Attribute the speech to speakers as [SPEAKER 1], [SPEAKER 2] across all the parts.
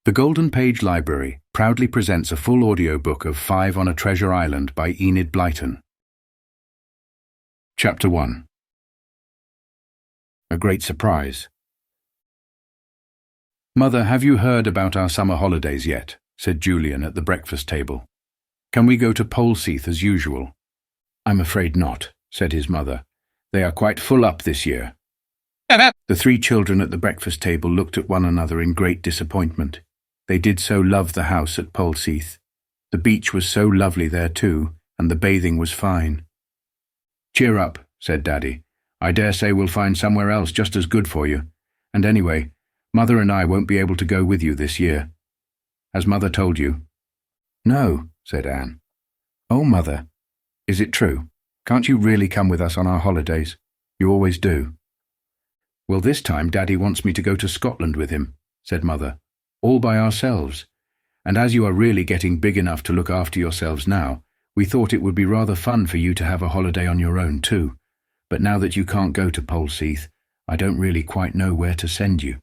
[SPEAKER 1] The Golden Page Library proudly presents a full audiobook of 5 on a Treasure Island by Enid Blyton. Chapter 1. A Great Surprise. "Mother, have you heard about our summer holidays yet?" said Julian at the breakfast table. "Can we go to Polseath as usual?" "I'm afraid not," said his mother. "They are quite full up this year." The 3 children at the breakfast table looked at one another in great disappointment. They did so love the house at Polseath. The beach was so lovely there too, and the bathing was fine. "Cheer up," said Daddy. "I dare say we'll find somewhere else just as good for you. And anyway, Mother and I won't be able to go with you this year. Has Mother told you?" "No," said Anne. "Oh, Mother, is it true? Can't you really come with us on our holidays? You always do." "Well, this time Daddy wants me to go to Scotland with him," said Mother. "All by ourselves. And as you are really getting big enough to look after yourselves now, we thought it would be rather fun for you to have a holiday on your own too. But now that you can't go to Polseath, I don't really quite know where to send you."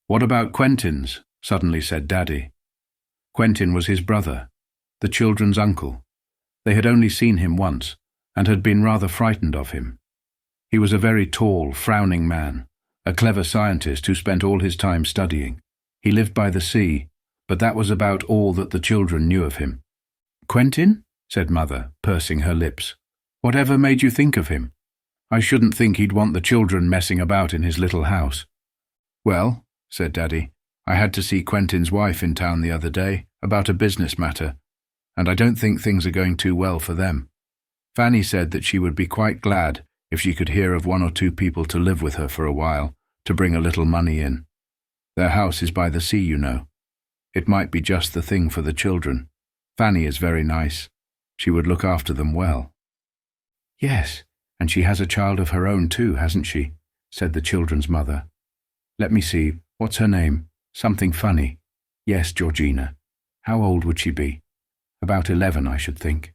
[SPEAKER 1] "What about Quentin's?" suddenly said Daddy. Quentin was his brother, the children's uncle. They had only seen him once, and had been rather frightened of him. He was a very tall, frowning man, a clever scientist who spent all his time studying. He lived by the sea, but that was about all that the children knew of him. "Quentin?" said Mother, pursing her lips. "Whatever made you think of him? I shouldn't think he'd want the children messing about in his little house." "Well," said Daddy, "I had to see Quentin's wife in town the other day, about a business matter, and I don't think things are going too well for them. Fanny said that she would be quite glad if she could hear of 1 or 2 people to live with her for a while, to bring a little money in. Their house is by the sea, you know. It might be just the thing for the children. Fanny is very nice. She would look after them well." "Yes, and she has a child of her own too, hasn't she?" said the children's mother. "Let me see, what's her name? Something funny. Yes, Georgina. How old would she be? About 11, I should think."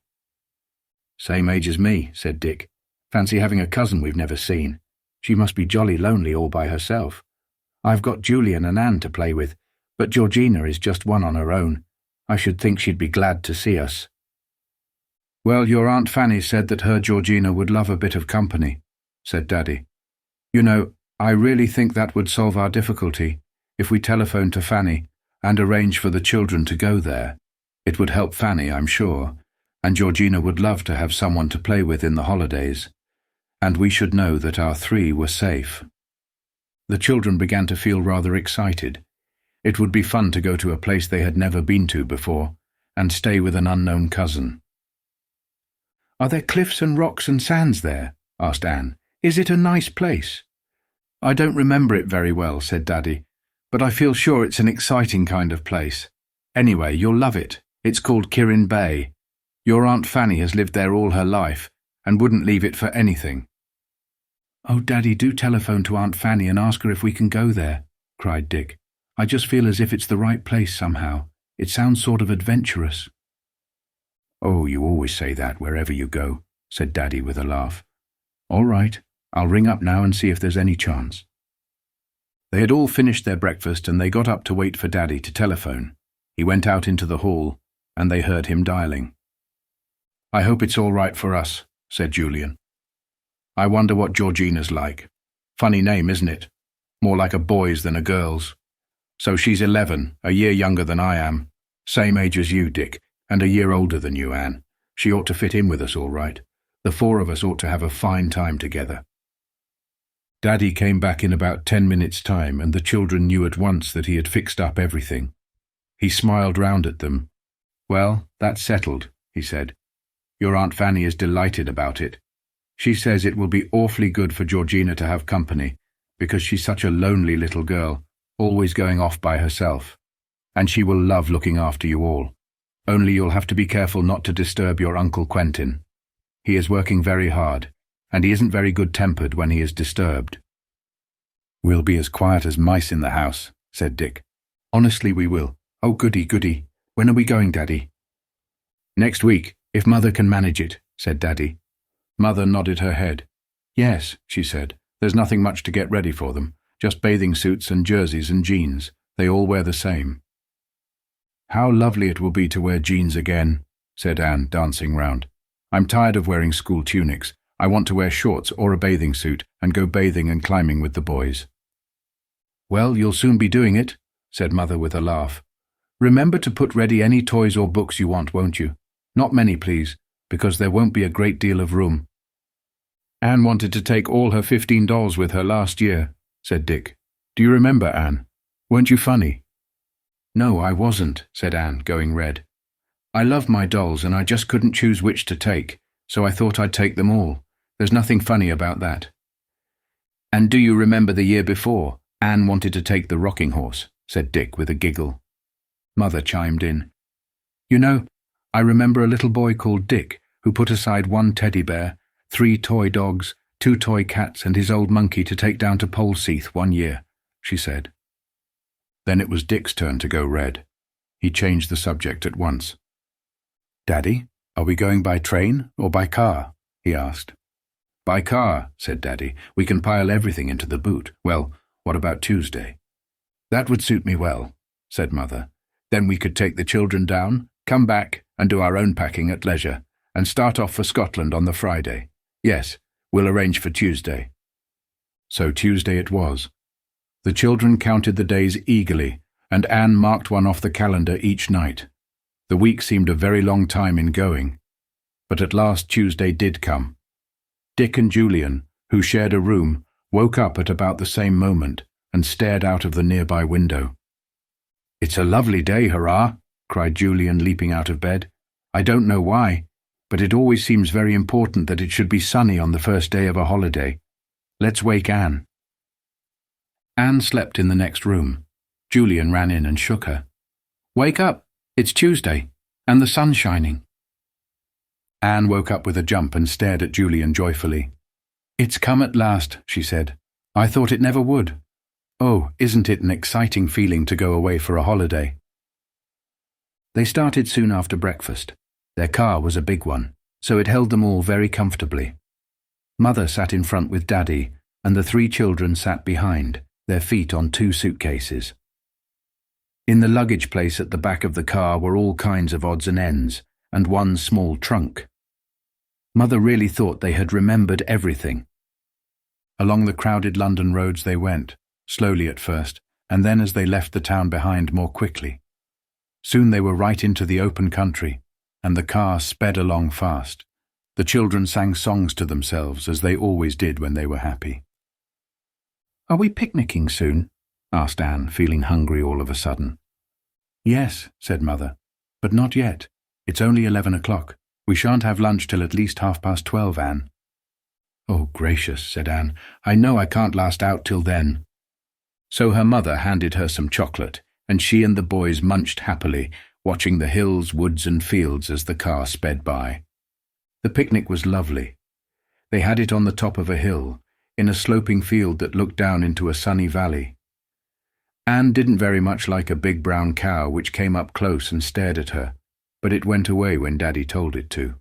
[SPEAKER 1] "Same age as me," said Dick. "Fancy having a cousin we've never seen. She must be jolly lonely all by herself. I've got Julian and Anne to play with, but Georgina is just one on her own. I should think she'd be glad to see us." "Well, your Aunt Fanny said that her Georgina would love a bit of company," said Daddy. "You know, I really think that would solve our difficulty, if we telephoned to Fanny and arrange for the children to go there. It would help Fanny, I'm sure, and Georgina would love to have someone to play with in the holidays. And we should know that our 3 were safe." The children began to feel rather excited. It would be fun to go to a place they had never been to before, and stay with an unknown cousin. "Are there cliffs and rocks and sands there?" asked Anne. "Is it a nice place?" "I don't remember it very well," said Daddy, "but I feel sure it's an exciting kind of place. Anyway, you'll love it. It's called Kirrin Bay. Your Aunt Fanny has lived there all her life, and wouldn't leave it for anything." "Oh, Daddy, do telephone to Aunt Fanny and ask her if we can go there," cried Dick. "I just feel as if it's the right place somehow. It sounds sort of adventurous." "Oh, you always say that wherever you go," said Daddy with a laugh. "All right, I'll ring up now and see if there's any chance." They had all finished their breakfast and they got up to wait for Daddy to telephone. He went out into the hall and they heard him dialing. "I hope it's all right for us," said Julian. "I wonder what Georgina's like. Funny name, isn't it? More like a boy's than a girl's. So she's 11, a year younger than I am. Same age as you, Dick, and a year older than you, Anne. She ought to fit in with us all right. The 4 of us ought to have a fine time together." Daddy came back in about 10 minutes' time, and the children knew at once that he had fixed up everything. He smiled round at them. "Well, that's settled," he said. "Your Aunt Fanny is delighted about it. She says it will be awfully good for Georgina to have company, because she's such a lonely little girl, always going off by herself. And she will love looking after you all. Only you'll have to be careful not to disturb your Uncle Quentin. He is working very hard, and he isn't very good-tempered when he is disturbed." "We'll be as quiet as mice in the house," said Dick. "Honestly, we will. Oh, goody, goody. When are we going, Daddy?" "Next week, if Mother can manage it," said Daddy. Mother nodded her head. "Yes," she said. "There's nothing much to get ready for them. Just bathing suits and jerseys and jeans. They all wear the same. How lovely it will be to wear jeans again, said Anne, dancing round. I'm tired of wearing school tunics. I want to wear shorts or a bathing suit and go bathing and climbing with the boys. Well, you'll soon be doing it, said Mother with a laugh. Remember to put ready any toys or books you want, won't you? Not many, please, because there won't be a great deal of room. Anne wanted to take all her 15 dolls with her last year, said Dick. Do you remember, Anne? Weren't you funny? No, I wasn't, said Anne, going red. I love my dolls and I just couldn't choose which to take, so I thought I'd take them all. There's nothing funny about that. And do you remember the year before? Anne wanted to take the rocking horse, said Dick with a giggle. Mother chimed in. You know, I remember a little boy called Dick who put aside 1 teddy bear, 3 toy dogs, 2 toy cats and his old monkey to take down to Polseath one year, she said. Then it was Dick's turn to go red. He changed the subject at once. Daddy, are we going by train or by car? He asked. By car, said Daddy. We can pile everything into the boot. Well, what about Tuesday? That would suit me well, said Mother. Then we could take the children down, come back and do our own packing at leisure, and start off for Scotland on the Friday. Yes, we'll arrange for Tuesday. So Tuesday it was. The children counted the days eagerly, and Anne marked one off the calendar each night. The week seemed a very long time in going, but at last Tuesday did come. Dick and Julian, who shared a room, woke up at about the same moment and stared out of the nearby window. It's a lovely day, hurrah, cried Julian, leaping out of bed. I don't know why, but it always seems very important that it should be sunny on the first day of a holiday. Let's wake Anne. Anne slept in the next room. Julian ran in and shook her. Wake up! It's Tuesday, and the sun's shining. Anne woke up with a jump and stared at Julian joyfully. It's come at last, she said. I thought it never would. Oh, isn't it an exciting feeling to go away for a holiday? They started soon after breakfast. Their car was a big one, so it held them all very comfortably. Mother sat in front with Daddy, and the 3 children sat behind, their feet on 2 suitcases. In the luggage place at the back of the car were all kinds of odds and ends, and 1 small trunk. Mother really thought they had remembered everything. Along the crowded London roads they went, slowly at first, and then as they left the town behind more quickly. Soon they were right into the open country, and the car sped along fast. The children sang songs to themselves, as they always did when they were happy. Are we picnicking soon? Asked Anne, feeling hungry all of a sudden. Yes, said Mother, but not yet. It's only 11 o'clock. We shan't have lunch till at least 12:30, Anne. Oh, gracious, said Anne. I know I can't last out till then. So her mother handed her some chocolate, and she and the boys munched happily, watching the hills, woods and fields as the car sped by. The picnic was lovely. They had it on the top of a hill, in a sloping field that looked down into a sunny valley. Anne didn't very much like a big brown cow which came up close and stared at her, but it went away when Daddy told it to.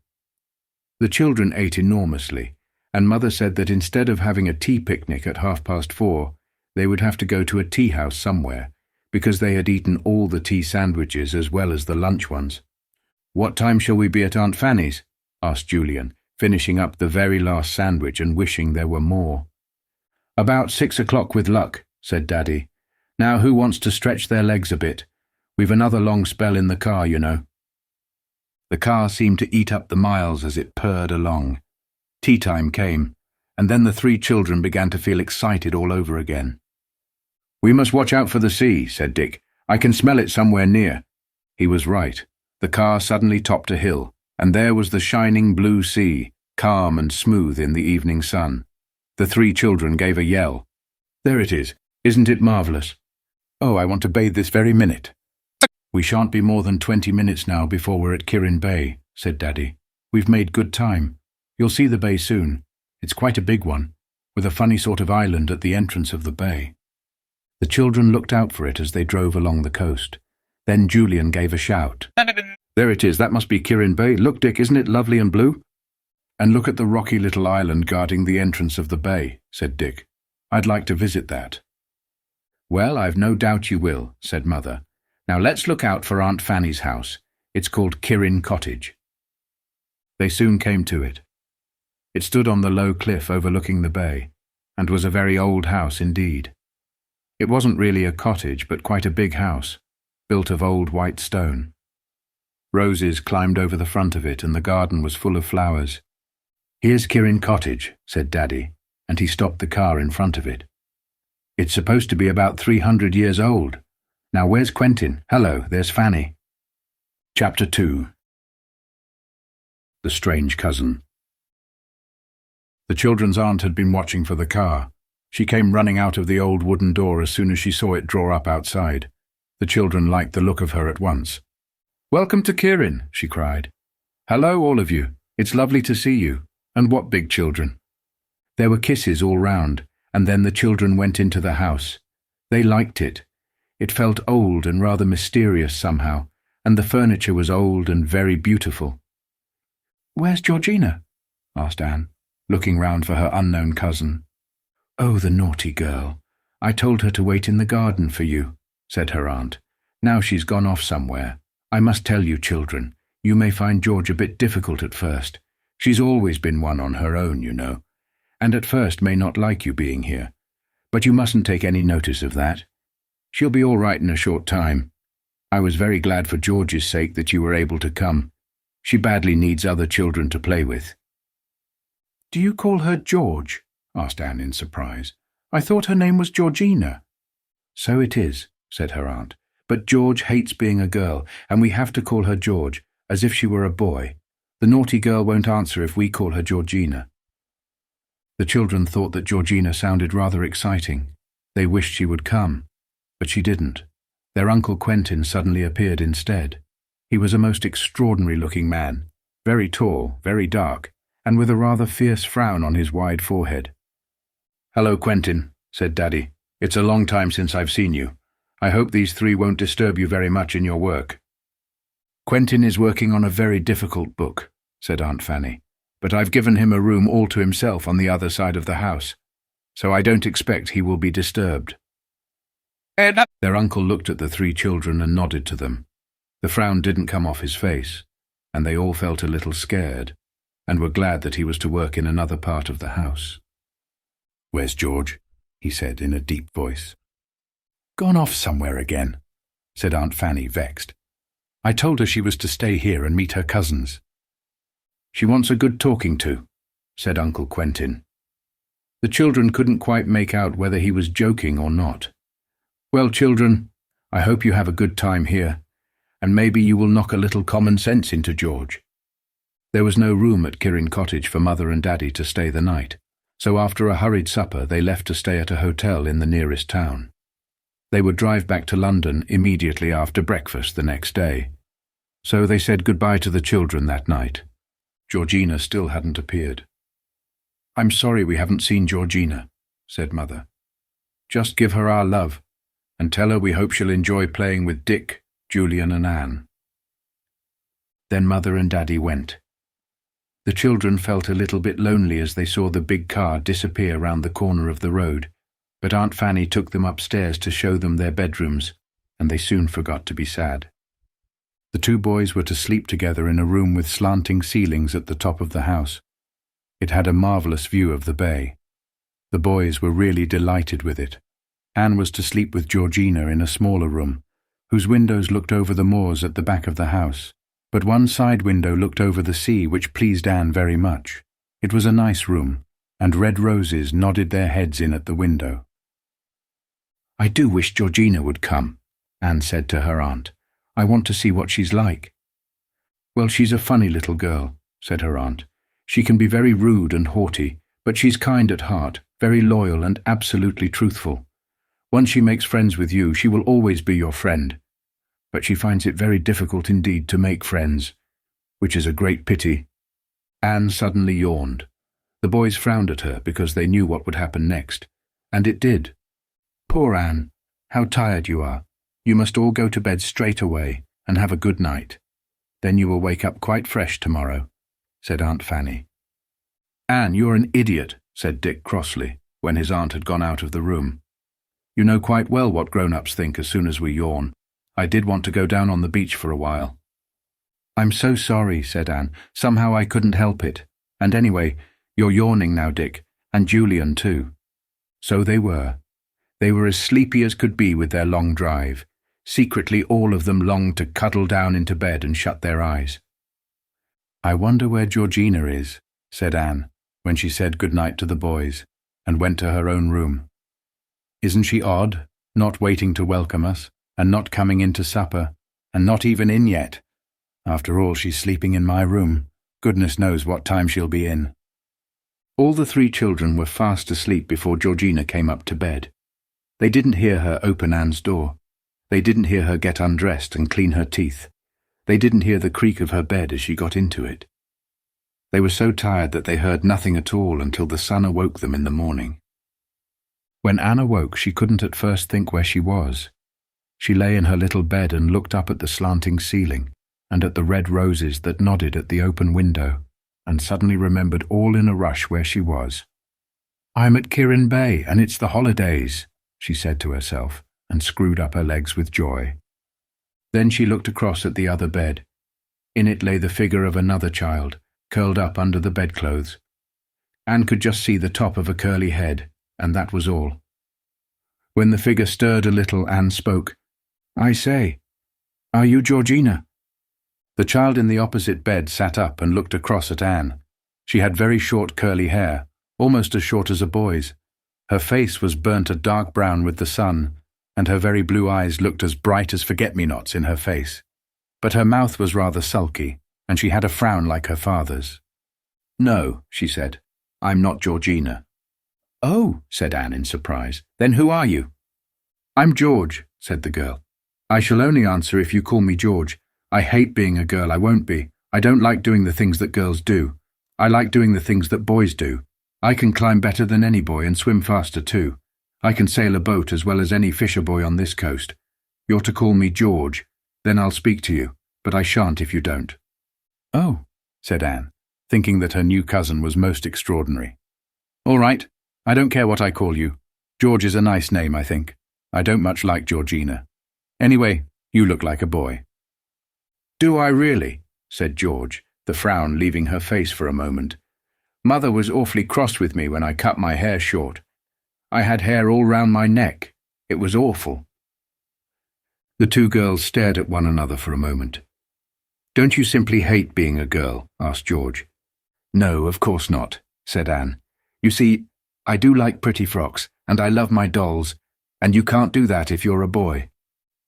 [SPEAKER 1] The children ate enormously, and Mother said that instead of having a tea picnic at 4:30, they would have to go to a tea house somewhere, because they had eaten all the tea sandwiches as well as the lunch ones. What time shall we be at Aunt Fanny's? Asked Julian, finishing up the very last sandwich and wishing there were more. About 6 o'clock with luck, said Daddy. Now who wants to stretch their legs a bit? We've another long spell in the car, you know. The car seemed to eat up the miles as it purred along. Tea time came, and then the 3 children began to feel excited all over again. We must watch out for the sea, said Dick. I can smell it somewhere near. He was right. The car suddenly topped a hill, and there was the shining blue sea, calm and smooth in the evening sun. The 3 children gave a yell. There it is. Isn't it marvellous? Oh, I want to bathe this very minute. We shan't be more than 20 minutes now before we're at Kirrin Bay, said Daddy. We've made good time. You'll see the bay soon. It's quite a big one, with a funny sort of island at the entrance of the bay. The children looked out for it as they drove along the coast. Then Julian gave a shout. There it is, that must be Kirrin Bay. Look, Dick, isn't it lovely and blue? And look at the rocky little island guarding the entrance of the bay, said Dick. I'd like to visit that. Well, I've no doubt you will, said Mother. Now let's look out for Aunt Fanny's house. It's called Kirrin Cottage. They soon came to it. It stood on the low cliff overlooking the bay, and was a very old house indeed. It wasn't really a cottage, but quite a big house, built of old white stone. Roses climbed over the front of it, and the garden was full of flowers. Here's Kirrin Cottage, said Daddy, and he stopped the car in front of it. It's supposed to be about 300 years old. Now where's Quentin? Hello, there's Fanny. Chapter 2. The Strange Cousin. The children's aunt had been watching for the car. She came running out of the old wooden door as soon as she saw it draw up outside. The children liked the look of her at once. "Welcome to Kirrin," she cried. "Hello, all of you. It's lovely to see you. And what big children." There were kisses all round, and then the children went into the house. They liked it. It felt old and rather mysterious somehow, and the furniture was old and very beautiful. "Where's Georgina?" asked Anne, looking round for her unknown cousin. "Oh, the naughty girl. I told her to wait in the garden for you," said her aunt. "Now she's gone off somewhere. I must tell you, children, you may find George a bit difficult at first. She's always been one on her own, you know, and at first may not like you being here. But you mustn't take any notice of that. She'll be all right in a short time. I was very glad for George's sake that you were able to come. She badly needs other children to play with." "Do you call her George?" asked Anne in surprise. "I thought her name was Georgina." "So it is," said her aunt, "but George hates being a girl, and we have to call her George, as if she were a boy. The naughty girl won't answer if we call her Georgina." The children thought that Georgina sounded rather exciting. They wished she would come, but she didn't. Their Uncle Quentin suddenly appeared instead. He was a most extraordinary-looking man, very tall, very dark, and with a rather fierce frown on his wide forehead. "Hello, Quentin," said Daddy. "It's a long time since I've seen you. I hope these three won't disturb you very much in your work." "Quentin is working on a very difficult book," said Aunt Fanny, "but I've given him a room all to himself on the other side of the house, so I don't expect he will be disturbed." Their uncle looked at the three children and nodded to them. The frown didn't come off his face, and they all felt a little scared, and were glad that he was to work in another part of the house. "Where's George?" he said in a deep voice. "Gone off somewhere again," said Aunt Fanny, vexed. "I told her she was to stay here and meet her cousins." "She wants a good talking to," said Uncle Quentin. The children couldn't quite make out whether he was joking or not. "Well, children, I hope you have a good time here, and maybe you will knock a little common sense into George." There was no room at Kirrin Cottage for Mother and Daddy to stay the night, so after a hurried supper they left to stay at a hotel in the nearest town. They would drive back to London immediately after breakfast the next day. So they said goodbye to the children that night. Georgina still hadn't appeared. "I'm sorry we haven't seen Georgina," said Mother. "Just give her our love, and tell her we hope she'll enjoy playing with Dick, Julian and Anne." Then Mother and Daddy went. The children felt a little bit lonely as they saw the big car disappear round the corner of the road, but Aunt Fanny took them upstairs to show them their bedrooms, and they soon forgot to be sad. The two boys were to sleep together in a room with slanting ceilings at the top of the house. It had a marvellous view of the bay. The boys were really delighted with it. Anne was to sleep with Georgina in a smaller room, whose windows looked over the moors at the back of the house, but one side window looked over the sea, which pleased Anne very much. It was a nice room, and red roses nodded their heads in at the window. "I do wish Georgina would come," Anne said to her aunt. "I want to see what she's like." "Well, she's a funny little girl," said her aunt. "She can be very rude and haughty, but she's kind at heart, very loyal and absolutely truthful. Once she makes friends with you, she will always be your friend. But she finds it very difficult indeed to make friends, which is a great pity." Anne suddenly yawned. The boys frowned at her because they knew what would happen next, and it did. "Poor Anne, how tired you are. You must all go to bed straight away and have a good night. Then you will wake up quite fresh tomorrow," said Aunt Fanny. "Anne, you're an idiot," said Dick crossly, when his aunt had gone out of the room. You know quite well what grown-ups think as soon as we yawn. I did want to go down on the beach for a while." "I'm so sorry," said Anne. "Somehow I couldn't help it. And anyway, you're yawning now, Dick, and Julian too." So they were. They were as sleepy as could be with their long drive. Secretly, all of them longed to cuddle down into bed and shut their eyes. "I wonder where Georgina is," said Anne, when she said good night to the boys, and went to her own room. "Isn't she odd, not waiting to welcome us, and not coming in to supper, and not even in yet? After all, she's sleeping in my room. Goodness knows what time she'll be in." All the 3 children were fast asleep before Georgina came up to bed. They didn't hear her open Anne's door. They didn't hear her get undressed and clean her teeth. They didn't hear the creak of her bed as she got into it. They were so tired that they heard nothing at all until the sun awoke them in the morning. When Anne awoke, she couldn't at first think where she was. She lay in her little bed and looked up at the slanting ceiling and at the red roses that nodded at the open window, and suddenly remembered all in a rush where she was. "I'm at Kirrin Bay, and it's the holidays," she said to herself, and screwed up her legs with joy. Then she looked across at the other bed. In it lay the figure of another child, curled up under the bedclothes. Anne could just see the top of a curly head, and that was all. When the figure stirred a little, Anne spoke. "I say, are you Georgina?" The child in the opposite bed sat up and looked across at Anne. She had very short curly hair, almost as short as a boy's. Her face was burnt a dark brown with the sun, and her very blue eyes looked as bright as forget-me-nots in her face. But her mouth was rather sulky, and she had a frown like her father's. "No," she said, "I'm not Georgina." "Oh," said Anne in surprise. "Then who are you?" "I'm George," said the girl. "I shall only answer if you call me George. I hate being a girl, I won't be. I don't like doing the things that girls do. I like doing the things that boys do. I can climb better than any boy and swim faster too. I can sail a boat as well as any fisher boy on this coast. You're to call me George, then I'll speak to you, but I shan't if you don't." "Oh," said Anne, thinking that her new cousin was most extraordinary. "All right, I don't care what I call you. George is a nice name, I think. I don't much like Georgina. Anyway, you look like a boy." "Do I really?" said George, the frown leaving her face for a moment. "Mother was awfully cross with me when I cut my hair short. I had hair all round my neck. It was awful." The 2 girls stared at one another for a moment. "Don't you simply hate being a girl?" asked George. "No, of course not," said Anne. "You see, I do like pretty frocks, and I love my dolls, and you can't do that if you're a boy."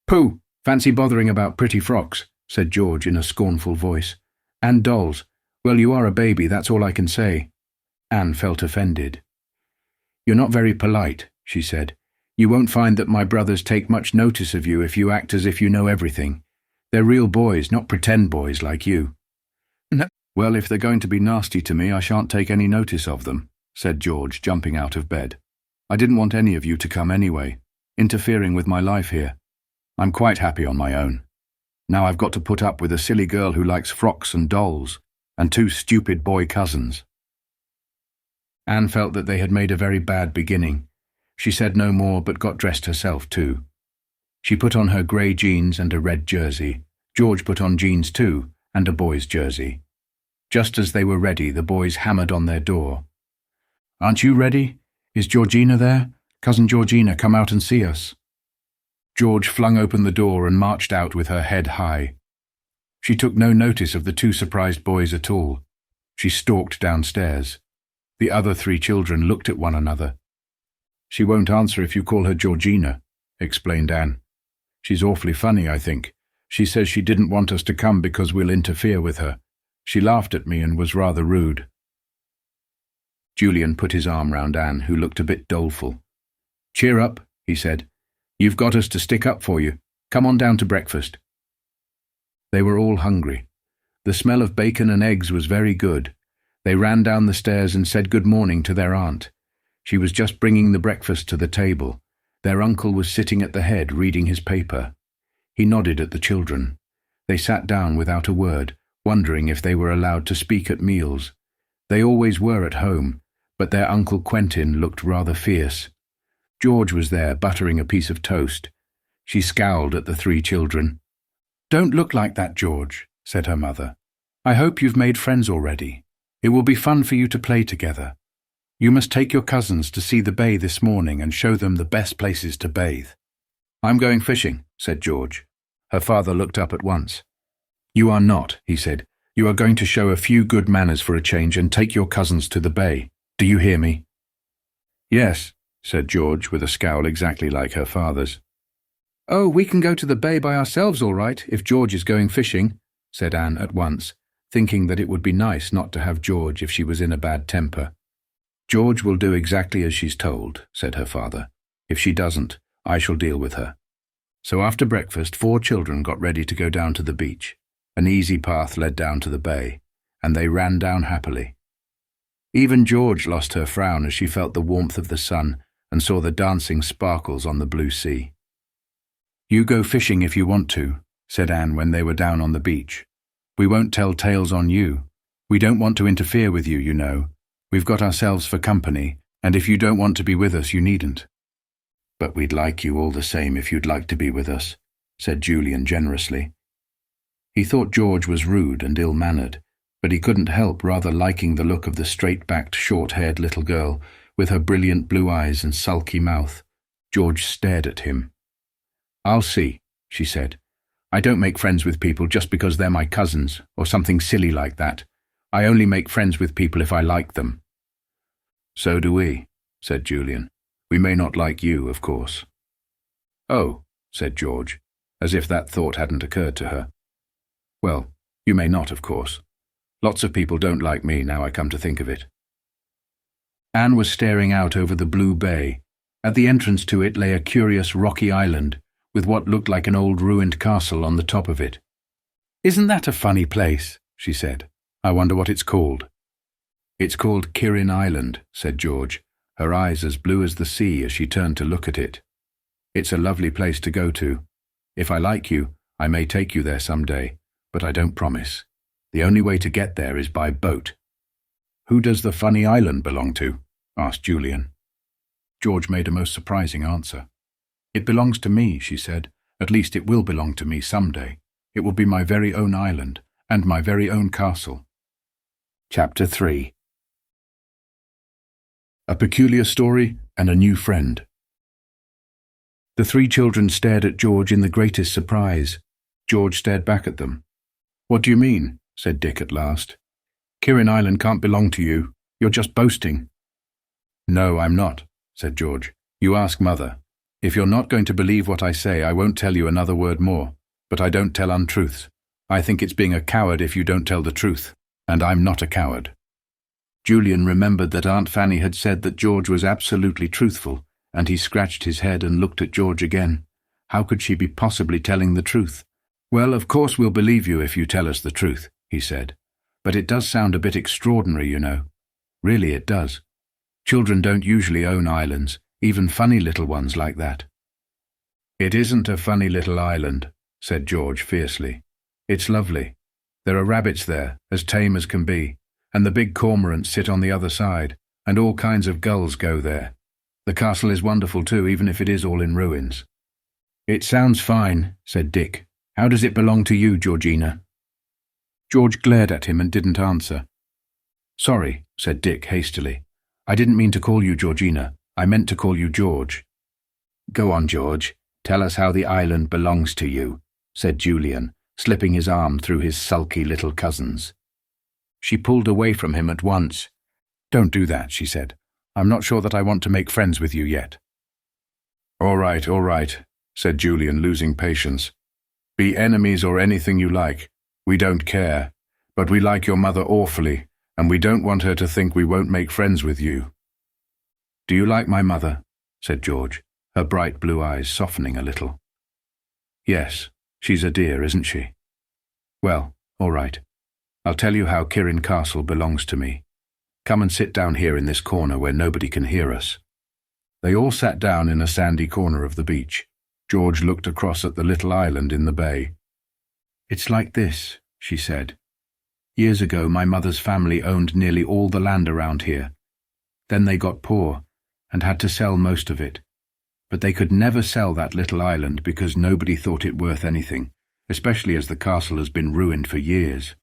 [SPEAKER 1] "Pooh, fancy bothering about pretty frocks," said George in a scornful voice. "And dolls. Well, you are a baby, that's all I can say." Anne felt offended. "You're not very polite," she said. "You won't find that my brothers take much notice of you if you act as if you know everything. They're real boys, not pretend boys like you." "No. Well, if they're going to be nasty to me, I shan't take any notice of them," said George, jumping out of bed. "I didn't want any of you to come anyway, interfering with my life here. I'm quite happy on my own. Now I've got to put up with a silly girl who likes frocks and dolls, and 2 stupid boy cousins." Anne felt that they had made a very bad beginning. She said no more, but got dressed herself too. She put on her grey jeans and a red jersey. George put on jeans too, and a boy's jersey. Just as they were ready, the boys hammered on their door. "Aren't you ready? Is Georgina there? Cousin Georgina, come out and see us." George flung open the door and marched out with her head high. She took no notice of the 2 surprised boys at all. She stalked downstairs. The other 3 children looked at one another. "She won't answer if you call her Georgina," explained Anne. "She's awfully funny, I think. She says she didn't want us to come because we'll interfere with her. She laughed at me and was rather rude." Julian put his arm round Anne, who looked a bit doleful. "Cheer up," he said. "You've got us to stick up for you. Come on down to breakfast." They were all hungry. The smell of bacon and eggs was very good. They ran down the stairs and said good morning to their aunt. She was just bringing the breakfast to the table. Their uncle was sitting at the head reading his paper. He nodded at the children. They sat down without a word, wondering if they were allowed to speak at meals. They always were at home, but their Uncle Quentin looked rather fierce. George was there, buttering a piece of toast. She scowled at the 3 children. "Don't look like that, George," said her mother. "I hope you've made friends already. It will be fun for you to play together. You must take your cousins to see the bay this morning and show them the best places to bathe." "I'm going fishing," said George. Her father looked up at once. "You are not," he said. "You are going to show a few good manners for a change and take your cousins to the bay. Do you hear me?" "Yes," said George with a scowl exactly like her father's. "Oh, we can go to the bay by ourselves all right, if George is going fishing," said Anne at once, thinking that it would be nice not to have George if she was in a bad temper. "George will do exactly as she's told," said her father. "If she doesn't, I shall deal with her." So after breakfast, 4 children got ready to go down to the beach. An easy path led down to the bay, and they ran down happily. Even George lost her frown as she felt the warmth of the sun and saw the dancing sparkles on the blue sea. "You go fishing if you want to," said Anne when they were down on the beach. "We won't tell tales on you. We don't want to interfere with you, you know. We've got ourselves for company, and if you don't want to be with us, you needn't." "But we'd like you all the same if you'd like to be with us," said Julian generously. He thought George was rude and ill-mannered, but he couldn't help rather liking the look of the straight-backed, short-haired little girl with her brilliant blue eyes and sulky mouth. George stared at him. "I'll see," she said. "I don't make friends with people just because they're my cousins, or something silly like that. I only make friends with people if I like them." "So do we," said Julian. "We may not like you, of course." "Oh," said George, as if that thought hadn't occurred to her. "Well, you may not, of course. Lots of people don't like me, now I come to think of it." Anne was staring out over the blue bay. At the entrance to it lay a curious rocky island, with what looked like an old ruined castle on the top of it. "Isn't that a funny place?" she said. "I wonder what it's called." "It's called Kirrin Island," said George, her eyes as blue as the sea as she turned to look at it. "It's a lovely place to go to. If I like you, I may take you there some day, but I don't promise. The only way to get there is by boat." "Who does the funny island belong to?" asked Julian. George made a most surprising answer. "It belongs to me," she said. "At least it will belong to me someday. It will be my very own island, and my very own castle." Chapter 3. A peculiar story and a new friend. The 3 children stared at George in the greatest surprise. George stared back at them. "What do you mean?" said Dick at last. "Kirrin Island can't belong to you. You're just boasting." "No, I'm not," said George. "You ask Mother. If you're not going to believe what I say, I won't tell you another word more. But I don't tell untruths. I think it's being a coward if you don't tell the truth, and I'm not a coward." Julian remembered that Aunt Fanny had said that George was absolutely truthful, and he scratched his head and looked at George again. How could she be possibly telling the truth? "Well, of course we'll believe you if you tell us the truth," he said. "But it does sound a bit extraordinary, you know. Really it does. Children don't usually own islands, even funny little ones like that." "It isn't a funny little island," said George fiercely. "It's lovely. There are rabbits there, as tame as can be, and the big cormorants sit on the other side, and all kinds of gulls go there. The castle is wonderful too, even if it is all in ruins." "It sounds fine," said Dick. "How does it belong to you, Georgina?" George glared at him and didn't answer. "Sorry," said Dick hastily. "I didn't mean to call you Georgina. I meant to call you George." "Go on, George. Tell us how the island belongs to you," said Julian, slipping his arm through his sulky little cousin's. She pulled away from him at once. "Don't do that," she said. "I'm not sure that I want to make friends with you yet." All right," said Julian, losing patience. "Be enemies or anything you like. We don't care. But we like your mother awfully, and we don't want her to think we won't make friends with you." "Do you like my mother?" said George, her bright blue eyes softening a little. "Yes, she's a dear, isn't she? Well, all right. I'll tell you how Kirrin Castle belongs to me. Come and sit down here in this corner where nobody can hear us." They all sat down in a sandy corner of the beach. George looked across at the little island in the bay. "It's like this," she said. "Years ago, my mother's family owned nearly all the land around here. Then they got poor and had to sell most of it, But they could never sell that little island because nobody thought it worth anything, especially as the castle has been ruined for years.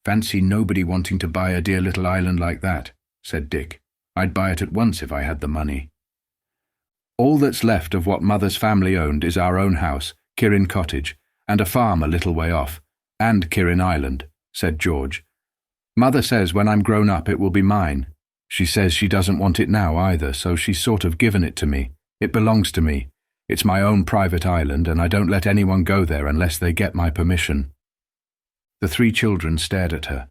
[SPEAKER 1] "Fancy nobody wanting to buy a dear little island like that," said Dick. "I'd buy it at once if I had the money." "All that's left of what Mother's family owned is our own house, Kirrin Cottage, and a farm a little way off, and Kirrin Island," said George. "Mother says when I'm grown up it will be mine. She says she doesn't want it now either, so she's sort of given it to me. It belongs to me. It's my own private island, and I don't let anyone go there unless they get my permission." The 3 children stared at her.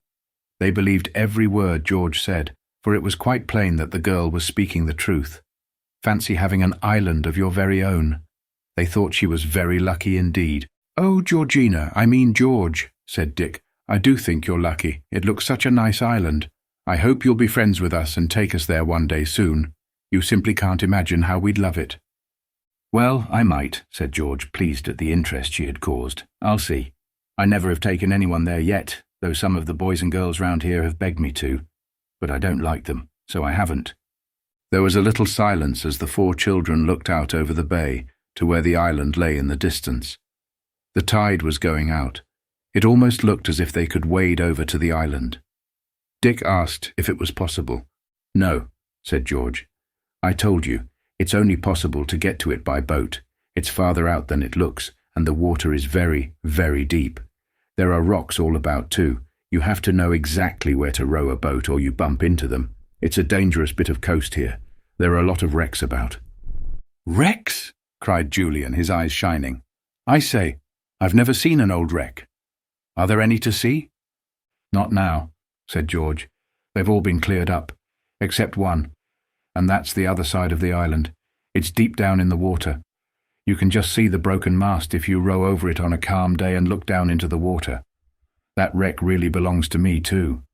[SPEAKER 1] They believed every word George said, for it was quite plain that the girl was speaking the truth. Fancy having an island of your very own. They thought she was very lucky indeed. "Oh, Georgina, I mean George," said Dick. "I do think you're lucky. It looks such a nice island. I hope you'll be friends with us and take us there one day soon. You simply can't imagine how we'd love it." "Well, I might," said George, pleased at the interest she had caused. "I'll see. I never have taken anyone there yet, though some of the boys and girls round here have begged me to. But I don't like them, so I haven't." There was a little silence as the 4 children looked out over the bay to where the island lay in the distance. The tide was going out. It almost looked as if they could wade over to the island. Dick asked if it was possible. "No," said George. "I told you, it's only possible to get to it by boat. It's farther out than it looks, and the water is very, very deep. There are rocks all about too. You have to know exactly where to row a boat or you bump into them. It's a dangerous bit of coast here. There are a lot of wrecks about." "Wrecks?" cried Julian, his eyes shining. "I say, I've never seen an old wreck. Are there any to see?" "Not now," said George. "They've all been cleared up, except one, and that's the other side of the island. It's deep down in the water. You can just see the broken mast if you row over it on a calm day and look down into the water. That wreck really belongs to me too."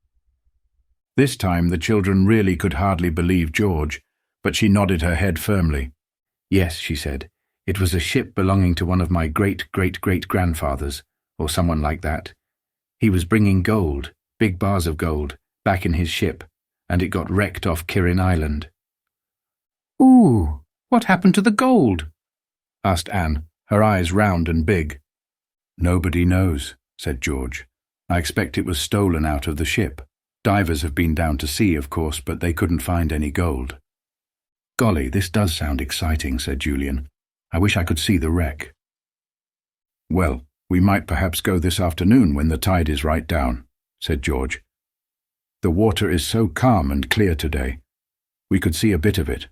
[SPEAKER 1] This time the children really could hardly believe George, but she nodded her head firmly. "Yes," she said, "it was a ship belonging to one of my great-great-great-grandfathers, or someone like that. He was bringing gold, big bars of gold, back in his ship, and it got wrecked off Kirrin Island." "Ooh, what happened to the gold?" asked Anne, her eyes round and big. "Nobody knows," said George. "I expect it was stolen out of the ship. Divers have been down to see, of course, but they couldn't find any gold." "Golly, this does sound exciting," said Julian. "I wish I could see the wreck." "Well, we might perhaps go this afternoon when the tide is right down," said George. "The water is so calm and clear today. We could see a bit of it."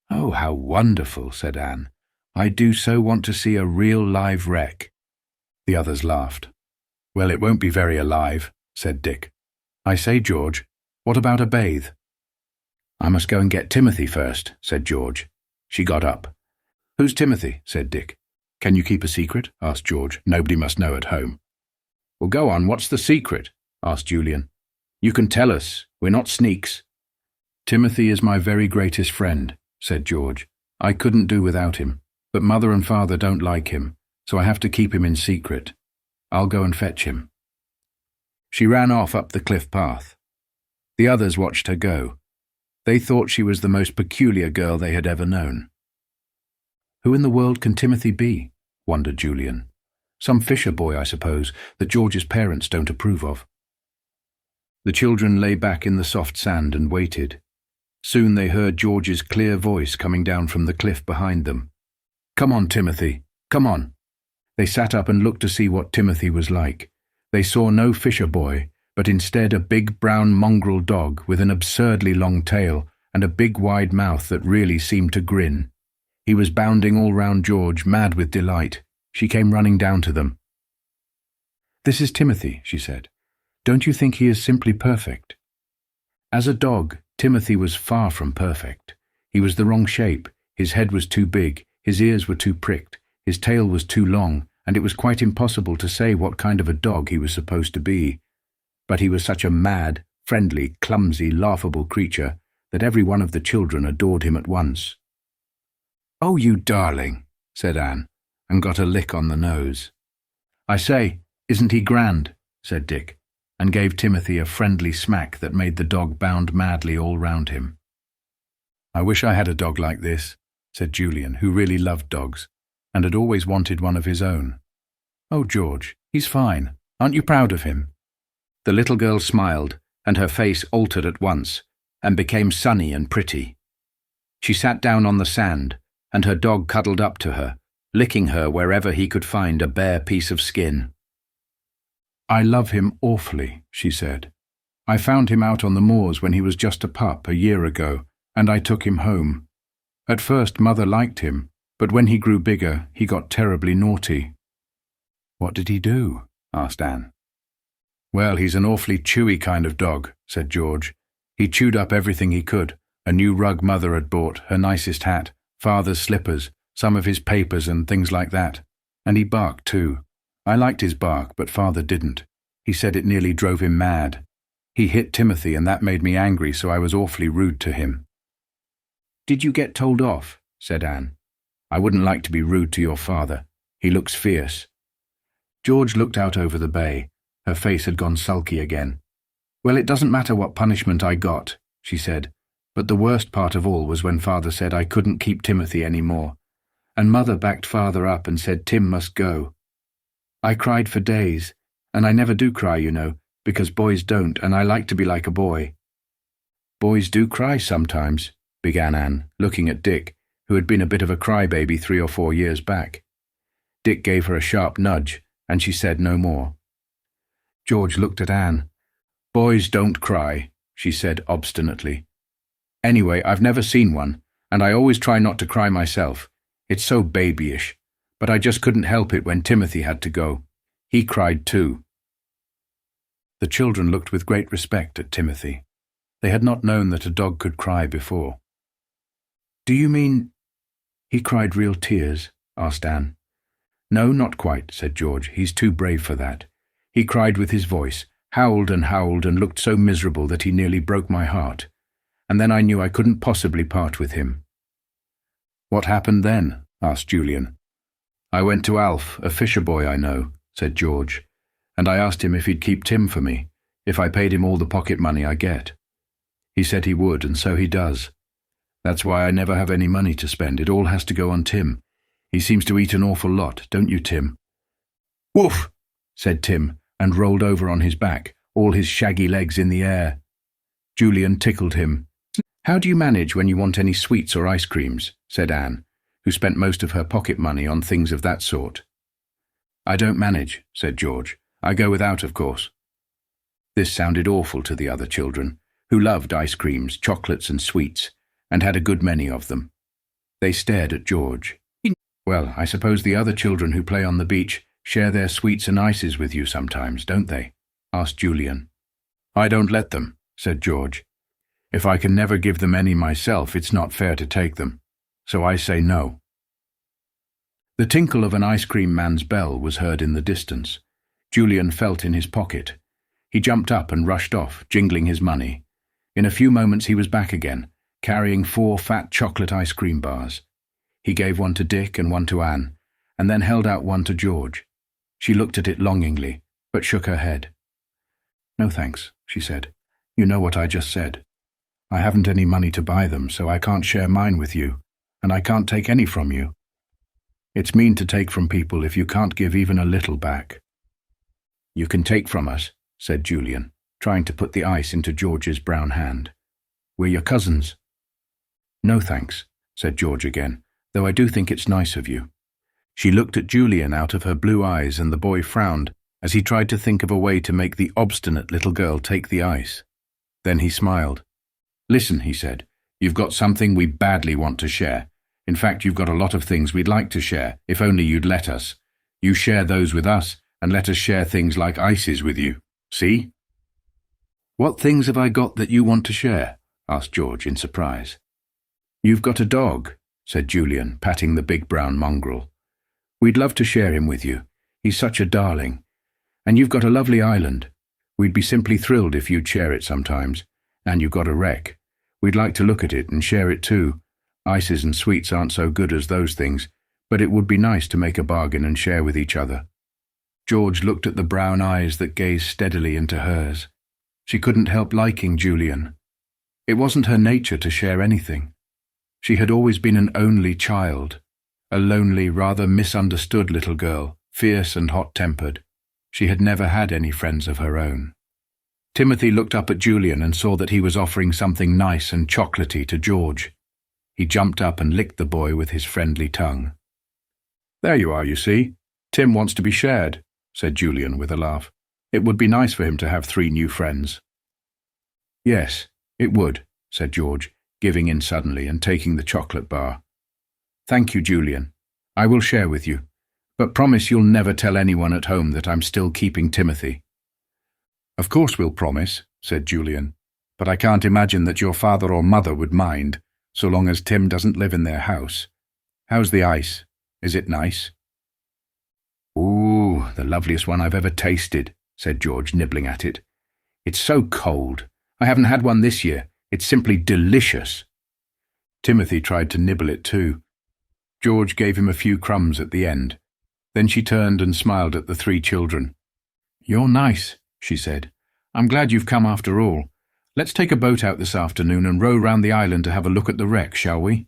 [SPEAKER 1] "Oh, how wonderful," said Anne. "I do so want to see a real live wreck." The others laughed. "Well, it won't be very alive," said Dick. "I say, George, what about a bathe?" "I must go and get Timothy first," said George. She got up. "Who's Timothy?" said Dick. "Can you keep a secret?" asked George. "Nobody must know at home." "Well, go on, what's the secret?" asked Julian. "You can tell us. We're not sneaks." "Timothy is my very greatest friend," said George. "I couldn't do without him, but Mother and Father don't like him, so I have to keep him in secret. I'll go and fetch him." She ran off up the cliff path. The others watched her go. They thought she was the most peculiar girl they had ever known. "Who in the world can Timothy be?" wondered Julian. "Some fisher boy, I suppose, that George's parents don't approve of." The children lay back in the soft sand and waited. Soon they heard George's clear voice coming down from the cliff behind them. "Come on, Timothy, come on." They sat up and looked to see what Timothy was like. They saw no fisher boy, but instead a big brown mongrel dog with an absurdly long tail and a big wide mouth that really seemed to grin. He was bounding all round George, mad with delight. She came running down to them. "This is Timothy," she said. "Don't you think he is simply perfect?" As a dog, Timothy was far from perfect. He was the wrong shape, his head was too big, his ears were too pricked, his tail was too long, and it was quite impossible to say what kind of a dog he was supposed to be. But he was such a mad, friendly, clumsy, laughable creature that every one of the children adored him at once. "Oh, you darling," said Anne, and got a lick on the nose. "I say, isn't he grand?" said Dick, and gave Timothy a friendly smack that made the dog bound madly all round him. "I wish I had a dog like this," said Julian, who really loved dogs, and had always wanted one of his own. "Oh, George, he's fine. Aren't you proud of him?" The little girl smiled, and her face altered at once, and became sunny and pretty. She sat down on the sand, and her dog cuddled up to her, licking her wherever he could find a bare piece of skin. "I love him awfully," she said. "I found him out on the moors when he was just a pup a year ago, and I took him home. At first Mother liked him, but when he grew bigger, he got terribly naughty." "What did he do?" asked Anne. "Well, he's an awfully chewy kind of dog," said George. "He chewed up everything he could, a new rug Mother had bought, her nicest hat, Father's slippers, some of his papers and things like that. And he barked too. I liked his bark, but Father didn't. He said it nearly drove him mad. He hit Timothy and that made me angry, so I was awfully rude to him." "Did you get told off?" said Anne. "I wouldn't like to be rude to your father. He looks fierce." George looked out over the bay. Her face had gone sulky again. "Well, it doesn't matter what punishment I got," she said, "but the worst part of all was when Father said I couldn't keep Timothy any more, and Mother backed Father up and said Tim must go. I cried for days, and I never do cry, you know, because boys don't, and I like to be like a boy." "Boys do cry sometimes," began Anne, looking at Dick, who had been a bit of a crybaby 3 or 4 years back. Dick gave her a sharp nudge, and she said no more. George looked at Anne. "Boys don't cry," she said obstinately. "Anyway, I've never seen one, and I always try not to cry myself. It's so babyish. But I just couldn't help it when Timothy had to go. He cried too." The children looked with great respect at Timothy. They had not known that a dog could cry before. "Do you mean he cried real tears?" asked Anne. "No, not quite," said George. "He's too brave for that. He cried with his voice, howled and looked so miserable that he nearly broke my heart. And then I knew I couldn't possibly part with him." "What happened then?" asked Julian. "I went to Alf, a fisher boy I know," said George, "and I asked him if he'd keep Tim for me, if I paid him all the pocket money I get. He said he would, and so he does. That's why I never have any money to spend. It all has to go on Tim. He seems to eat an awful lot, don't you, Tim?" "Woof!" said Tim, and rolled over on his back, all his shaggy legs in the air. Julian tickled him. "How do you manage when you want any sweets or ice creams?" said Anne, who spent most of her pocket money on things of that sort. "I don't manage," said George. "I go without, of course." This sounded awful to the other children, who loved ice creams, chocolates and sweets, and had a good many of them. They stared at George. "Well, I suppose the other children who play on the beach share their sweets and ices with you sometimes, don't they?" asked Julian. "I don't let them," said George. "If I can never give them any myself, it's not fair to take them. So I say no." The tinkle of an ice cream man's bell was heard in the distance. Julian felt in his pocket. He jumped up and rushed off, jingling his money. In a few moments he was back again, carrying 4 fat chocolate ice cream bars. He gave one to Dick and one to Anne, and then held out one to George. She looked at it longingly, but shook her head. "No thanks," she said. "You know what I just said. I haven't any money to buy them, so I can't share mine with you, and I can't take any from you. It's mean to take from people if you can't give even a little back." "You can take from us," said Julian, trying to put the ice into George's brown hand. "We're your cousins." "No thanks," said George again, "though I do think it's nice of you." She looked at Julian out of her blue eyes, and the boy frowned as he tried to think of a way to make the obstinate little girl take the ice. Then he smiled. "Listen," he said, "you've got something we badly want to share. In fact, you've got a lot of things we'd like to share, if only you'd let us. You share those with us, and let us share things like ices with you. See?" "What things have I got that you want to share?" asked George in surprise. "You've got a dog," said Julian, patting the big brown mongrel. "We'd love to share him with you. He's such a darling. And you've got a lovely island. We'd be simply thrilled if you'd share it sometimes. And you've got a wreck. We'd like to look at it and share it too. Ices and sweets aren't so good as those things, but it would be nice to make a bargain and share with each other." George looked at the brown eyes that gazed steadily into hers. She couldn't help liking Julian. It wasn't her nature to share anything. She had always been an only child, a lonely, rather misunderstood little girl, fierce and hot-tempered. She had never had any friends of her own. Timothy looked up at Julian and saw that he was offering something nice and chocolatey to George. He jumped up and licked the boy with his friendly tongue. "There you are, you see. Tim wants to be shared," said Julian with a laugh. "It would be nice for him to have 3 new friends." "Yes, it would," said George, giving in suddenly and taking the chocolate bar. "Thank you, Julian. I will share with you, but promise you'll never tell anyone at home that I'm still keeping Timothy." "Of course we'll promise," said Julian, "but I can't imagine that your father or mother would mind, so long as Tim doesn't live in their house. How's the ice? Is it nice?" "Ooh, the loveliest one I've ever tasted," said George, nibbling at it. "It's so cold. I haven't had one this year. It's simply delicious." Timothy tried to nibble it too. George gave him a few crumbs at the end. Then she turned and smiled at the 3 children. "You're nice," she said. "I'm glad you've come after all. Let's take a boat out this afternoon and row round the island to have a look at the wreck, shall we?"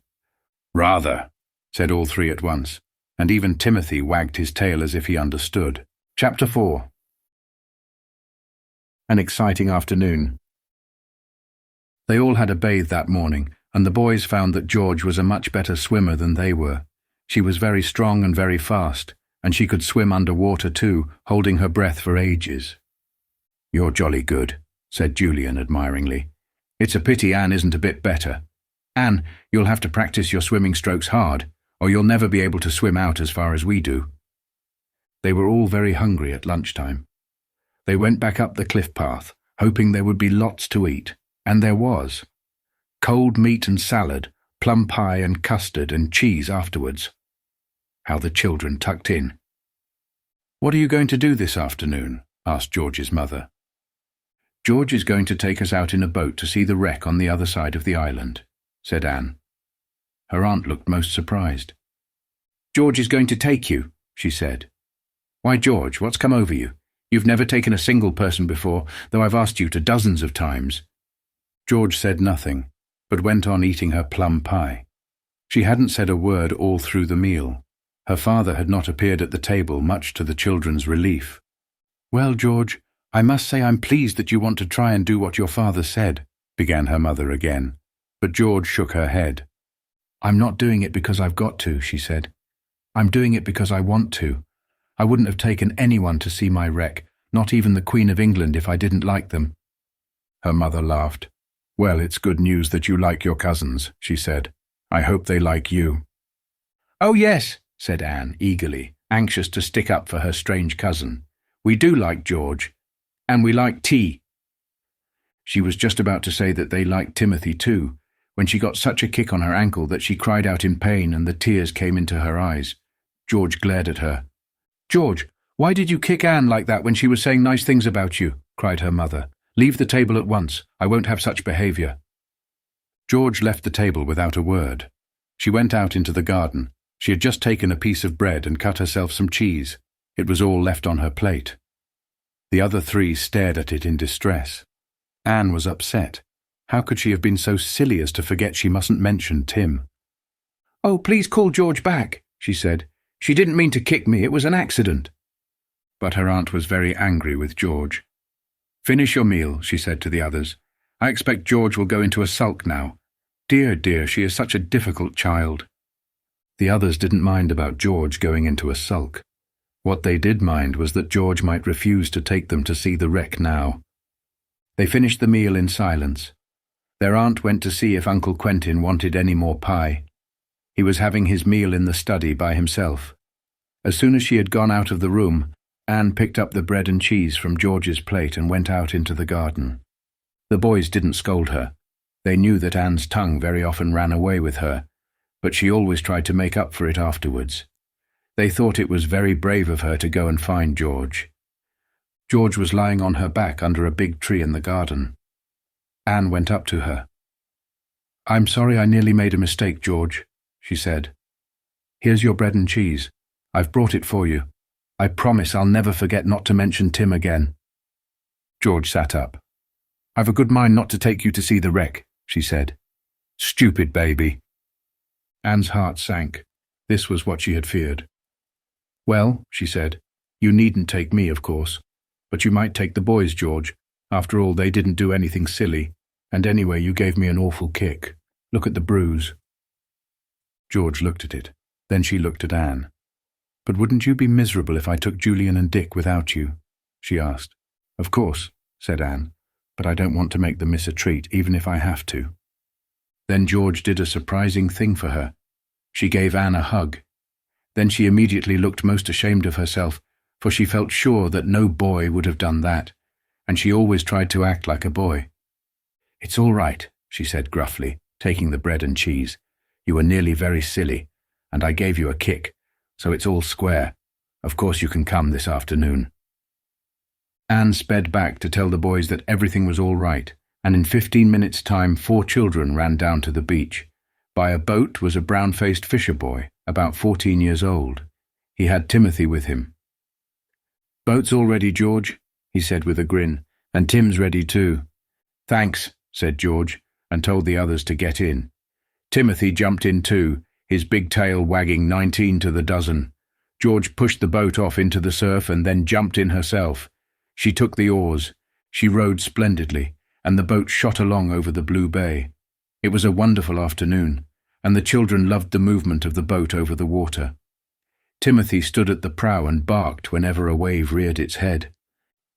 [SPEAKER 1] "Rather," said all 3 at once, and even Timothy wagged his tail as if he understood. Chapter 4. An exciting afternoon. They all had a bathe that morning, and the boys found that George was a much better swimmer than they were. She was very strong and very fast, and she could swim under water too, holding her breath for ages. "You're jolly good," said Julian admiringly. "It's a pity Anne isn't a bit better. Anne, you'll have to practice your swimming strokes hard, or you'll never be able to swim out as far as we do." They were all very hungry at lunchtime. They went back up the cliff path, hoping there would be lots to eat, and there was. Cold meat and salad, plum pie and custard and cheese afterwards. How the children tucked in. "What are you going to do this afternoon?" asked George's mother. "George is going to take us out in a boat to see the wreck on the other side of the island," said Anne. Her aunt looked most surprised. "George is going to take you," she said. "Why, George, what's come over you? You've never taken a single person before, though I've asked you to dozens of times." George said nothing, but went on eating her plum pie. She hadn't said a word all through the meal. Her father had not appeared at the table, much to the children's relief. "Well, George, I must say I'm pleased that you want to try and do what your father said," began her mother again, but George shook her head. "I'm not doing it because I've got to," she said. "I'm doing it because I want to. I wouldn't have taken anyone to see my wreck, not even the Queen of England, if I didn't like them." Her mother laughed. "Well, it's good news that you like your cousins," she said. "I hope they like you." "Oh, yes," said Anne, eagerly, anxious to stick up for her strange cousin. "We do like George, and we like tea." She was just about to say that they liked Timothy too, when she got such a kick on her ankle that she cried out in pain and the tears came into her eyes. George glared at her. "George, why did you kick Anne like that when she was saying nice things about you?" cried her mother. "Leave the table at once. I won't have such behaviour." George left the table without a word. She went out into the garden. She had just taken a piece of bread and cut herself some cheese. It was all left on her plate. The other 3 stared at it in distress. Anne was upset. How could she have been so silly as to forget she mustn't mention Tim? "Oh, please call George back," she said. "She didn't mean to kick me. It was an accident." But her aunt was very angry with George. "Finish your meal," she said to the others. "I expect George will go into a sulk now. Dear, dear, she is such a difficult child." The others didn't mind about George going into a sulk. What they did mind was that George might refuse to take them to see the wreck now. They finished the meal in silence. Their aunt went to see if Uncle Quentin wanted any more pie. He was having his meal in the study by himself. As soon as she had gone out of the room, Anne picked up the bread and cheese from George's plate and went out into the garden. The boys didn't scold her. They knew that Anne's tongue very often ran away with her, but she always tried to make up for it afterwards. They thought it was very brave of her to go and find George. George was lying on her back under a big tree in the garden. Anne went up to her. "I'm sorry I nearly made a mistake, George," she said. "Here's your bread and cheese. I've brought it for you. I promise I'll never forget not to mention Tim again." George sat up. "I've a good mind not to take you to see the wreck," she said. "Stupid baby." Anne's heart sank. This was what she had feared. "Well," she said, "you needn't take me, of course. But you might take the boys, George. After all, they didn't do anything silly. And anyway, you gave me an awful kick. Look at the bruise." George looked at it. Then she looked at Anne. "But wouldn't you be miserable if I took Julian and Dick without you?" she asked. "Of course," said Anne, "but I don't want to make them miss a treat, even if I have to." Then George did a surprising thing for her. She gave Anne a hug. Then she immediately looked most ashamed of herself, for she felt sure that no boy would have done that, and she always tried to act like a boy. "It's all right," she said gruffly, taking the bread and cheese. "You were nearly very silly, and I gave you a kick, so it's all square. Of course you can come this afternoon." Anne sped back to tell the boys that everything was all right, and in 15 minutes' time 4 children ran down to the beach. By a boat was a brown-faced fisher boy, about 14 years old. He had Timothy with him. "Boat's all ready, George," he said with a grin, "and Tim's ready too." "Thanks," said George, and told the others to get in. Timothy jumped in too, his big tail wagging 19 to the dozen. George pushed the boat off into the surf and then jumped in herself. She took the oars. She rowed splendidly, and the boat shot along over the blue bay. It was a wonderful afternoon, and the children loved the movement of the boat over the water. Timothy stood at the prow and barked whenever a wave reared its head.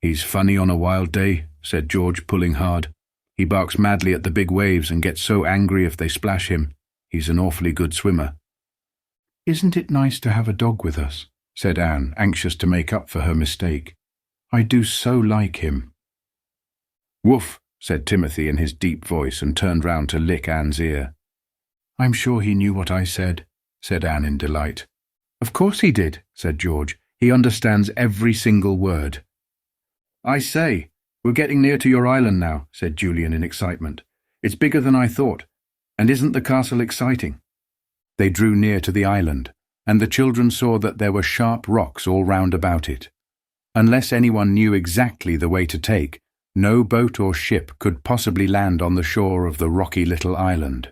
[SPEAKER 1] "He's funny on a wild day," said George, pulling hard. "He barks madly at the big waves and gets so angry if they splash him. He's an awfully good swimmer." "Isn't it nice to have a dog with us?" said Anne, anxious to make up for her mistake. "I do so like him." "Woof," said Timothy in his deep voice and turned round to lick Anne's ear. "I'm sure he knew what I said," said Anne in delight. "Of course he did," said George. "He understands every single word." "I say, we're getting near to your island now," said Julian in excitement. "It's bigger than I thought. And isn't the castle exciting?" They drew near to the island, and the children saw that there were sharp rocks all round about it. Unless anyone knew exactly the way to take, no boat or ship could possibly land on the shore of the rocky little island.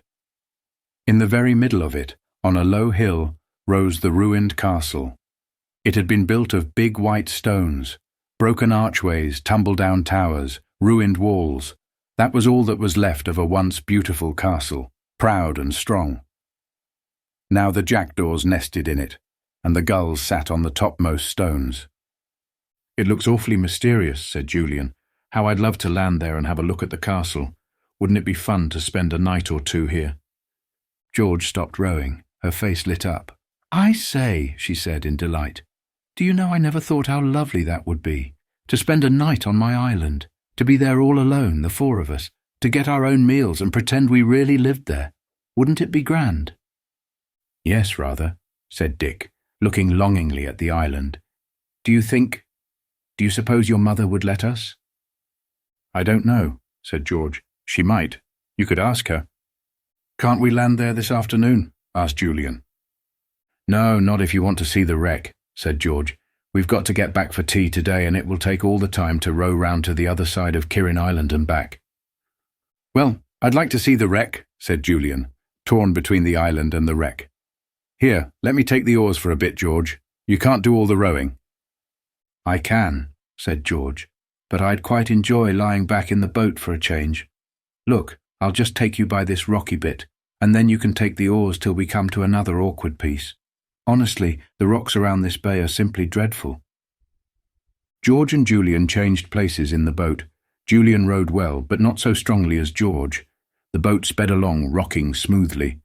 [SPEAKER 1] In the very middle of it, on a low hill, rose the ruined castle. It had been built of big white stones, broken archways, tumble-down towers, ruined walls. That was all that was left of a once beautiful castle, proud and strong. Now the jackdaws nested in it, and the gulls sat on the topmost stones. "It looks awfully mysterious," said Julian. "How I'd love to land there and have a look at the castle. Wouldn't it be fun to spend a night or two here?" George stopped rowing. Her face lit up. "I say," she said in delight, "do you know I never thought how lovely that would be, to spend a night on my island, to be there all alone, the 4 of us, to get our own meals and pretend we really lived there. Wouldn't it be grand?" "Yes, rather," said Dick, looking longingly at the island. Do you suppose your mother would let us?" "I don't know," said George. "She might. You could ask her." "Can't we land there this afternoon?" asked Julian. "No, not if you want to see the wreck," said George. "We've got to get back for tea today, and it will take all the time to row round to the other side of Kirrin Island and back." "Well, I'd like to see the wreck," said Julian, torn between the island and the wreck. "Here, let me take the oars for a bit, George. You can't do all the rowing." "I can," said George, "but I'd quite enjoy lying back in the boat for a change. Look, I'll just take you by this rocky bit, and then you can take the oars till we come to another awkward piece. Honestly, the rocks around this bay are simply dreadful." George and Julian changed places in the boat. Julian rowed well, but not so strongly as George. The boat sped along, rocking smoothly.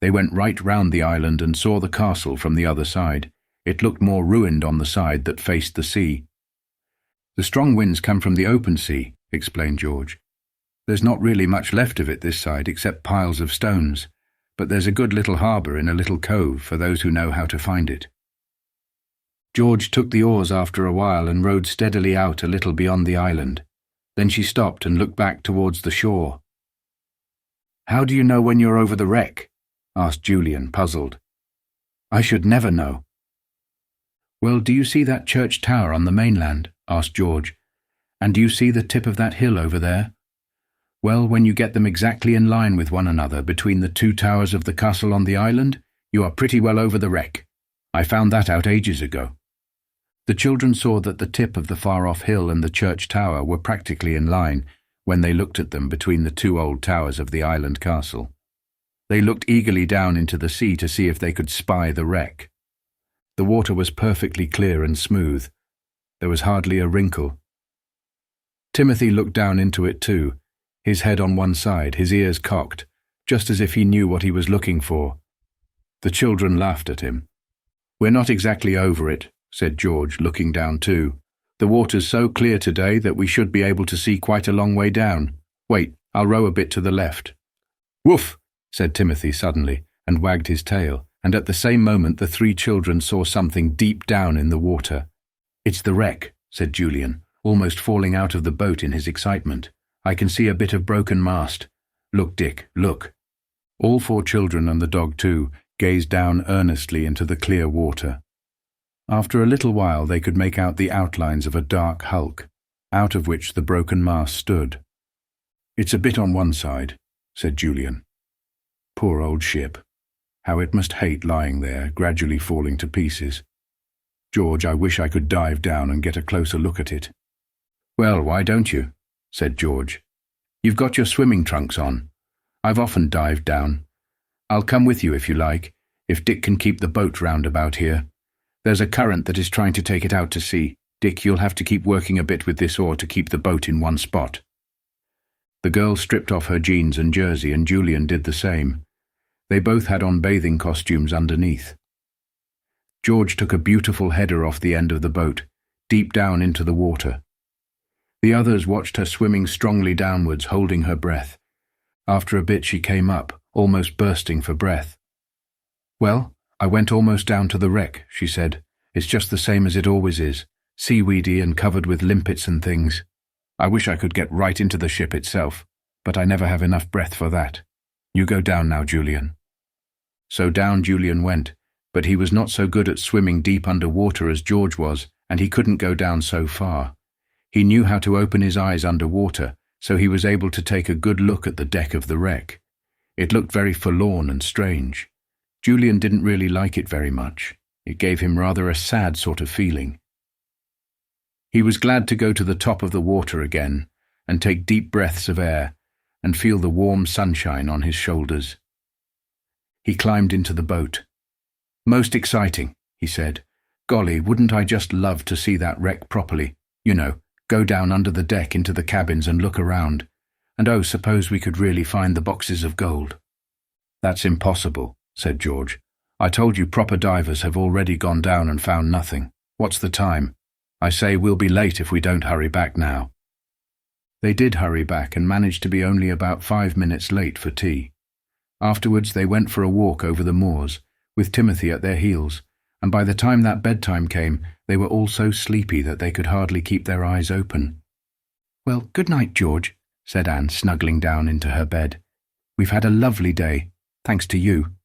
[SPEAKER 1] They went right round the island and saw the castle from the other side. It looked more ruined on the side that faced the sea. "The strong winds come from the open sea," explained George. "There's not really much left of it this side except piles of stones, but there's a good little harbour in a little cove for those who know how to find it." George took the oars after a while and rowed steadily out a little beyond the island. Then she stopped and looked back towards the shore. "How do you know when you're over the wreck?" asked Julian, puzzled. "I should never know." "Well, do you see that church tower on the mainland?" asked George. "And do you see the tip of that hill over there?" Well, when you get them exactly in line with one another between the two towers of the castle on the island, you are pretty well over the wreck. I found that out ages ago." The children saw that the tip of the far-off hill and the church tower were practically in line when they looked at them between the two old towers of the island castle. They looked eagerly down into the sea to see if they could spy the wreck. The water was perfectly clear and smooth. There was hardly a wrinkle. Timothy looked down into it too, his head on one side, his ears cocked, just as if he knew what he was looking for. The children laughed at him. "We're not exactly over it," said George, looking down too. "The water's so clear today that we should be able to see quite a long way down. Wait, I'll row a bit to the left." "Woof!" said Timothy suddenly, and wagged his tail, and at the same moment the three children saw something deep down in the water. "It's the wreck," said Julian, almost falling out of the boat in his excitement. "I can see a bit of broken mast. Look, Dick, look." All four children and the dog too gazed down earnestly into the clear water. After a little while they could make out the outlines of a dark hulk, out of which the broken mast stood. "It's a bit on one side," said Julian. "Poor old ship. How it must hate lying there, gradually falling to pieces. George, I wish I could dive down and get a closer look at it." "Well, why don't you?" said George. "You've got your swimming trunks on. I've often dived down. I'll come with you if you like, if Dick can keep the boat round about here. There's a current that is trying to take it out to sea. Dick, you'll have to keep working a bit with this oar to keep the boat in one spot." The girl stripped off her jeans and jersey, and Julian did the same. They both had on bathing costumes underneath. George took a beautiful header off the end of the boat, deep down into the water. The others watched her swimming strongly downwards, holding her breath. After a bit she came up, almost bursting for breath. "Well, I went almost down to the wreck," she said. "It's just the same as it always is, seaweedy and covered with limpets and things. I wish I could get right into the ship itself, but I never have enough breath for that. You go down now, Julian." So down Julian went, but he was not so good at swimming deep under water as George was, and he couldn't go down so far. He knew how to open his eyes under water, so he was able to take a good look at the deck of the wreck. It looked very forlorn and strange. Julian didn't really like it very much. It gave him rather a sad sort of feeling. He was glad to go to the top of the water again and take deep breaths of air and feel the warm sunshine on his shoulders. He climbed into the boat. "Most exciting," he said. "Golly, wouldn't I just love to see that wreck properly? You know, go down under the deck into the cabins and look around. And oh, suppose we could really find the boxes of gold." "That's impossible," said George. "I told you proper divers have already gone down and found nothing. What's the time? I say we'll be late if we don't hurry back now." They did hurry back and managed to be only about 5 minutes late for tea. Afterwards they went for a walk over the moors, with Timothy at their heels, and by the time that bedtime came, they were all so sleepy that they could hardly keep their eyes open. "Well, good night, George," said Anne, snuggling down into her bed. "We've had a lovely day, thanks to you."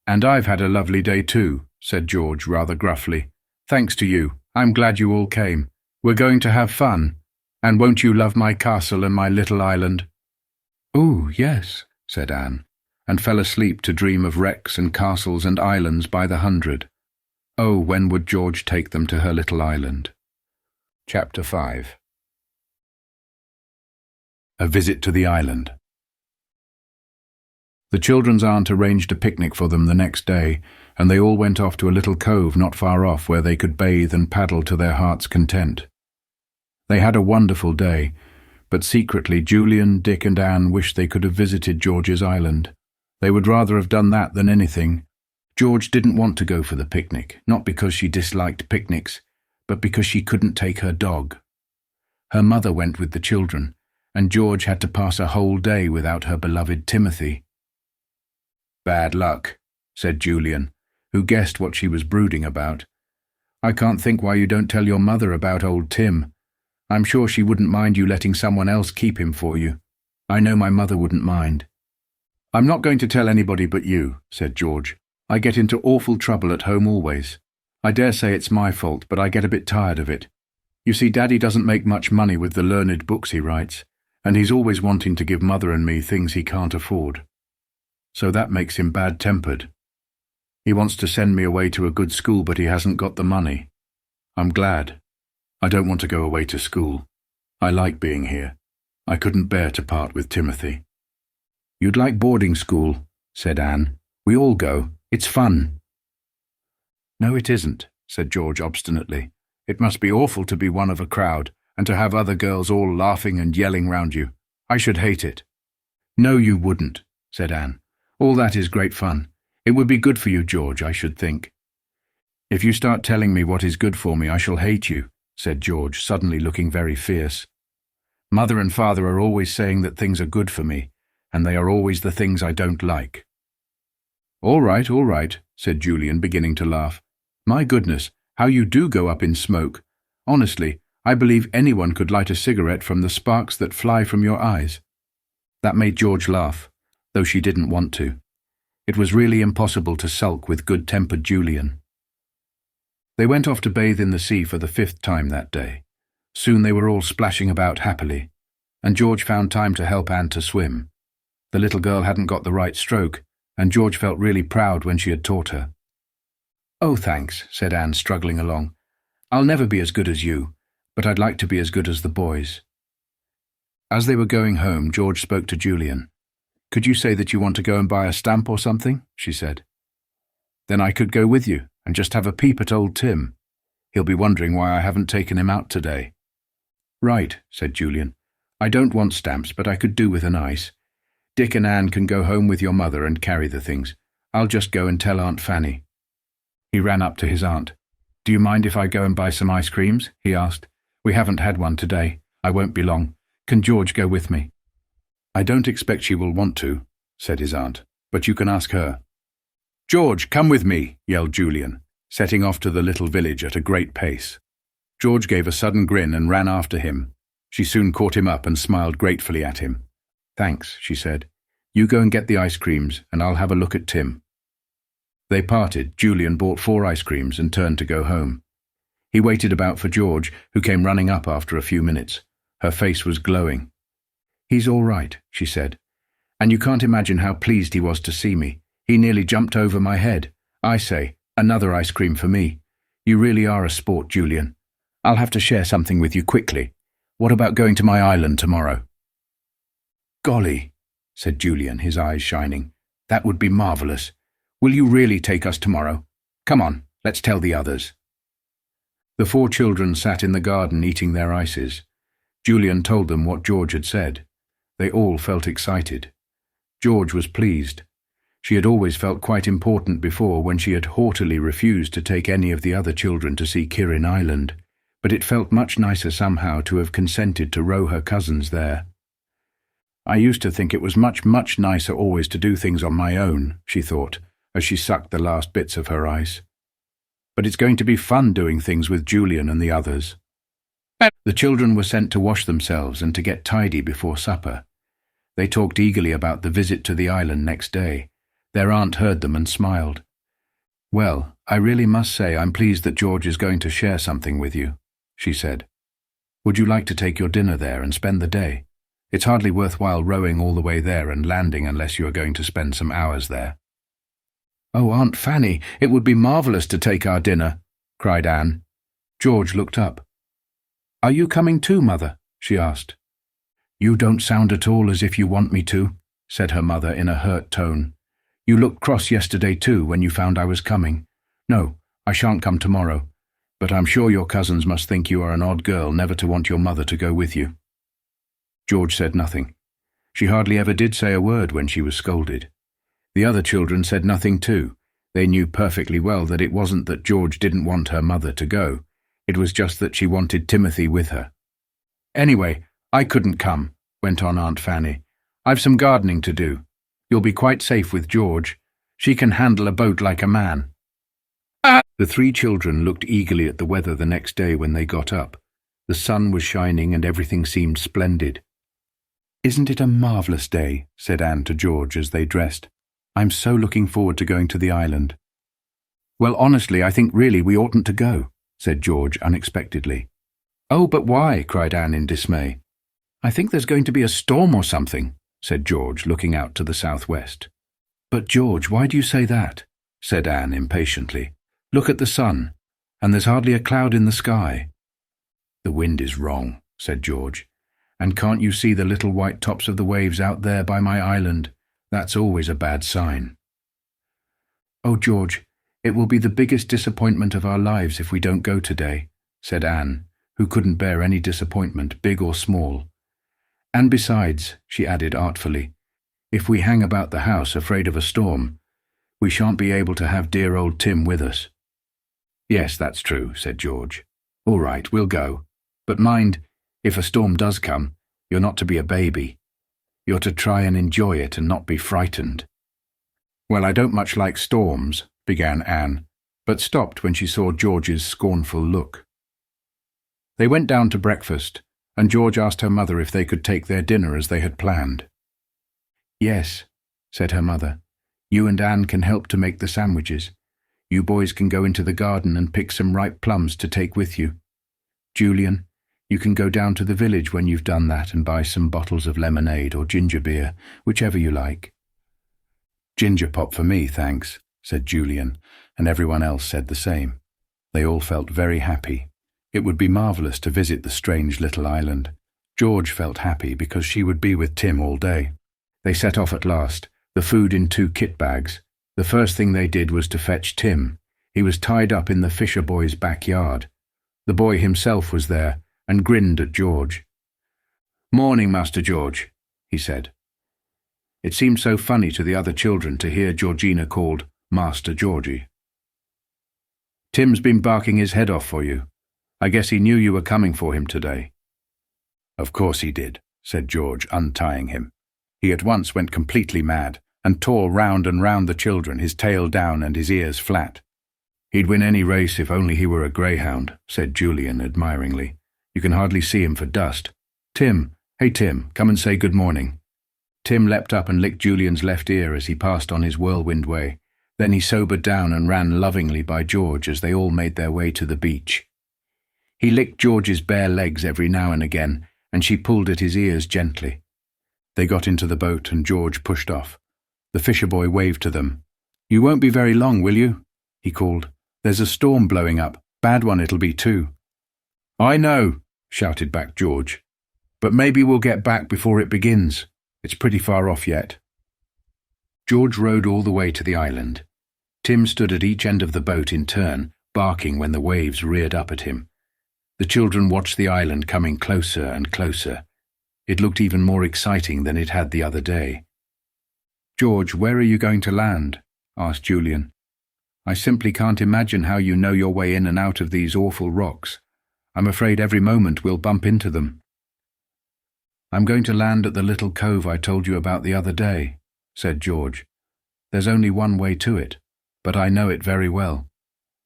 [SPEAKER 1] "And I've had a lovely day too," said George rather gruffly. "Thanks to you. I'm glad you all came. We're going to have fun. And won't you love my castle and my little island?" "Oh, yes," said Anne, and fell asleep to dream of wrecks and castles and islands by the hundred. Oh, when would George take them to her little island? Chapter 5. A visit to the island. The children's aunt arranged a picnic for them the next day, and they all went off to a little cove not far off where they could bathe and paddle to their heart's content. They had a wonderful day, but secretly Julian, Dick and Anne wished they could have visited George's island. They would rather have done that than anything. George didn't want to go for the picnic, not because she disliked picnics, but because she couldn't take her dog. Her mother went with the children, and George had to pass a whole day without her beloved Timothy. "Bad luck," said Julian, who guessed what she was brooding about. "I can't think why you don't tell your mother about old Tim. I'm sure she wouldn't mind you letting someone else keep him for you. I know my mother wouldn't mind." "I'm not going to tell anybody but you," said George. "I get into awful trouble at home always. I dare say it's my fault, but I get a bit tired of it. You see, Daddy doesn't make much money with the learned books he writes, and he's always wanting to give Mother and me things he can't afford. So that makes him bad-tempered. He wants to send me away to a good school, but he hasn't got the money. I'm glad. I don't want to go away to school. I like being here. I couldn't bear to part with Timothy." "You'd like boarding school," said Anne. "We all go. It's fun." "No, it isn't," said George obstinately. "It must be awful to be one of a crowd, and to have other girls all laughing and yelling round you. I should hate it." "No, you wouldn't," said Anne. "All that is great fun. It would be good for you, George, I should think." "If you start telling me what is good for me, I shall hate you," said George, suddenly looking very fierce. "Mother and Father are always saying that things are good for me, and they are always the things I don't like." All right, said Julian, beginning to laugh. "My goodness, how you do go up in smoke. Honestly, I believe anyone could light a cigarette from the sparks that fly from your eyes." That made George laugh, though she didn't want to. It was really impossible to sulk with good-tempered Julian. They went off to bathe in the sea for the 5th time that day. Soon they were all splashing about happily, and George found time to help Anne to swim. The little girl hadn't got the right stroke, and George felt really proud when she had taught her. "Oh, thanks," said Anne, struggling along. "I'll never be as good as you, but I'd like to be as good as the boys." As they were going home, George spoke to Julian. "Could you say that you want to go and buy a stamp or something?" she said. "Then I could go with you and just have a peep at old Tim. He'll be wondering why I haven't taken him out today." "Right," said Julian. "I don't want stamps, but I could do with an ice. Dick and Anne can go home with your mother and carry the things. I'll just go and tell Aunt Fanny." He ran up to his aunt. "Do you mind if I go and buy some ice creams?" he asked. "We haven't had one today. I won't be long. Can George go with me?" "I don't expect she will want to," said his aunt, "but you can ask her." "George, come with me," yelled Julian, setting off to the little village at a great pace. George gave a sudden grin and ran after him. She soon caught him up and smiled gratefully at him. "Thanks," she said. "You go and get the ice creams, and I'll have a look at Tim." They parted. Julian bought 4 ice creams and turned to go home. He waited about for George, who came running up after a few minutes. Her face was glowing. "He's all right," she said. "And you can't imagine how pleased he was to see me. He nearly jumped over my head. I say, another ice cream for me. You really are a sport, Julian. I'll have to share something with you quickly. What about going to my island tomorrow?" "Golly," said Julian, his eyes shining. "That would be marvellous. Will you really take us tomorrow? Come on, let's tell the others." The 4 children sat in the garden eating their ices. Julian told them what George had said. They all felt excited. George was pleased. She had always felt quite important before when she had haughtily refused to take any of the other children to see Kirrin Island, but it felt much nicer somehow to have consented to row her cousins there. "I used to think it was much nicer always to do things on my own," she thought, as she sucked the last bits of her ice. "But it's going to be fun doing things with Julian and the others." The children were sent to wash themselves and to get tidy before supper. They talked eagerly about the visit to the island next day. Their aunt heard them and smiled. "Well, I really must say I'm pleased that George is going to share something with you," she said. "Would you like to take your dinner there and spend the day? It's hardly worthwhile rowing all the way there and landing unless you are going to spend some hours there." "Oh, Aunt Fanny, it would be marvellous to take our dinner," cried Anne. George looked up. "Are you coming too, Mother?" she asked. "You don't sound at all as if you want me to," said her mother in a hurt tone. "You looked cross yesterday too when you found I was coming. No, I shan't come tomorrow, but I'm sure your cousins must think you are an odd girl never to want your mother to go with you." George said nothing. She hardly ever did say a word when she was scolded. The other children said nothing too. They knew perfectly well that it wasn't that George didn't want her mother to go. It was just that she wanted Timothy with her. "Anyway, I couldn't come," went on Aunt Fanny. "I've some gardening to do. You'll be quite safe with George. She can handle a boat like a man." The 3 children looked eagerly at the weather the next day when they got up. The sun was shining and everything seemed splendid. "Isn't it a marvellous day?" said Anne to George as they dressed. "I'm so looking forward to going to the island." "Well, honestly, I think really we oughtn't to go," said George unexpectedly. "Oh, but why?" cried Anne in dismay. "I think there's going to be a storm or something," said George, looking out to the southwest. "But George, why do you say that?" said Anne impatiently. "Look at the sun, and there's hardly a cloud in the sky." "The wind is wrong," said George. "And can't you see the little white tops of the waves out there by my island? That's always a bad sign." "Oh, George, it will be the biggest disappointment of our lives if we don't go today," said Anne, who couldn't bear any disappointment, big or small. "And besides," she added artfully, "if we hang about the house afraid of a storm, we shan't be able to have dear old Tim with us." "Yes, that's true," said George. "All right, we'll go. But mind, if a storm does come, you're not to be a baby. You're to try and enjoy it and not be frightened." "Well, I don't much like storms," began Anne, but stopped when she saw George's scornful look. They went down to breakfast, and George asked her mother if they could take their dinner as they had planned. "Yes," said her mother. "You and Anne can help to make the sandwiches. You boys can go into the garden and pick some ripe plums to take with you. Julian, you can go down to the village when you've done that and buy some bottles of lemonade or ginger beer, whichever you like." "Ginger pop for me, thanks," said Julian, and everyone else said the same. They all felt very happy. It would be marvellous to visit the strange little island. George felt happy because she would be with Tim all day. They set off at last, the food in 2 kit bags. The first thing they did was to fetch Tim. He was tied up in the fisher boy's backyard. The boy himself was there and grinned at George. "Morning, Master George," he said. It seemed so funny to the other children to hear Georgina called Master Georgie. "Tim's been barking his head off for you. I guess he knew you were coming for him today." "Of course he did," said George, untying him. He at once went completely mad and tore round and round the children, his tail down and his ears flat. "He'd win any race if only he were a greyhound," said Julian admiringly. "You can hardly see him for dust. Tim, hey Tim, come and say good morning." Tim leapt up and licked Julian's left ear as he passed on his whirlwind way. Then he sobered down and ran lovingly by George as they all made their way to the beach. He licked George's bare legs every now and again, and she pulled at his ears gently. They got into the boat and George pushed off. The fisher boy waved to them. "You won't be very long, will you?" he called. "There's a storm blowing up. Bad one it'll be too." "I know," shouted back George. "But maybe we'll get back before it begins. It's pretty far off yet." George rowed all the way to the island. Tim stood at each end of the boat in turn, barking when the waves reared up at him. The children watched the island coming closer and closer. It looked even more exciting than it had the other day. "George, where are you going to land?" asked Julian. "I simply can't imagine how you know your way in and out of these awful rocks. I'm afraid every moment we'll bump into them." "I'm going to land at the little cove I told you about the other day," said George. "There's only one way to it, but I know it very well.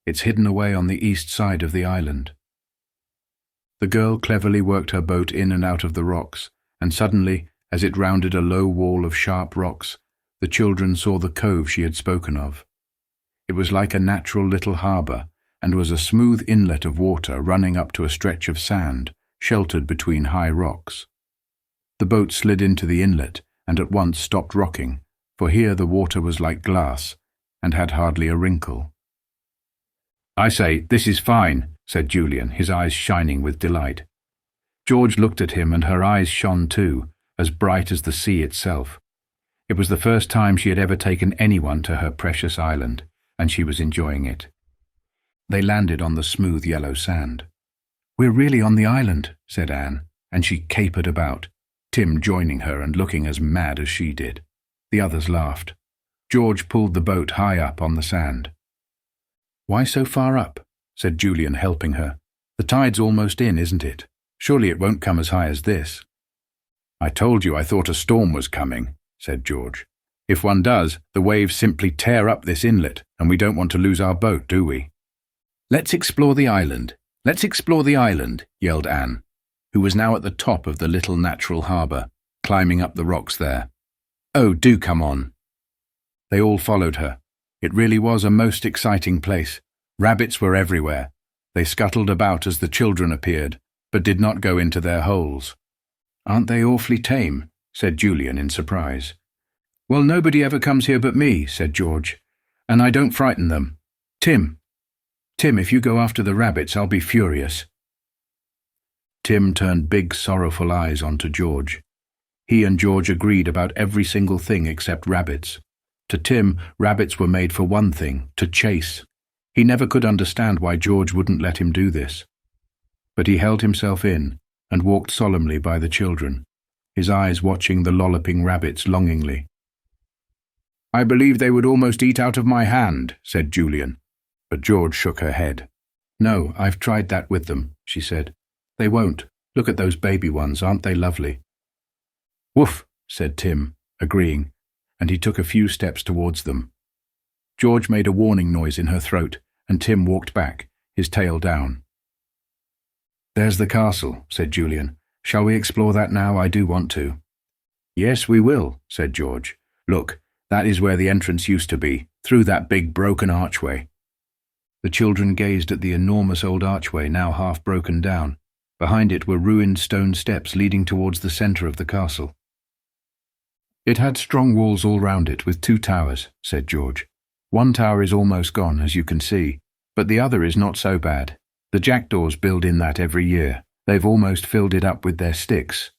[SPEAKER 1] It's hidden away on the east side of the island." The girl cleverly worked her boat in and out of the rocks, and suddenly, as it rounded a low wall of sharp rocks, the children saw the cove she had spoken of. It was like a natural little harbour, and was a smooth inlet of water running up to a stretch of sand, sheltered between high rocks. The boat slid into the inlet, and at once stopped rocking, for here the water was like glass, and had hardly a wrinkle. "I say, this is fine," said Julian, his eyes shining with delight. George looked at him, and her eyes shone too, as bright as the sea itself. It was the first time she had ever taken anyone to her precious island, and she was enjoying it. They landed on the smooth yellow sand. "We're really on the island," said Anne, and she capered about, Tim joining her and looking as mad as she did. The others laughed. George pulled the boat high up on the sand. "Why so far up?" said Julian, helping her. "The tide's almost in, isn't it? Surely it won't come as high as this." "I told you I thought a storm was coming," said George. "If one does, the waves simply tear up this inlet, and we don't want to lose our boat, do we?" "Let's explore the island. Let's explore the island," yelled Anne, who was now at the top of the little natural harbour, climbing up the rocks there. "Oh, do come on." They all followed her. It really was a most exciting place. Rabbits were everywhere. They scuttled about as the children appeared, but did not go into their holes. "Aren't they awfully tame?" said Julian in surprise. "Well, nobody ever comes here but me," said George, "and I don't frighten them. Tim, if you go after the rabbits, I'll be furious." Tim turned big, sorrowful eyes onto George. He and George agreed about every single thing except rabbits. To Tim, rabbits were made for one thing, to chase. He never could understand why George wouldn't let him do this. But he held himself in and walked solemnly by the children, his eyes watching the lolloping rabbits longingly. "I believe they would almost eat out of my hand," said Julian. But George shook her head. "No, I've tried that with them," she said. "They won't. Look at those baby ones, aren't they lovely?" "Woof," said Tim, agreeing, and he took a few steps towards them. George made a warning noise in her throat, and Tim walked back, his tail down. "There's the castle," said Julian. "Shall we explore that now? I do want to." "Yes, we will," said George. "Look, that is where the entrance used to be, through that big broken archway." The children gazed at the enormous old archway, now half broken down. Behind it were ruined stone steps leading towards the centre of the castle. "It had strong walls all round it, with 2 towers," said George. "One tower is almost gone, as you can see, but the other is not so bad. The jackdaws build in that every year. They've almost filled it up with their sticks."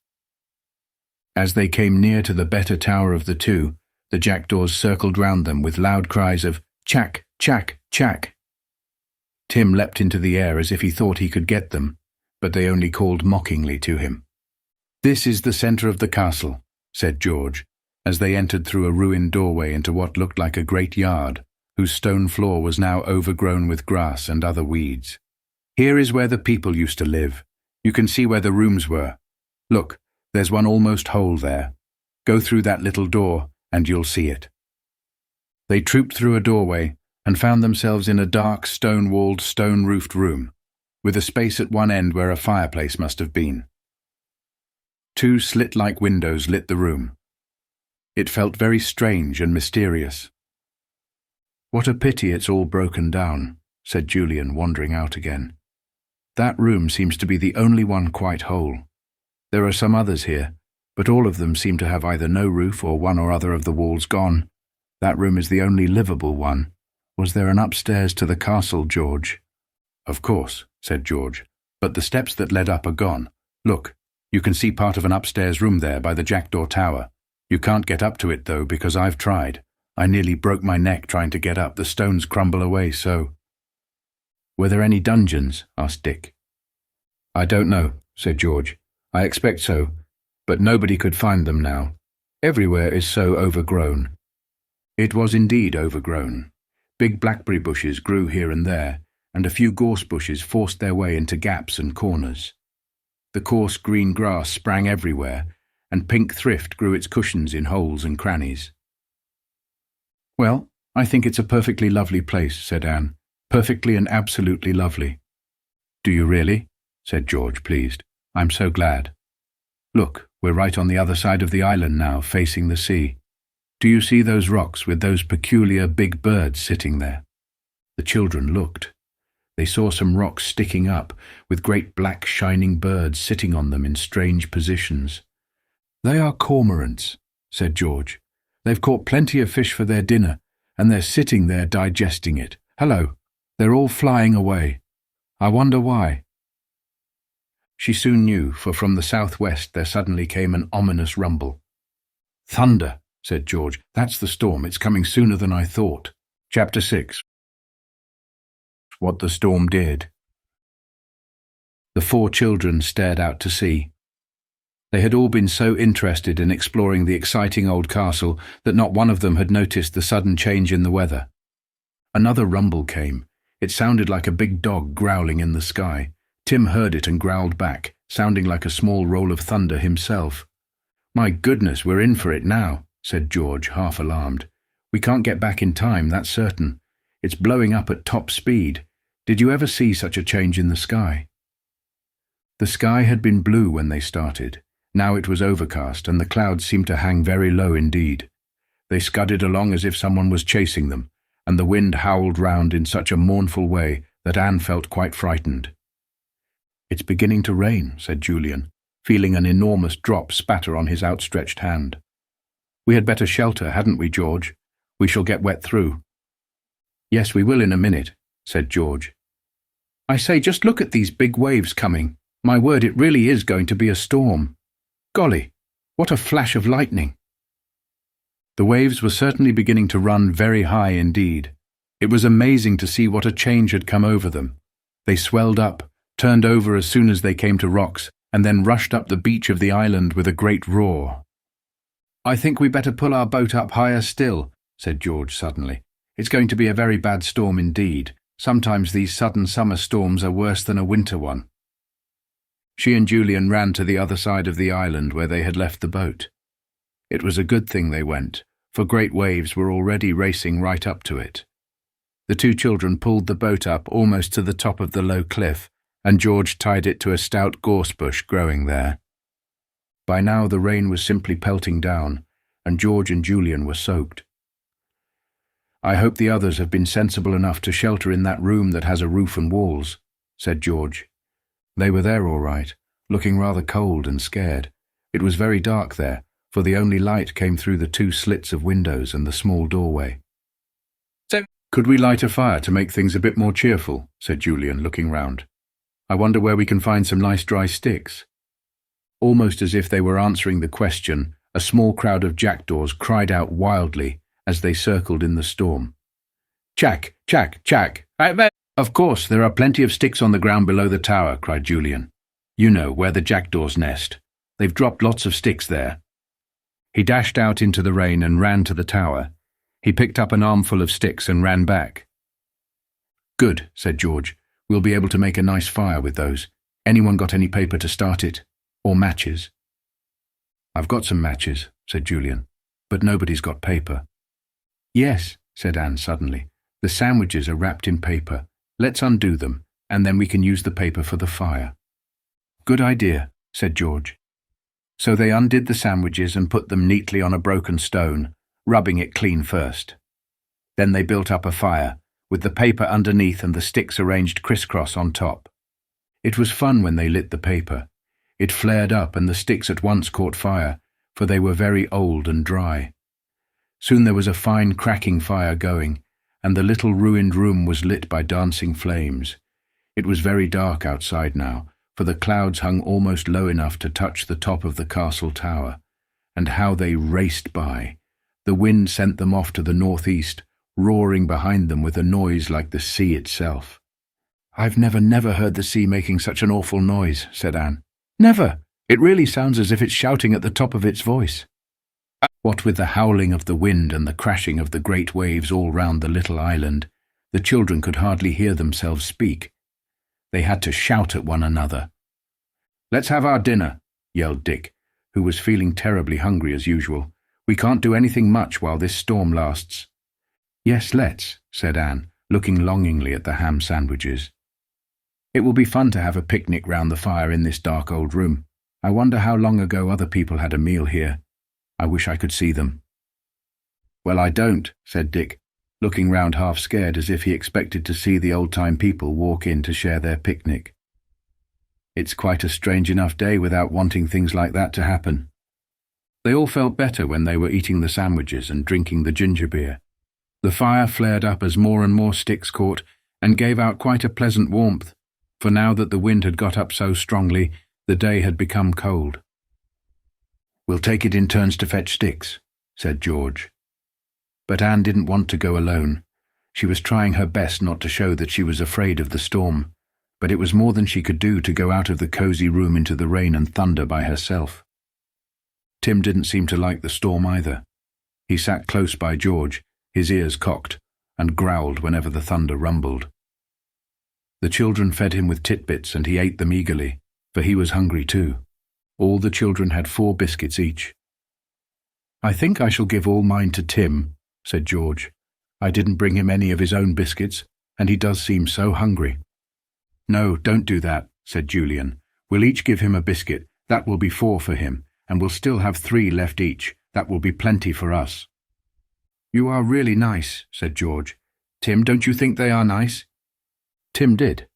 [SPEAKER 1] As they came near to the better tower of the 2, the jackdaws circled round them with loud cries of "Chack, chack, chack." Tim leapt into the air as if he thought he could get them, but they only called mockingly to him. "This is the centre of the castle," said George, as they entered through a ruined doorway into what looked like a great yard, whose stone floor was now overgrown with grass and other weeds. "Here is where the people used to live. You can see where the rooms were. Look, there's one almost whole there. Go through that little door, and you'll see it." They trooped through a doorway and found themselves in a dark, stone-walled, stone-roofed room, with a space at one end where a fireplace must have been. 2 slit-like windows lit the room. It felt very strange and mysterious. "What a pity it's all broken down," said Julian, wandering out again. "That room seems to be the only one quite whole. There are some others here, but all of them seem to have either no roof or one or other of the walls gone. That room is the only livable one. Was there an upstairs to the castle, George?" "Of course," said George, "but the steps that led up are gone. Look, you can see part of an upstairs room there by the jackdaw tower. You can't get up to it, though, because I've tried. I nearly broke my neck trying to get up. The stones crumble away so." "Were there any dungeons?" asked Dick. "I don't know," said George. "I expect so, but nobody could find them now. Everywhere is so overgrown." It was indeed overgrown. Big blackberry bushes grew here and there, and a few gorse bushes forced their way into gaps and corners. The coarse green grass sprang everywhere, and pink thrift grew its cushions in holes and crannies. "Well, I think it's a perfectly lovely place," said Anne. "Perfectly and absolutely lovely." "Do you really?" said George, pleased. "I'm so glad. Look, we're right on the other side of the island now, facing the sea. Do you see those rocks with those peculiar big birds sitting there?" The children looked. They saw some rocks sticking up, with great black shining birds sitting on them in strange positions. "They are cormorants," said George. "They've caught plenty of fish for their dinner, and they're sitting there digesting it. Hello, they're all flying away. I wonder why." She soon knew, for from the southwest there suddenly came an ominous rumble. "Thunder," said George. "That's the storm. It's coming sooner than I thought." Chapter 6. What the storm did. The 4 children stared out to sea. They had all been so interested in exploring the exciting old castle that not one of them had noticed the sudden change in the weather. Another rumble came. It sounded like a big dog growling in the sky. Tim heard it and growled back, sounding like a small roll of thunder himself. "My goodness, we're in for it now," said George, half alarmed. "We can't get back in time, that's certain. It's blowing up at top speed. Did you ever see such a change in the sky?" The sky had been blue when they started. Now it was overcast, and the clouds seemed to hang very low indeed. They scudded along as if someone was chasing them, and the wind howled round in such a mournful way that Anne felt quite frightened. "It's beginning to rain," said Julian, feeling an enormous drop spatter on his outstretched hand. "We had better shelter, hadn't we, George? We shall get wet through." "Yes, we will in a minute," said George. "I say, just look at these big waves coming. My word, it really is going to be a storm. Golly, what a flash of lightning!" The waves were certainly beginning to run very high indeed. It was amazing to see what a change had come over them. They swelled up, turned over as soon as they came to rocks, and then rushed up the beach of the island with a great roar. "I think we better pull our boat up higher still," said George suddenly. "It's going to be a very bad storm indeed. Sometimes these sudden summer storms are worse than a winter one." She and Julian ran to the other side of the island where they had left the boat. It was a good thing they went, for great waves were already racing right up to it. The two children pulled the boat up almost to the top of the low cliff, and George tied it to a stout gorse bush growing there. By now the rain was simply pelting down, and George and Julian were soaked. "I hope the others have been sensible enough to shelter in that room that has a roof and walls," said George. They were there all right, looking rather cold and scared. It was very dark there, for the only light came through the two slits of windows and the small doorway. "So, could we light a fire to make things a bit more cheerful?" said Julian, looking round. "I wonder where we can find some nice dry sticks." Almost as if they were answering the question, a small crowd of jackdaws cried out wildly as they circled in the storm. "Jack! Jack! Jack! Of course, there are plenty of sticks on the ground below the tower," cried Julian. "You know, where the jackdaws nest. They've dropped lots of sticks there." He dashed out into the rain and ran to the tower. He picked up an armful of sticks and ran back. "Good," said George. "We'll be able to make a nice fire with those. Anyone got any paper to start it? Or matches?" "I've got some matches," said Julian, "but nobody's got paper." "Yes," said Anne suddenly. "The sandwiches are wrapped in paper. Let's undo them, and then we can use the paper for the fire." "Good idea," said George. So they undid the sandwiches and put them neatly on a broken stone, rubbing it clean first. Then they built up a fire, with the paper underneath and the sticks arranged crisscross on top. It was fun when they lit the paper. It flared up and the sticks at once caught fire, for they were very old and dry. Soon there was a fine crackling fire going, and the little ruined room was lit by dancing flames. It was very dark outside now, for the clouds hung almost low enough to touch the top of the castle tower. And how they raced by! The wind sent them off to the northeast, roaring behind them with a noise like the sea itself. "I've never heard the sea making such an awful noise," said Anne. "Never! It really sounds as if it's shouting at the top of its voice." What with the howling of the wind and the crashing of the great waves all round the little island, the children could hardly hear themselves speak. They had to shout at one another. "Let's have our dinner," yelled Dick, who was feeling terribly hungry as usual. "We can't do anything much while this storm lasts." "Yes, let's," said Anne, looking longingly at the ham sandwiches. "It will be fun to have a picnic round the fire in this dark old room. I wonder how long ago other people had a meal here. I wish I could see them." "Well, I don't," said Dick, looking round half scared as if he expected to see the old-time people walk in to share their picnic. It's quite a strange enough day without wanting things like that to happen. They all felt better when they were eating the sandwiches and drinking the ginger beer. The fire flared up as more and more sticks caught and gave out quite a pleasant warmth, for now that the wind had got up so strongly, the day had become cold. "We'll take it in turns to fetch sticks," said George. But Anne didn't want to go alone. She was trying her best not to show that she was afraid of the storm, but it was more than she could do to go out of the cosy room into the rain and thunder by herself. Tim didn't seem to like the storm either. He sat close by George, his ears cocked, and growled whenever the thunder rumbled. The children fed him with titbits and he ate them eagerly, for he was hungry too. All the children had 4 biscuits each. "I think I shall give all mine to Tim," said George. "I didn't bring him any of his own biscuits, and he does seem so hungry." "No, don't do that," said Julian. "We'll each give him a biscuit. That will be 4 for him, and we'll still have 3 left each. That will be plenty for us." "You are really nice," said George. "Tim, don't you think they are nice?" Tim did.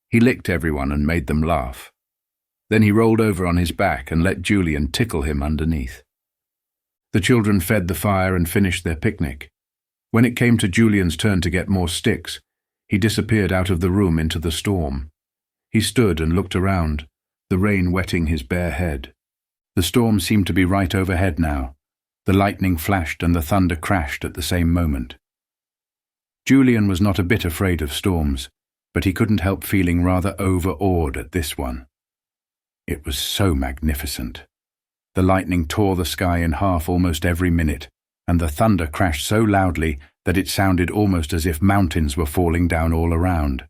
[SPEAKER 1] He licked everyone and made them laugh. Then he rolled over on his back and let Julian tickle him underneath. The children fed the fire and finished their picnic. When it came to Julian's turn to get more sticks, he disappeared out of the room into the storm. He stood and looked around, the rain wetting his bare head. The storm seemed to be right overhead now. The lightning flashed and the thunder crashed at the same moment. Julian was not a bit afraid of storms, but he couldn't help feeling rather overawed at this one. It was so magnificent. The lightning tore the sky in half almost every minute, and the thunder crashed so loudly that it sounded almost as if mountains were falling down all around.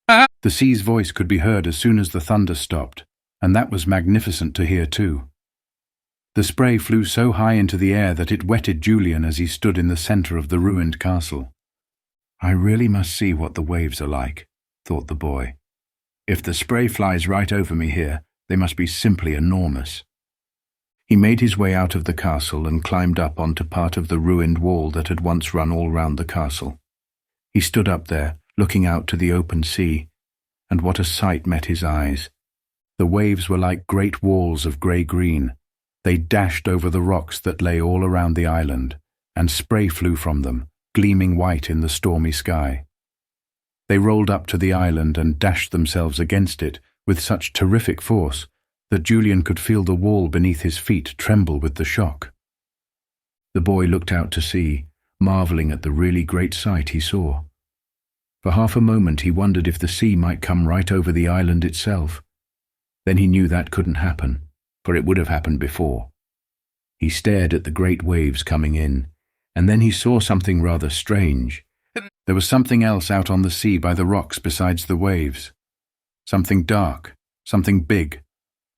[SPEAKER 1] The sea's voice could be heard as soon as the thunder stopped, and that was magnificent to hear too. The spray flew so high into the air that it wetted Julian as he stood in the centre of the ruined castle. I really must see what the waves are like, thought the boy. If the spray flies right over me here, they must be simply enormous. He made his way out of the castle and climbed up onto part of the ruined wall that had once run all round the castle. He stood up there, looking out to the open sea, and what a sight met his eyes. The waves were like great walls of grey-green. They dashed over the rocks that lay all around the island, and spray flew from them, gleaming white in the stormy sky. They rolled up to the island and dashed themselves against it with such terrific force that Julian could feel the wall beneath his feet tremble with the shock. The boy looked out to sea, marvelling at the really great sight he saw. For half a moment he wondered if the sea might come right over the island itself. Then he knew that couldn't happen, for it would have happened before. He stared at the great waves coming in, and then he saw something rather strange. There was something else out on the sea by the rocks besides the waves. Something dark, something big,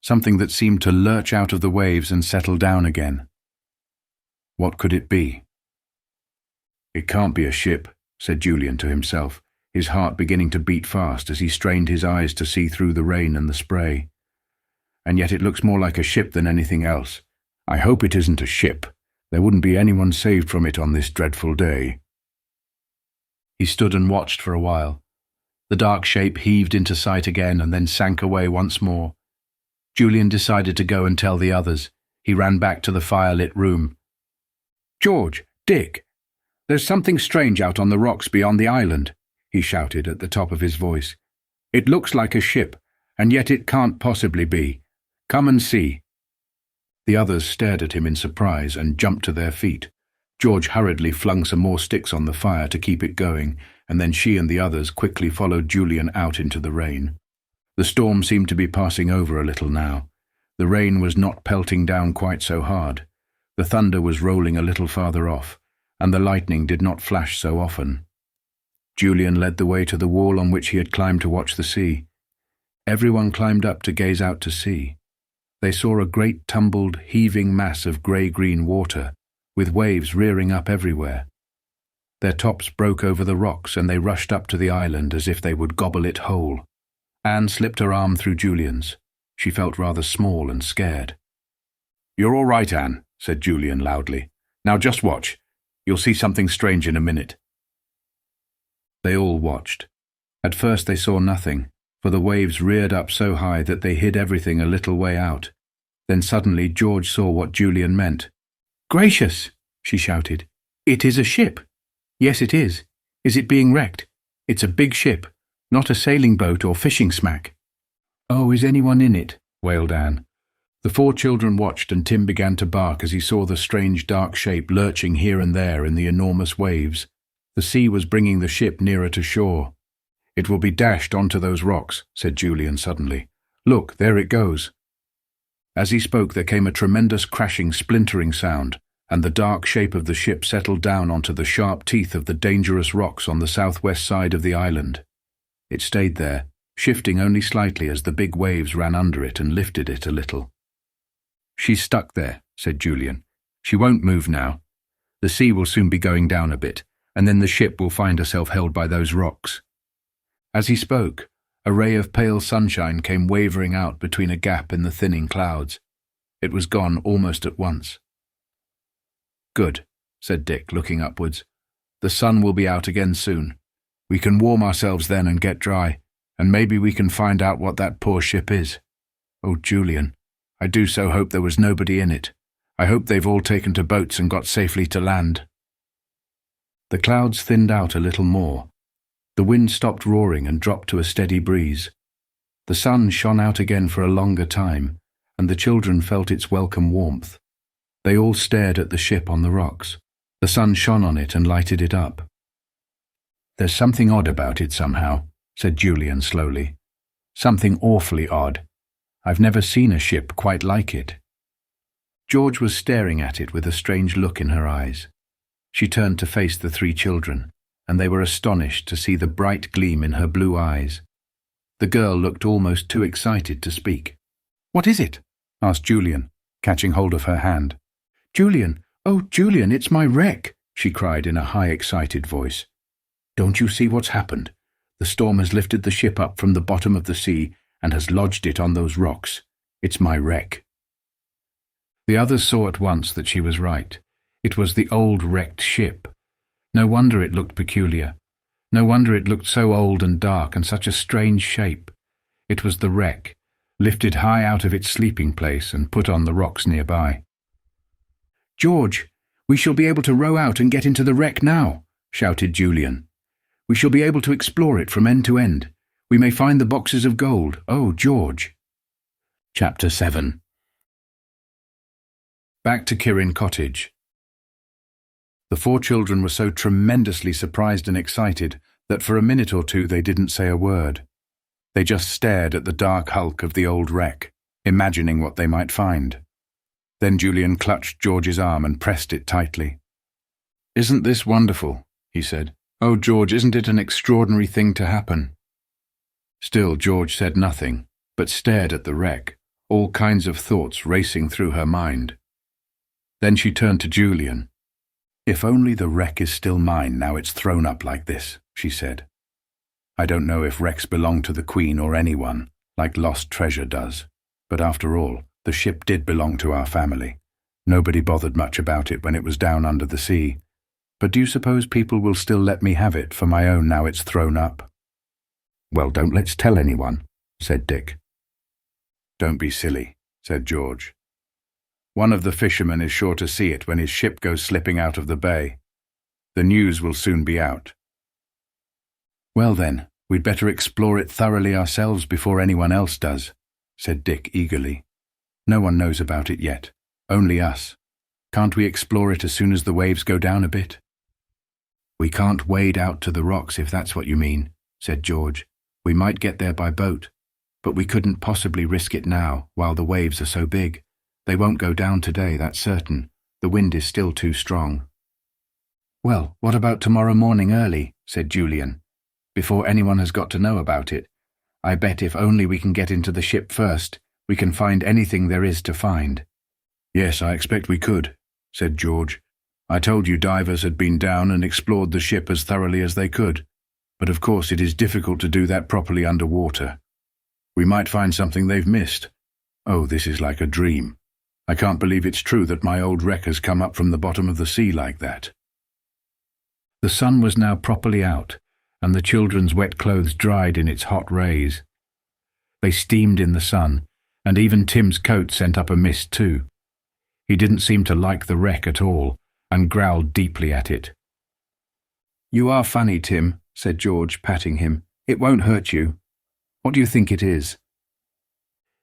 [SPEAKER 1] something that seemed to lurch out of the waves and settle down again. What could it be? It can't be a ship, said Julian to himself, his heart beginning to beat fast as he strained his eyes to see through the rain and the spray. And yet it looks more like a ship than anything else. I hope it isn't a ship. There wouldn't be anyone saved from it on this dreadful day. He stood and watched for a while. The dark shape heaved into sight again and then sank away once more. Julian decided to go and tell the others. He ran back to the fire-lit room. "George, Dick, there's something strange out on the rocks beyond the island," he shouted at the top of his voice. "It looks like a ship, and yet it can't possibly be. Come and see." The others stared at him in surprise and jumped to their feet. George hurriedly flung some more sticks on the fire to keep it going, and then she and the others quickly followed Julian out into the rain. The storm seemed to be passing over a little now. The rain was not pelting down quite so hard. The thunder was rolling a little farther off, and the lightning did not flash so often. Julian led the way to the wall on which he had climbed to watch the sea. Everyone climbed up to gaze out to sea. They saw a great tumbled, heaving mass of grey-green water, with waves rearing up everywhere. Their tops broke over the rocks and they rushed up to the island as if they would gobble it whole. Anne slipped her arm through Julian's. She felt rather small and scared. "You're all right, Anne," said Julian loudly. "Now just watch. You'll see something strange in a minute." They all watched. At first they saw nothing, for the waves reared up so high that they hid everything a little way out. Then suddenly George saw what Julian meant. "Gracious!" she shouted. "It is a ship." "Yes, it is. Is it being wrecked?" "It's a big ship, not a sailing boat or fishing smack." "Oh, is anyone in it?" wailed Anne. The 4 children watched, and Tim began to bark as he saw the strange dark shape lurching here and there in the enormous waves. The sea was bringing the ship nearer to shore. "It will be dashed onto those rocks," said Julian suddenly. "Look, there it goes." As he spoke there came a tremendous crashing, splintering sound, and the dark shape of the ship settled down onto the sharp teeth of the dangerous rocks on the southwest side of the island. It stayed there, shifting only slightly as the big waves ran under it and lifted it a little. "She's stuck there," said Julian. "She won't move now. The sea will soon be going down a bit, and then the ship will find herself held by those rocks." As he spoke, a ray of pale sunshine came wavering out between a gap in the thinning clouds. It was gone almost at once. "Good," said Dick, looking upwards. "The sun will be out again soon. We can warm ourselves then and get dry, and maybe we can find out what that poor ship is." "Oh, Julian, I do so hope there was nobody in it. I hope they've all taken to boats and got safely to land." The clouds thinned out a little more. The wind stopped roaring and dropped to a steady breeze. The sun shone out again for a longer time, and the children felt its welcome warmth. They all stared at the ship on the rocks. The sun shone on it and lighted it up. "There's something odd about it somehow," said Julian slowly. "Something awfully odd. I've never seen a ship quite like it." George was staring at it with a strange look in her eyes. She turned to face the three children, and they were astonished to see the bright gleam in her blue eyes. The girl looked almost too excited to speak. "What is it?" asked Julian, catching hold of her hand. "Julian, oh Julian, it's my wreck!" she cried in a high, excited voice. "Don't you see what's happened? The storm has lifted the ship up from the bottom of the sea and has lodged it on those rocks. It's my wreck." The others saw at once that she was right. It was the old wrecked ship. No wonder it looked peculiar. No wonder it looked so old and dark and such a strange shape. It was the wreck, lifted high out of its sleeping place and put on the rocks nearby. "George, we shall be able to row out and get into the wreck now," shouted Julian. "We shall be able to explore it from end to end. We may find the boxes of gold. Oh, George." Chapter 7. Back to Kirrin Cottage. The four children were so tremendously surprised and excited that for a minute or two they didn't say a word. They just stared at the dark hulk of the old wreck, imagining what they might find. Then Julian clutched George's arm and pressed it tightly. "Isn't this wonderful?" he said. "Oh, George, isn't it an extraordinary thing to happen?" Still George said nothing, but stared at the wreck, all kinds of thoughts racing through her mind. Then she turned to Julian. "If only the wreck is still mine now it's thrown up like this," she said. "I don't know if wrecks belong to the Queen or anyone, like lost treasure does, but after all, the ship did belong to our family. Nobody bothered much about it when it was down under the sea. But do you suppose people will still let me have it for my own now it's thrown up?" "Well, don't let's tell anyone," said Dick. "Don't be silly," said George. "One of the fishermen is sure to see it when his ship goes slipping out of the bay. The news will soon be out." "Well then, we'd better explore it thoroughly ourselves before anyone else does," said Dick eagerly. "No one knows about it yet, only us. Can't we explore it as soon as the waves go down a bit?" "We can't wade out to the rocks if that's what you mean," said George. "We might get there by boat, but we couldn't possibly risk it now while the waves are so big. They won't go down today, that's certain. The wind is still too strong." "Well, what about tomorrow morning early?" said Julian. "Before anyone has got to know about it. I bet if only we can get into the ship first, we can find anything there is to find." "Yes, I expect we could," said George. "I told you divers had been down and explored the ship as thoroughly as they could, but of course it is difficult to do that properly underwater. We might find something they've missed. Oh, this is like a dream. I can't believe it's true that my old wreck has come up from the bottom of the sea like that." The sun was now properly out, and the children's wet clothes dried in its hot rays. They steamed in the sun, and even Tim's coat sent up a mist too. He didn't seem to like the wreck at all, and growled deeply at it. "You are funny, Tim," said George, patting him. "It won't hurt you. What do you think it is?"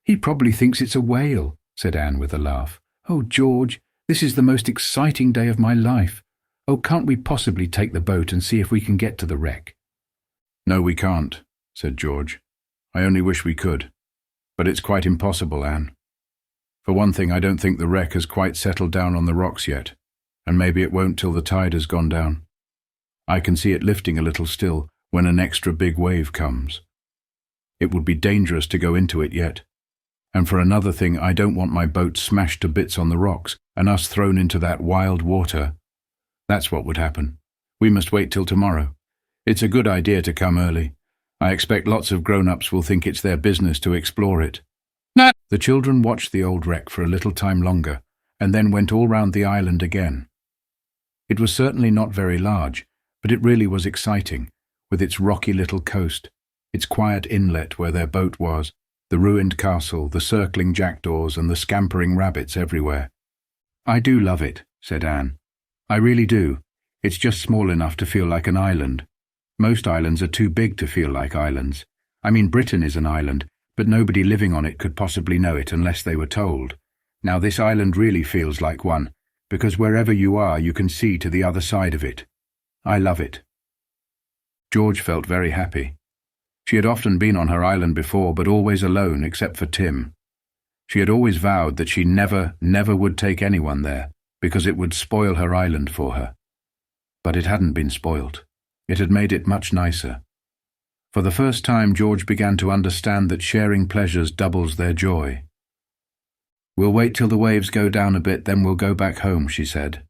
[SPEAKER 1] "He probably thinks it's a whale," said Anne with a laugh. "Oh, George, this is the most exciting day of my life. Oh, can't we possibly take the boat and see if we can get to the wreck?" "No, we can't," said George. "I only wish we could. But it's quite impossible, Anne. For one thing, I don't think the wreck has quite settled down on the rocks yet, and maybe it won't till the tide has gone down. I can see it lifting a little still when an extra big wave comes. It would be dangerous to go into it yet. And for another thing, I don't want my boat smashed to bits on the rocks and us thrown into that wild water. That's what would happen. We must wait till tomorrow. It's a good idea to come early. I expect lots of grown-ups will think it's their business to explore it." "No." The children watched the old wreck for a little time longer, and then went all round the island again. It was certainly not very large, but it really was exciting, with its rocky little coast, its quiet inlet where their boat was, The ruined castle, the circling jackdaws, and the scampering rabbits everywhere. "I do love it," said Anne. "I really do. It's just small enough to feel like an island. Most islands are too big to feel like islands. I mean, Britain is an island, but nobody living on it could possibly know it unless they were told. Now this island really feels like one, because wherever you are, you can see to the other side of it. I love it." George felt very happy. She had often been on her island before, but always alone except for Tim. She had always vowed that she never would take anyone there, because it would spoil her island for her. But it hadn't been spoilt. It had made it much nicer. For the first time, George began to understand that sharing pleasures doubles their joy. "We'll wait till the waves go down a bit, then we'll go back home," she said.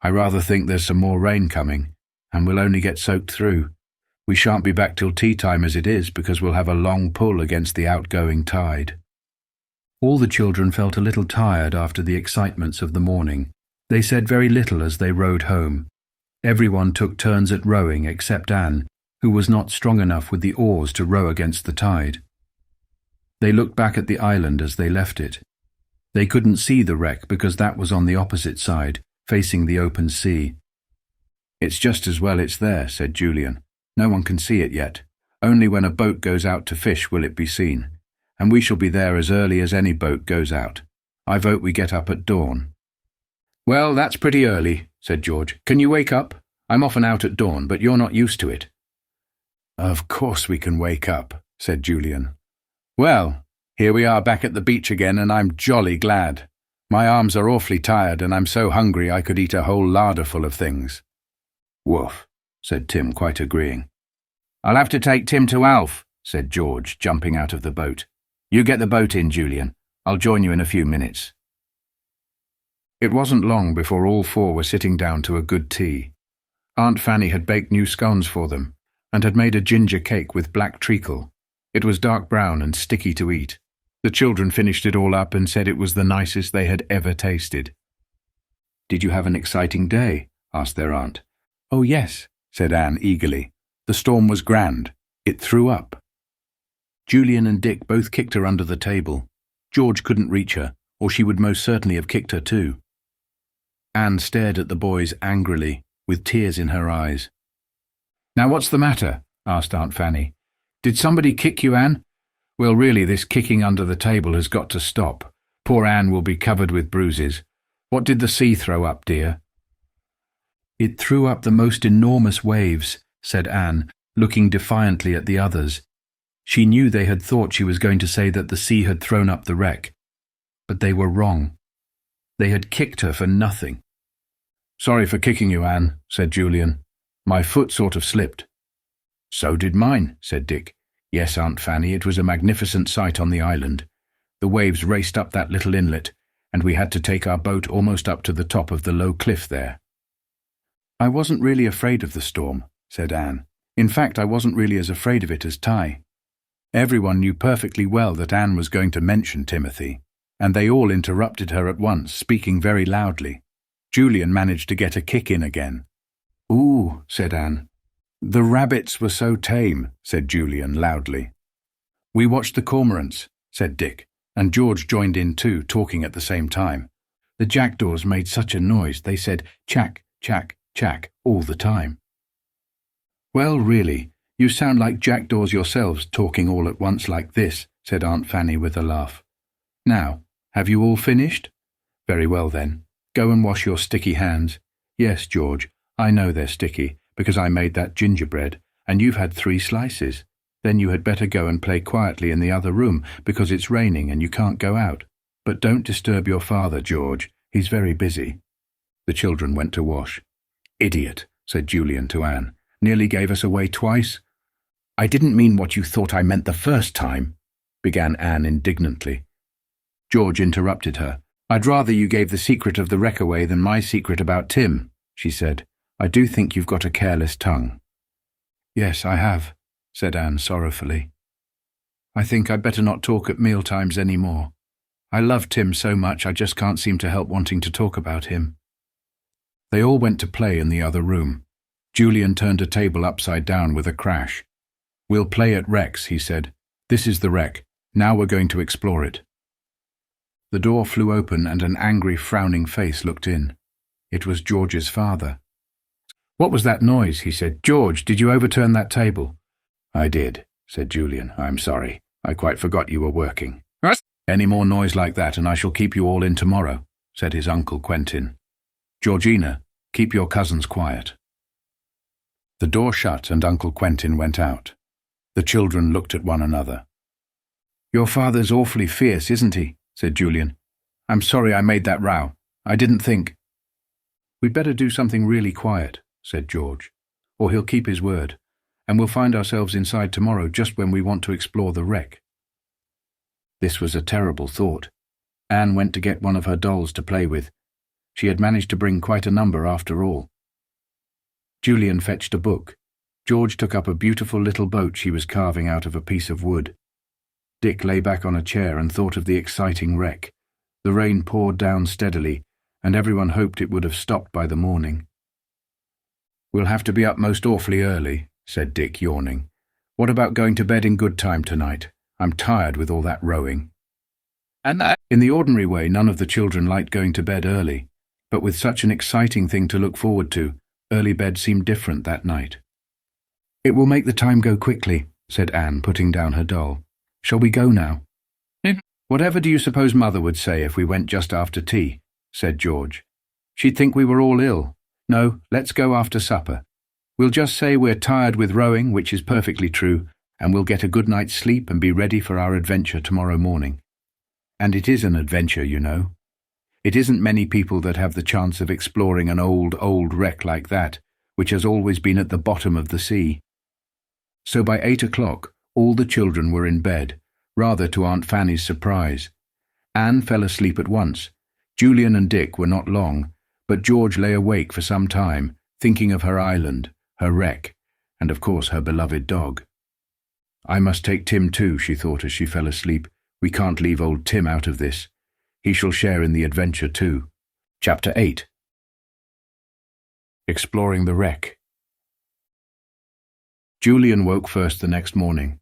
[SPEAKER 1] "I rather think there's some more rain coming, and we'll only get soaked through. We shan't be back till tea time as it is, because we'll have a long pull against the outgoing tide." All the children felt a little tired after the excitements of the morning. They said very little as they rowed home. Everyone took turns at rowing except Anne, who was not strong enough with the oars to row against the tide. They looked back at the island as they left it. They couldn't see the wreck because that was on the opposite side, facing the open sea. "It's just as well it's there," said Julian. "No one can see it yet. Only when a boat goes out to fish will it be seen. And we shall be there as early as any boat goes out. I vote we get up at dawn." "Well, that's pretty early," said George. "Can you wake up? I'm often out at dawn, but you're not used to it." "Of course we can wake up," said Julian. "Well, here we are back at the beach again, and I'm jolly glad. My arms are awfully tired, and I'm so hungry I could eat a whole larder full of things." "Woof," said Tim, quite agreeing. "I'll have to take Tim to Alf," said George, jumping out of the boat. "You get the boat in, Julian. I'll join you in a few minutes." It wasn't long before all four were sitting down to a good tea. Aunt Fanny had baked new scones for them, and had made a ginger cake with black treacle. It was dark brown and sticky to eat. The children finished it all up and said it was the nicest they had ever tasted. "Did you have an exciting day?" asked their aunt. "Oh, yes," said Anne eagerly. "The storm was grand. It threw up." Julian and Dick both kicked her under the table. George couldn't reach her, or she would most certainly have kicked her too. Anne stared at the boys angrily, with tears in her eyes. "Now what's the matter?" asked Aunt Fanny. "Did somebody kick you, Anne? Well, really, this kicking under the table has got to stop. Poor Anne will be covered with bruises. What did the sea throw up, dear?" "It threw up the most enormous waves," said Anne, looking defiantly at the others. She knew they had thought she was going to say that the sea had thrown up the wreck. But they were wrong. They had kicked her for nothing. "Sorry for kicking you, Anne," said Julian. "My foot sort of slipped." "So did mine," said Dick. "Yes, Aunt Fanny, it was a magnificent sight on the island. The waves raced up that little inlet, and we had to take our boat almost up to the top of the low cliff there." "I wasn't really afraid of the storm," said Anne. "In fact, I wasn't really as afraid of it as Ty." Everyone knew perfectly well that Anne was going to mention Timothy, and they all interrupted her at once, speaking very loudly. Julian managed to get a kick in again. "Ooh," said Anne. "The rabbits were so tame," said Julian loudly. "We watched the cormorants," said Dick, and George joined in too, talking at the same time. "The jackdaws made such a noise, they said chack, chack, chack all the time." "Well, really, you sound like jackdaws yourselves talking all at once like this," said Aunt Fanny with a laugh. "Now, have you all finished? Very well then. Go and wash your sticky hands. Yes, George, I know they're sticky, because I made that gingerbread, and you've had 3 slices. Then you had better go and play quietly in the other room, because it's raining and you can't go out. But don't disturb your father, George. He's very busy." The children went to wash. "Idiot," said Julian to Anne. "Nearly gave us away twice." "I didn't mean what you thought I meant the first time," began Anne indignantly. George interrupted her. "I'd rather you gave the secret of the wreck away than my secret about Tim," she said. "I do think you've got a careless tongue." "Yes, I have," said Anne sorrowfully. "I think I'd better not talk at mealtimes any more. I love Tim so much I just can't seem to help wanting to talk about him." They all went to play in the other room. Julian turned a table upside down with a crash. "We'll play at wrecks," he said. "This is the wreck. Now we're going to explore it." The door flew open and an angry, frowning face looked in. It was George's father. "What was that noise?" he said. "George, did you overturn that table?" "I did," said Julian. "I'm sorry. I quite forgot you were working." "What?" "Any more noise like that and I shall keep you all in tomorrow," said his Uncle Quentin. "Georgina, keep your cousins quiet." The door shut and Uncle Quentin went out. The children looked at one another. "Your father's awfully fierce, isn't he?" said Julian. "I'm sorry I made that row. I didn't think." "We'd better do something really quiet," said George, "or he'll keep his word, and we'll find ourselves inside tomorrow just when we want to explore the wreck." This was a terrible thought. Anne went to get one of her dolls to play with. She had managed to bring quite a number after all. Julian fetched a book. George took up a beautiful little boat she was carving out of a piece of wood. Dick lay back on a chair and thought of the exciting wreck. The rain poured down steadily, and everyone hoped it would have stopped by the morning. "We'll have to be up most awfully early," said Dick, yawning. "What about going to bed in good time tonight? I'm tired with all that rowing." In the ordinary way, none of the children liked going to bed early, but with such an exciting thing to look forward to, early bed seemed different that night. "It will make the time go quickly," said Anne, putting down her doll. "Shall we go now?" "Whatever do you suppose Mother would say if we went just after tea?" said George. "She'd think we were all ill. No, let's go after supper. We'll just say we're tired with rowing, which is perfectly true, and we'll get a good night's sleep and be ready for our adventure tomorrow morning. And it is an adventure, you know. It isn't many people that have the chance of exploring an old wreck like that, which has always been at the bottom of the sea." So by 8 o'clock, all the children were in bed, rather to Aunt Fanny's surprise. Anne fell asleep at once. Julian and Dick were not long, but George lay awake for some time, thinking of her island, her wreck, and of course her beloved dog. "I must take Tim too," she thought as she fell asleep. "We can't leave old Tim out of this. He shall share in the adventure too." Chapter 8. Exploring the wreck. Julian woke first the next morning.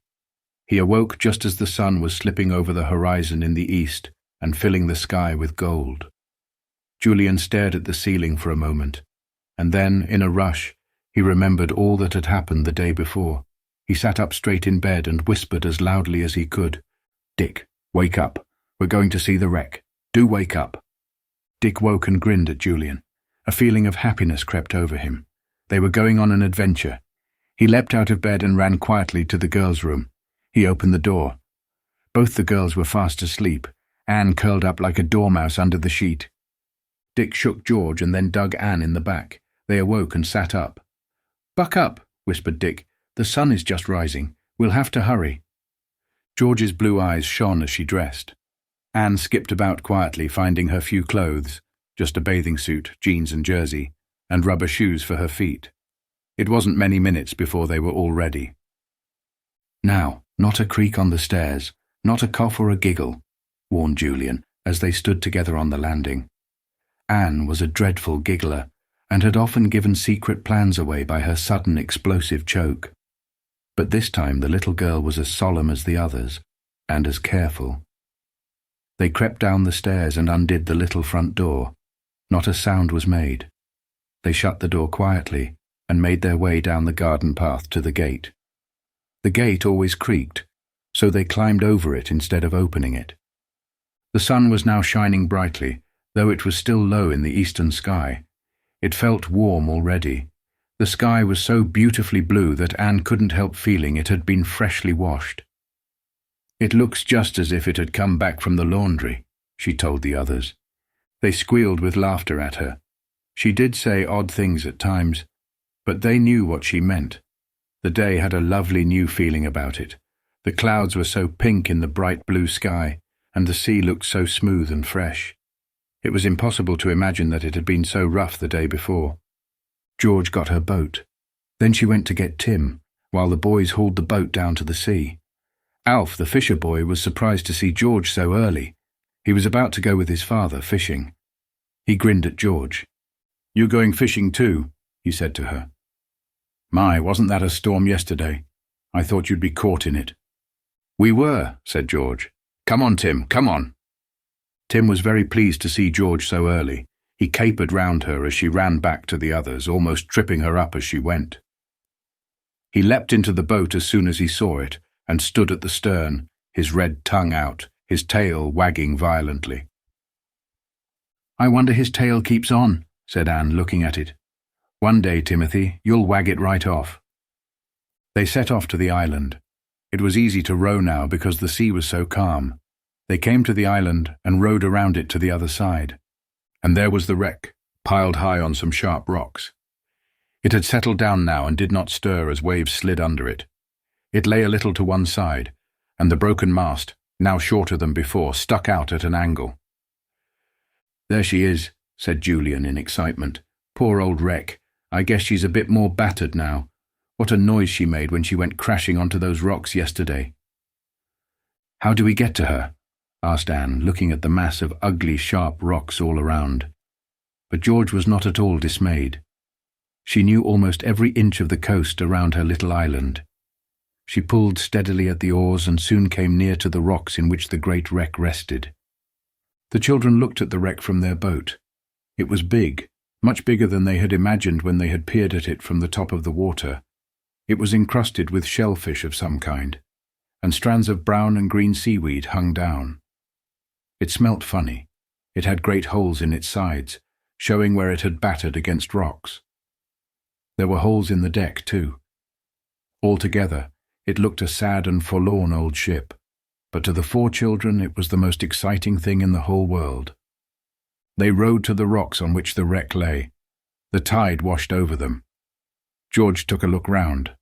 [SPEAKER 1] He awoke just as the sun was slipping over the horizon in the east and filling the sky with gold. Julian stared at the ceiling for a moment, and then, in a rush, he remembered all that had happened the day before. He sat up straight in bed and whispered as loudly as he could, "Dick, wake up. We're going to see the wreck. Do wake up." Dick woke and grinned at Julian. A feeling of happiness crept over him. They were going on an adventure. He leapt out of bed and ran quietly to the girls' room. He opened the door. Both the girls were fast asleep, Anne curled up like a dormouse under the sheet. Dick shook George and then dug Anne in the back. They awoke and sat up. "Buck up," whispered Dick. "The sun is just rising. We'll have to hurry." George's blue eyes shone as she dressed. Anne skipped about quietly, finding her few clothes, just a bathing suit, jeans and jersey, and rubber shoes for her feet. It wasn't many minutes before they were all ready. "Now, not a creak on the stairs, not a cough or a giggle," warned Julian, as they stood together on the landing. Anne was a dreadful giggler, and had often given secret plans away by her sudden explosive choke. But this time the little girl was as solemn as the others, and as careful. They crept down the stairs and undid the little front door. Not a sound was made. They shut the door quietly and made their way down the garden path to the gate. The gate always creaked, so they climbed over it instead of opening it. The sun was now shining brightly, though it was still low in the eastern sky. It felt warm already. The sky was so beautifully blue that Anne couldn't help feeling it had been freshly washed. "It looks just as if it had come back from the laundry," she told the others. They squealed with laughter at her. She did say odd things at times, but they knew what she meant. The day had a lovely new feeling about it. The clouds were so pink in the bright blue sky, and the sea looked so smooth and fresh. It was impossible to imagine that it had been so rough the day before. George got her boat. Then she went to get Tim, while the boys hauled the boat down to the sea. Alf, the fisher boy, was surprised to see George so early. He was about to go with his father fishing. He grinned at George. "You going fishing too?" he said to her. "My, wasn't that a storm yesterday? I thought you'd be caught in it." "We were," said George. "Come on, Tim, come on." Tim was very pleased to see George so early. He capered round her as she ran back to the others, almost tripping her up as she went. He leapt into the boat as soon as he saw it, and stood at the stern, his red tongue out, his tail wagging violently. "I wonder his tail keeps on," said Anne, looking at it. "One day, Timothy, you'll wag it right off." They set off to the island. It was easy to row now because the sea was so calm. They came to the island and rowed around it to the other side. And there was the wreck, piled high on some sharp rocks. It had settled down now and did not stir as waves slid under it. It lay a little to one side, and the broken mast, now shorter than before, stuck out at an angle. "There she is," said Julian in excitement. "Poor old wreck. I guess she's a bit more battered now. What a noise she made when she went crashing onto those rocks yesterday." "How do we get to her?" asked Anne, looking at the mass of ugly, sharp rocks all around. But George was not at all dismayed. She knew almost every inch of the coast around her little island. She pulled steadily at the oars and soon came near to the rocks in which the great wreck rested. The children looked at the wreck from their boat. It was big, much bigger than they had imagined when they had peered at it from the top of the water. It was encrusted with shellfish of some kind, and strands of brown and green seaweed hung down. It smelt funny. It had great holes in its sides, showing where it had battered against rocks. There were holes in the deck, too. Altogether, it looked a sad and forlorn old ship, but to the 4 children it was the most exciting thing in the whole world. They rowed to the rocks on which the wreck lay. The tide washed over them. George took a look round.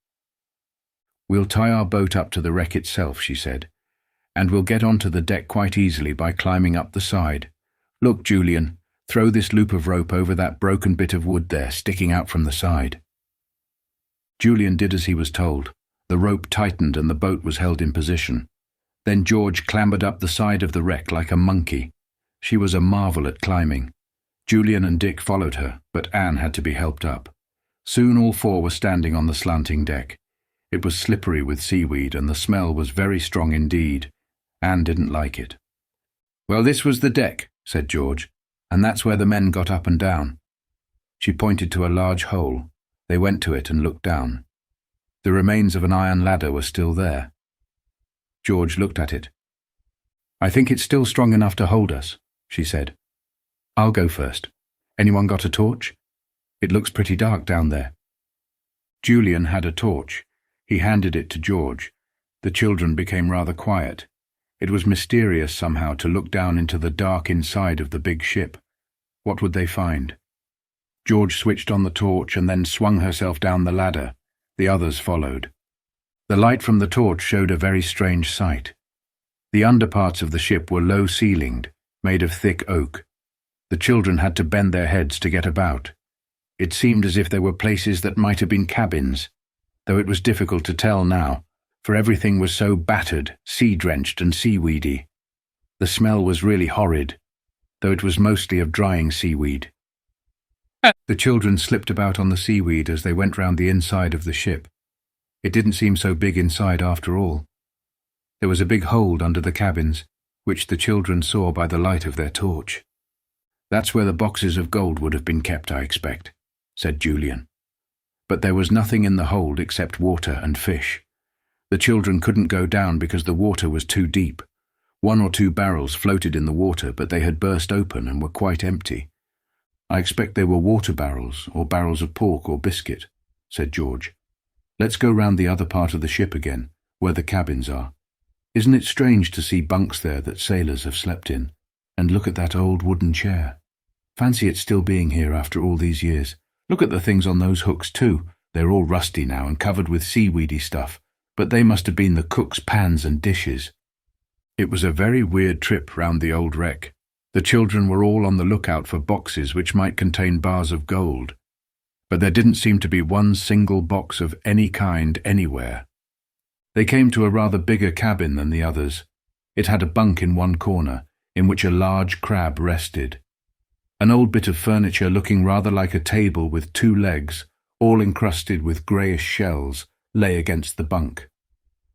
[SPEAKER 1] "We'll tie our boat up to the wreck itself," she said, "and we'll get onto the deck quite easily by climbing up the side. Look, Julian, throw this loop of rope over that broken bit of wood there, sticking out from the side." Julian did as he was told. The rope tightened and the boat was held in position. Then George clambered up the side of the wreck like a monkey. She was a marvel at climbing. Julian and Dick followed her, but Anne had to be helped up. Soon all 4 were standing on the slanting deck. It was slippery with seaweed, and the smell was very strong indeed. Anne didn't like it. "Well, this was the deck," said George, "and that's where the men got up and down." She pointed to a large hole. They went to it and looked down. The remains of an iron ladder were still there. George looked at it. "I think it's still strong enough to hold us," she said. "I'll go first. Anyone got a torch? It looks pretty dark down there." Julian had a torch. He handed it to George. The children became rather quiet. It was mysterious somehow to look down into the dark inside of the big ship. What would they find? George switched on the torch and then swung herself down the ladder. The others followed. The light from the torch showed a very strange sight. The underparts of the ship were low-ceilinged, made of thick oak. The children had to bend their heads to get about. It seemed as if there were places that might have been cabins, though it was difficult to tell now, for everything was so battered, sea-drenched and seaweedy. The smell was really horrid, though it was mostly of drying seaweed. The children slipped about on the seaweed as they went round the inside of the ship. It didn't seem so big inside after all. There was a big hold under the cabins, which the children saw by the light of their torch. "That's where the boxes of gold would have been kept, I expect," said Julian. But there was nothing in the hold except water and fish. The children couldn't go down because the water was too deep. 1 or 2 barrels floated in the water, but they had burst open and were quite empty. "I expect they were water barrels, or barrels of pork or biscuit," said George. "Let's go round the other part of the ship again, where the cabins are. Isn't it strange to see bunks there that sailors have slept in? And look at that old wooden chair. Fancy it still being here after all these years. Look at the things on those hooks too. They're all rusty now and covered with seaweedy stuff, but they must have been the cook's pans and dishes." It was a very weird trip round the old wreck. The children were all on the lookout for boxes which might contain bars of gold, but there didn't seem to be one single box of any kind anywhere. They came to a rather bigger cabin than the others. It had a bunk in one corner, in which a large crab rested. An old bit of furniture looking rather like a table with 2 legs, all encrusted with greyish shells, lay against the bunk.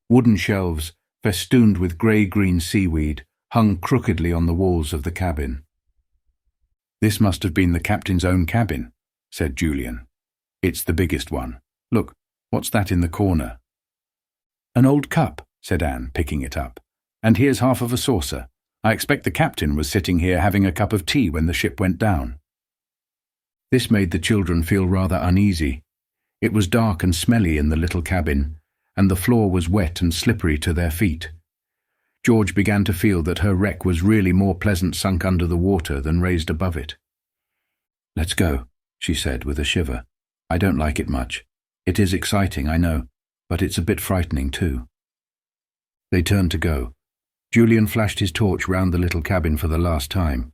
[SPEAKER 1] Wooden shelves, festooned with grey-green seaweed, hung crookedly on the walls of the cabin. "This must have been the captain's own cabin," said Julian. "It's the biggest one. Look, what's that in the corner?" "An old cup," said Anne, picking it up. "And here's half of a saucer. I expect the captain was sitting here having a cup of tea when the ship went down." This made the children feel rather uneasy. It was dark and smelly in the little cabin, and the floor was wet and slippery to their feet. George began to feel that her wreck was really more pleasant sunk under the water than raised above it. "Let's go," she said with a shiver. "I don't like it much. It is exciting, I know, but it's a bit frightening too." They turned to go. Julian flashed his torch round the little cabin for the last time.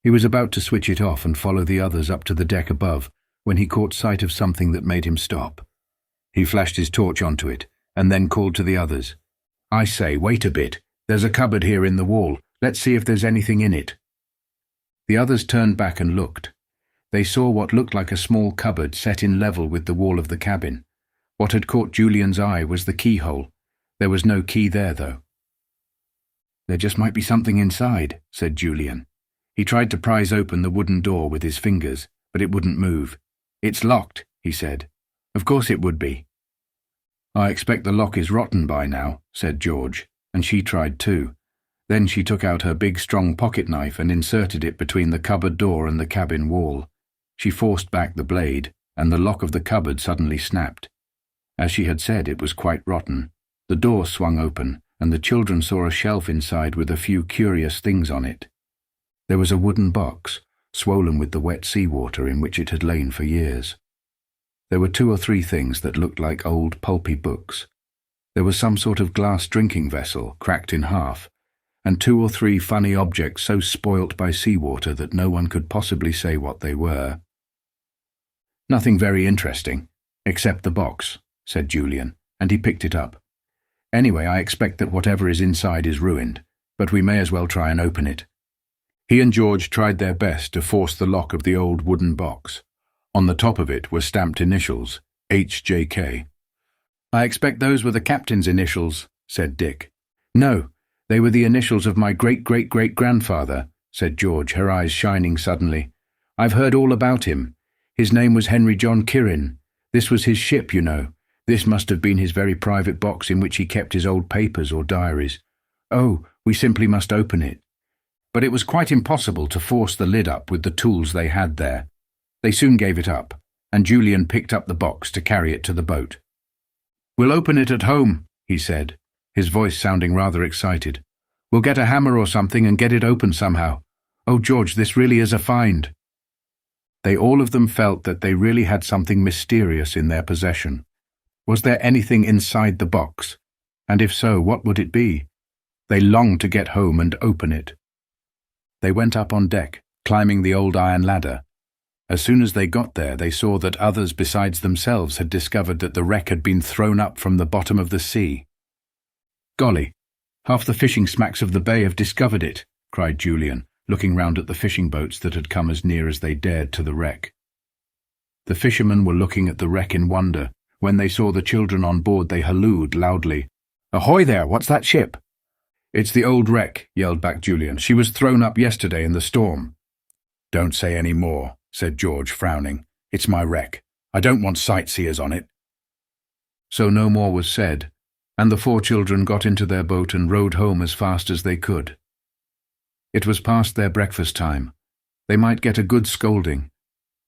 [SPEAKER 1] He was about to switch it off and follow the others up to the deck above when he caught sight of something that made him stop. He flashed his torch onto it and then called to the others. "I say, wait a bit. There's a cupboard here in the wall. Let's see if there's anything in it." The others turned back and looked. They saw what looked like a small cupboard set in level with the wall of the cabin. What had caught Julian's eye was the keyhole. There was no key there, though. "There just might be something inside," said Julian. He tried to prise open the wooden door with his fingers, but it wouldn't move. "It's locked," he said. "Of course it would be." "I expect the lock is rotten by now," said George, and she tried too. Then she took out her big strong pocket knife and inserted it between the cupboard door and the cabin wall. She forced back the blade, and the lock of the cupboard suddenly snapped. As she had said, it was quite rotten. The door swung open, and the children saw a shelf inside with a few curious things on it. There was a wooden box, swollen with the wet seawater in which it had lain for years. There were 2 or 3 things that looked like old pulpy books. There was some sort of glass drinking vessel, cracked in half, and 2 or 3 funny objects so spoilt by seawater that no one could possibly say what they were. "Nothing very interesting, except the box," said Julian, and he picked it up. "Anyway, I expect that whatever is inside is ruined, but we may as well try and open it." He and George tried their best to force the lock of the old wooden box. On the top of it were stamped initials, HJK. "I expect those were the captain's initials," said Dick. "No, they were the initials of my great-great-great-grandfather," said George, her eyes shining suddenly. "I've heard all about him. His name was Henry John Kirrin. This was his ship, you know. This must have been his very private box in which he kept his old papers or diaries. Oh, we simply must open it." But it was quite impossible to force the lid up with the tools they had there. They soon gave it up, and Julian picked up the box to carry it to the boat. "We'll open it at home," he said, his voice sounding rather excited. "We'll get a hammer or something and get it open somehow. Oh, George, this really is a find." They all of them felt that they really had something mysterious in their possession. Was there anything inside the box? And if so, what would it be? They longed to get home and open it. They went up on deck, climbing the old iron ladder. As soon as they got there, they saw that others besides themselves had discovered that the wreck had been thrown up from the bottom of the sea. "Golly, half the fishing smacks of the bay have discovered it," cried Julian, looking round at the fishing boats that had come as near as they dared to the wreck. The fishermen were looking at the wreck in wonder. When they saw the children on board, they hallooed loudly. "Ahoy there, what's that ship?" "It's the old wreck," yelled back Julian. "She was thrown up yesterday in the storm." "Don't say any more," said George, frowning. "It's my wreck. I don't want sightseers on it." So no more was said, and the 4 children got into their boat and rowed home as fast as they could. It was past their breakfast time. They might get a good scolding.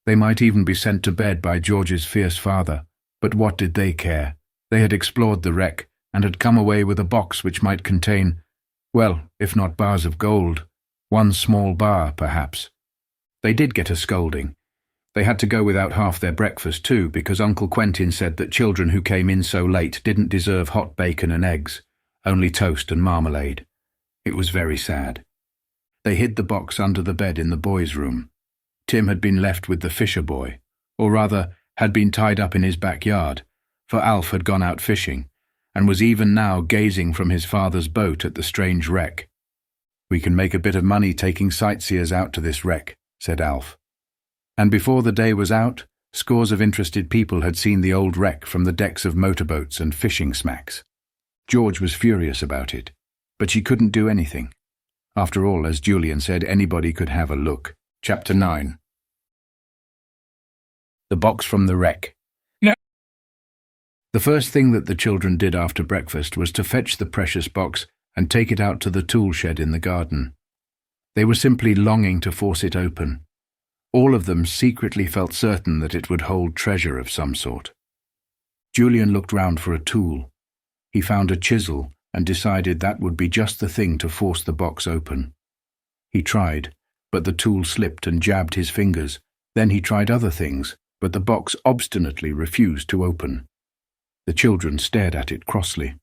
[SPEAKER 1] They might even be sent to bed by George's fierce father, but what did they care? They had explored the wreck and had come away with a box which might contain, well, if not bars of gold, 1 small bar, perhaps. They did get a scolding. They had to go without half their breakfast too, because Uncle Quentin said that children who came in so late didn't deserve hot bacon and eggs, only toast and marmalade. It was very sad. They hid the box under the bed in the boys' room. Tim had been left with the fisher boy, or rather, had been tied up in his backyard, for Alf had gone out fishing, and was even now gazing from his father's boat at the strange wreck. "We can make a bit of money taking sightseers out to this wreck," said Alf. And before the day was out, scores of interested people had seen the old wreck from the decks of motorboats and fishing smacks. George was furious about it, but she couldn't do anything. After all, as Julian said, anybody could have a look. Chapter 9. The box from the wreck. No. The first thing that the children did after breakfast was to fetch the precious box and take it out to the tool shed in the garden. They were simply longing to force it open. All of them secretly felt certain that it would hold treasure of some sort. Julian looked round for a tool. He found a chisel and decided that would be just the thing to force the box open. He tried, but the tool slipped and jabbed his fingers. Then he tried other things, but the box obstinately refused to open. The children stared at it crossly.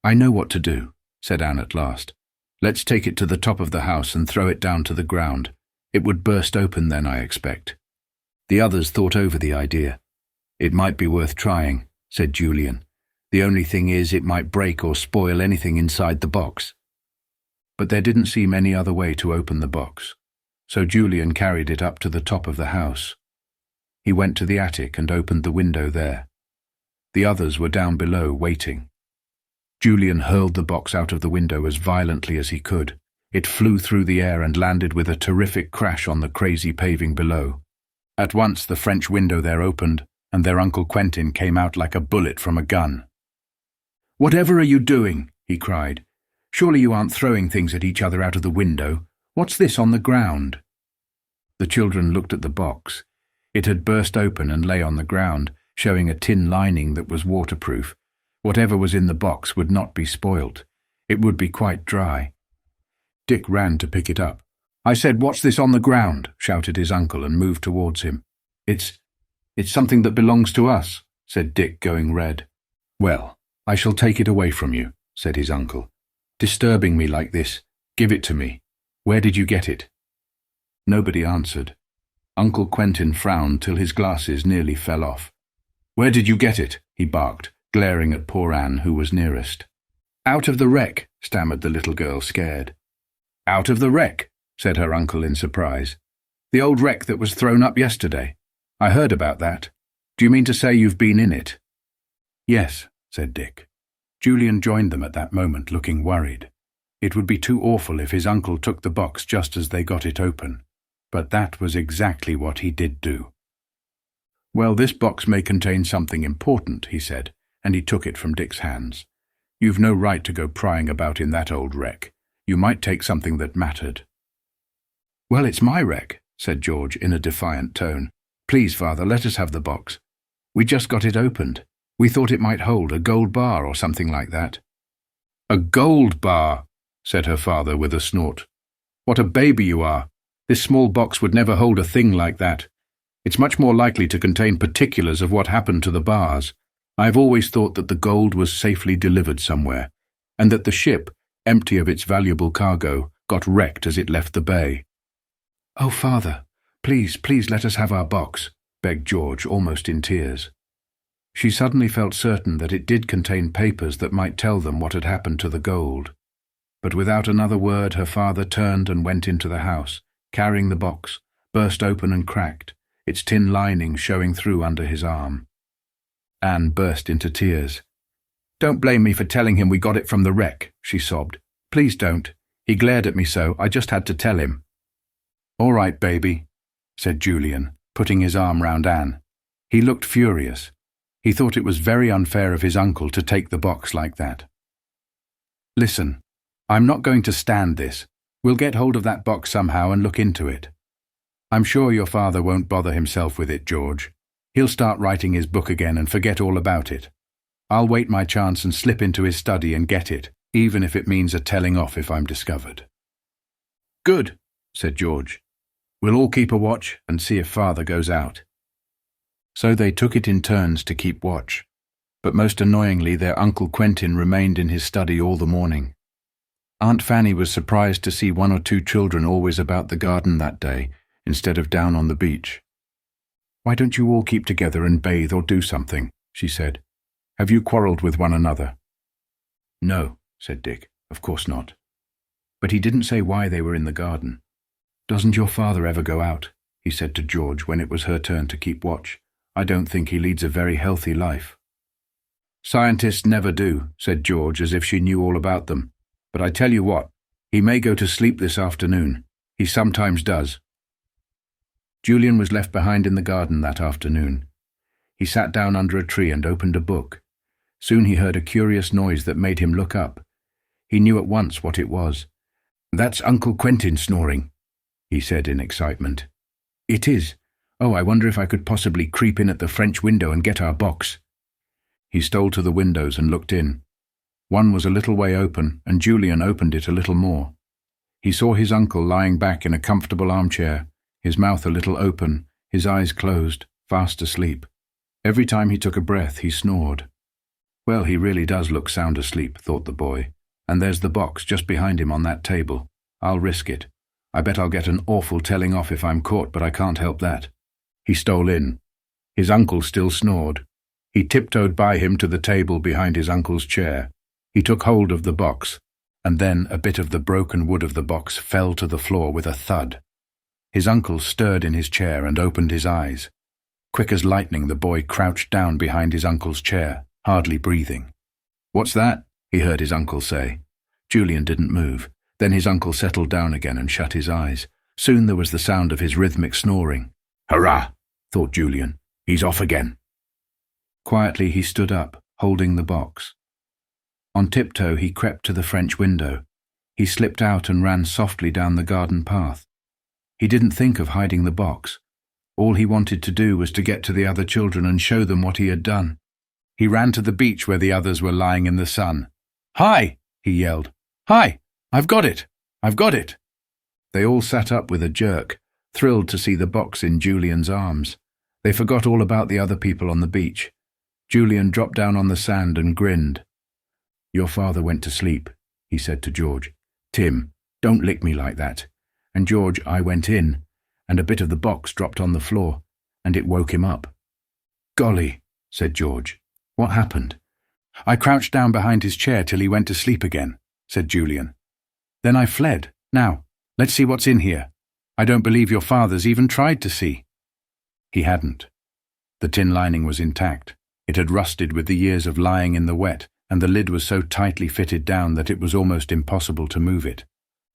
[SPEAKER 1] "I know what to do," said Anne at last. "Let's take it to the top of the house and throw it down to the ground. It would burst open then, I expect." The others thought over the idea. "It might be worth trying," said Julian. "The only thing is it might break or spoil anything inside the box." But there didn't seem any other way to open the box, so Julian carried it up to the top of the house. He went to the attic and opened the window there. The others were down below, waiting. Julian hurled the box out of the window as violently as he could. It flew through the air and landed with a terrific crash on the crazy paving below. At once the French window there opened, and their Uncle Quentin came out like a bullet from a gun. "Whatever are you doing?" he cried. "Surely you aren't throwing things at each other out of the window. What's this on the ground?" The children looked at the box. It had burst open and lay on the ground, showing a tin lining that was waterproof. Whatever was in the box would not be spoilt. It would be quite dry. Dick ran to pick it up. "I said, what's this on the ground?" shouted his uncle and moved towards him. It's something that belongs to us," said Dick, going red. "Well, I shall take it away from you," said his uncle. "Disturbing me like this. Give it to me. Where did you get it?" Nobody answered. Uncle Quentin frowned till his glasses nearly fell off. "Where did you get it?" he barked, glaring at poor Anne, who was nearest. "Out of the wreck," stammered the little girl, scared. "Out of the wreck?" said her uncle in surprise. "The old wreck that was thrown up yesterday. I heard about that. Do you mean to say you've been in it?" "Yes," said Dick. Julian joined them at that moment, looking worried. It would be too awful if his uncle took the box just as they got it open. But that was exactly what he did do. "Well, this box may contain something important," he said, and he took it from Dick's hands. "You've no right to go prying about in that old wreck. You might take something that mattered." "Well, it's my wreck," said George in a defiant tone. "Please, Father, let us have the box. We just got it opened. We thought it might hold a gold bar or something like that." "A gold bar," said her father with a snort. "What a baby you are. This small box would never hold a thing like that. It's much more likely to contain particulars of what happened to the bars. I've always thought that the gold was safely delivered somewhere, and that the ship, empty of its valuable cargo, got wrecked as it left the bay." "Oh, Father, please let us have our box," begged George, almost in tears. She suddenly felt certain that it did contain papers that might tell them what had happened to the gold. But without another word, her father turned and went into the house, carrying the box, burst open and cracked, its tin lining showing through under his arm. Anne burst into tears. "Don't blame me for telling him we got it from the wreck," she sobbed. "Please don't. He glared at me so, I just had to tell him." "All right, baby," said Julian, putting his arm round Anne. He looked furious. He thought it was very unfair of his uncle to take the box like that. "Listen, I'm not going to stand this. We'll get hold of that box somehow and look into it. I'm sure your father won't bother himself with it, George. He'll start writing his book again and forget all about it. I'll wait my chance and slip into his study and get it, even if it means a telling off if I'm discovered." "Good," said George. "We'll all keep a watch and see if father goes out." So they took it in turns to keep watch, but most annoyingly their Uncle Quentin remained in his study all the morning. Aunt Fanny was surprised to see 1 or 2 children always about the garden that day, instead of down on the beach. "Why don't you all keep together and bathe or do something?" she said. "Have you quarrelled with one another?" "No," said Dick, "of course not." But he didn't say why they were in the garden. "Doesn't your father ever go out?" he said to George when it was her turn to keep watch. "I don't think he leads a very healthy life." Scientists never do, said George, as if she knew all about them. But I tell you what, he may go to sleep this afternoon. He sometimes does. Julian was left behind in the garden that afternoon. He sat down under a tree and opened a book. Soon he heard a curious noise that made him look up. He knew at once what it was. "That's Uncle Quentin snoring," he said in excitement. "It is. Oh, I wonder if I could possibly creep in at the French window and get our box." He stole to the windows and looked in. One was a little way open, and Julian opened it a little more. He saw his uncle lying back in a comfortable armchair, his mouth a little open, his eyes closed, fast asleep. Every time he took a breath, he snored. Well, he really does look sound asleep, thought the boy. And there's the box just behind him on that table. I'll risk it. I bet I'll get an awful telling off if I'm caught, but I can't help that. He stole in. His uncle still snored. He tiptoed by him to the table behind his uncle's chair. He took hold of the box, and then a bit of the broken wood of the box fell to the floor with a thud. His uncle stirred in his chair and opened his eyes. Quick as lightning, the boy crouched down behind his uncle's chair, hardly breathing. "What's that?" he heard his uncle say. Julian didn't move. Then his uncle settled down again and shut his eyes. Soon there was the sound of his rhythmic snoring. "Hurrah!" thought Julian. "He's off again." Quietly he stood up, holding the box. On tiptoe he crept to the French window. He slipped out and ran softly down the garden path. He didn't think of hiding the box. All he wanted to do was to get to the other children and show them what he had done. He ran to the beach where the others were lying in the sun. "Hi!" he yelled. "Hi! I've got it! I've got it!" They all sat up with a jerk, thrilled to see the box in Julian's arms. They forgot all about the other people on the beach. Julian dropped down on the sand and grinned. "Your father went to sleep," he said to George. "Tim, don't lick me like that. And George, I went in, and a bit of the box dropped on the floor, and it woke him up." "Golly," said George. "What happened?" "I crouched down behind his chair till he went to sleep again," said Julian. "Then I fled. Now, let's see what's in here. I don't believe your father's even tried to see." He hadn't. The tin lining was intact. It had rusted with the years of lying in the wet, and the lid was so tightly fitted down that it was almost impossible to move it.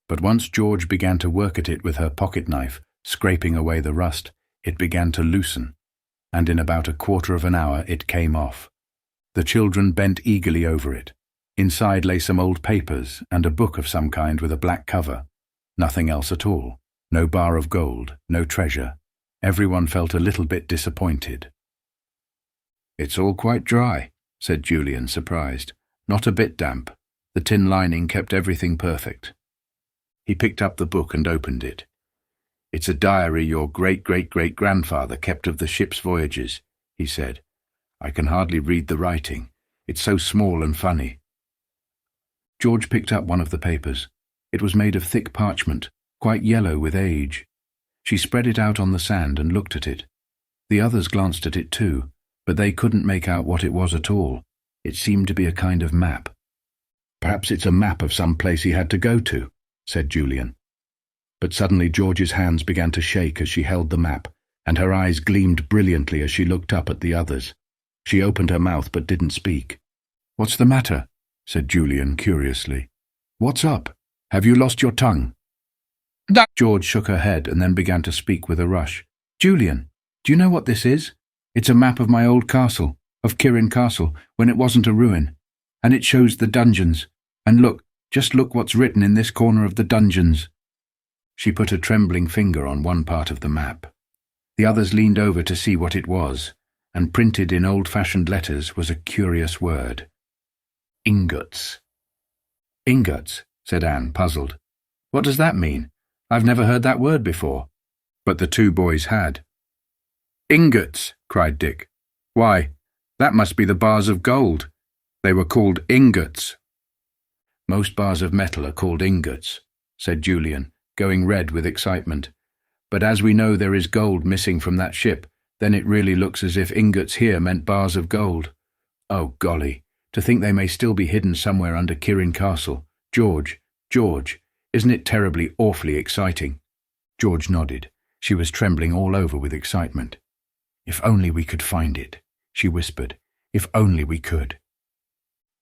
[SPEAKER 1] But once George began to work at it with her pocket knife, scraping away the rust, it began to loosen, and in about a quarter of an hour it came off. The children bent eagerly over it. Inside lay some old papers and a book of some kind with a black cover. Nothing else at all. No bar of gold, no treasure. Everyone felt a little bit disappointed. "It's all quite dry," said Julian, surprised. "Not a bit damp. The tin lining kept everything perfect." He picked up the book and opened it. "It's a diary your great-great-great-grandfather kept of the ship's voyages," he said. "I can hardly read the writing. It's so small and funny." George picked up one of the papers. It was made of thick parchment, quite yellow with age. She spread it out on the sand and looked at it. The others glanced at it too, but they couldn't make out what it was at all. It seemed to be a kind of map. "Perhaps it's a map of some place he had to go to," said Julian. But suddenly George's hands began to shake as she held the map, and her eyes gleamed brilliantly as she looked up at the others. She opened her mouth but didn't speak. "What's the matter?" said Julian curiously. "What's up? Have you lost your tongue?" George shook her head and then began to speak with a rush. "Julian, do you know what this is? It's a map of my old castle, of Kirrin Castle, when it wasn't a ruin. And it shows the dungeons. And look, just look what's written in this corner of the dungeons." She put a trembling finger on one part of the map. The others leaned over to see what it was, and printed in old-fashioned letters was a curious word. "Ingots." "Ingots," said Anne, puzzled. "What does that mean? I've never heard that word before." But the two boys had. "Ingots," cried Dick. "Why, that must be the bars of gold. They were called ingots." "Most bars of metal are called ingots," said Julian, going red with excitement. "But as we know there is gold missing from that ship, then it really looks as if ingots here meant bars of gold. Oh, golly, to think they may still be hidden somewhere under Kirrin Castle. George, isn't it terribly, awfully exciting?" George nodded. She was trembling all over with excitement. "If only we could find it," she whispered. "If only we could."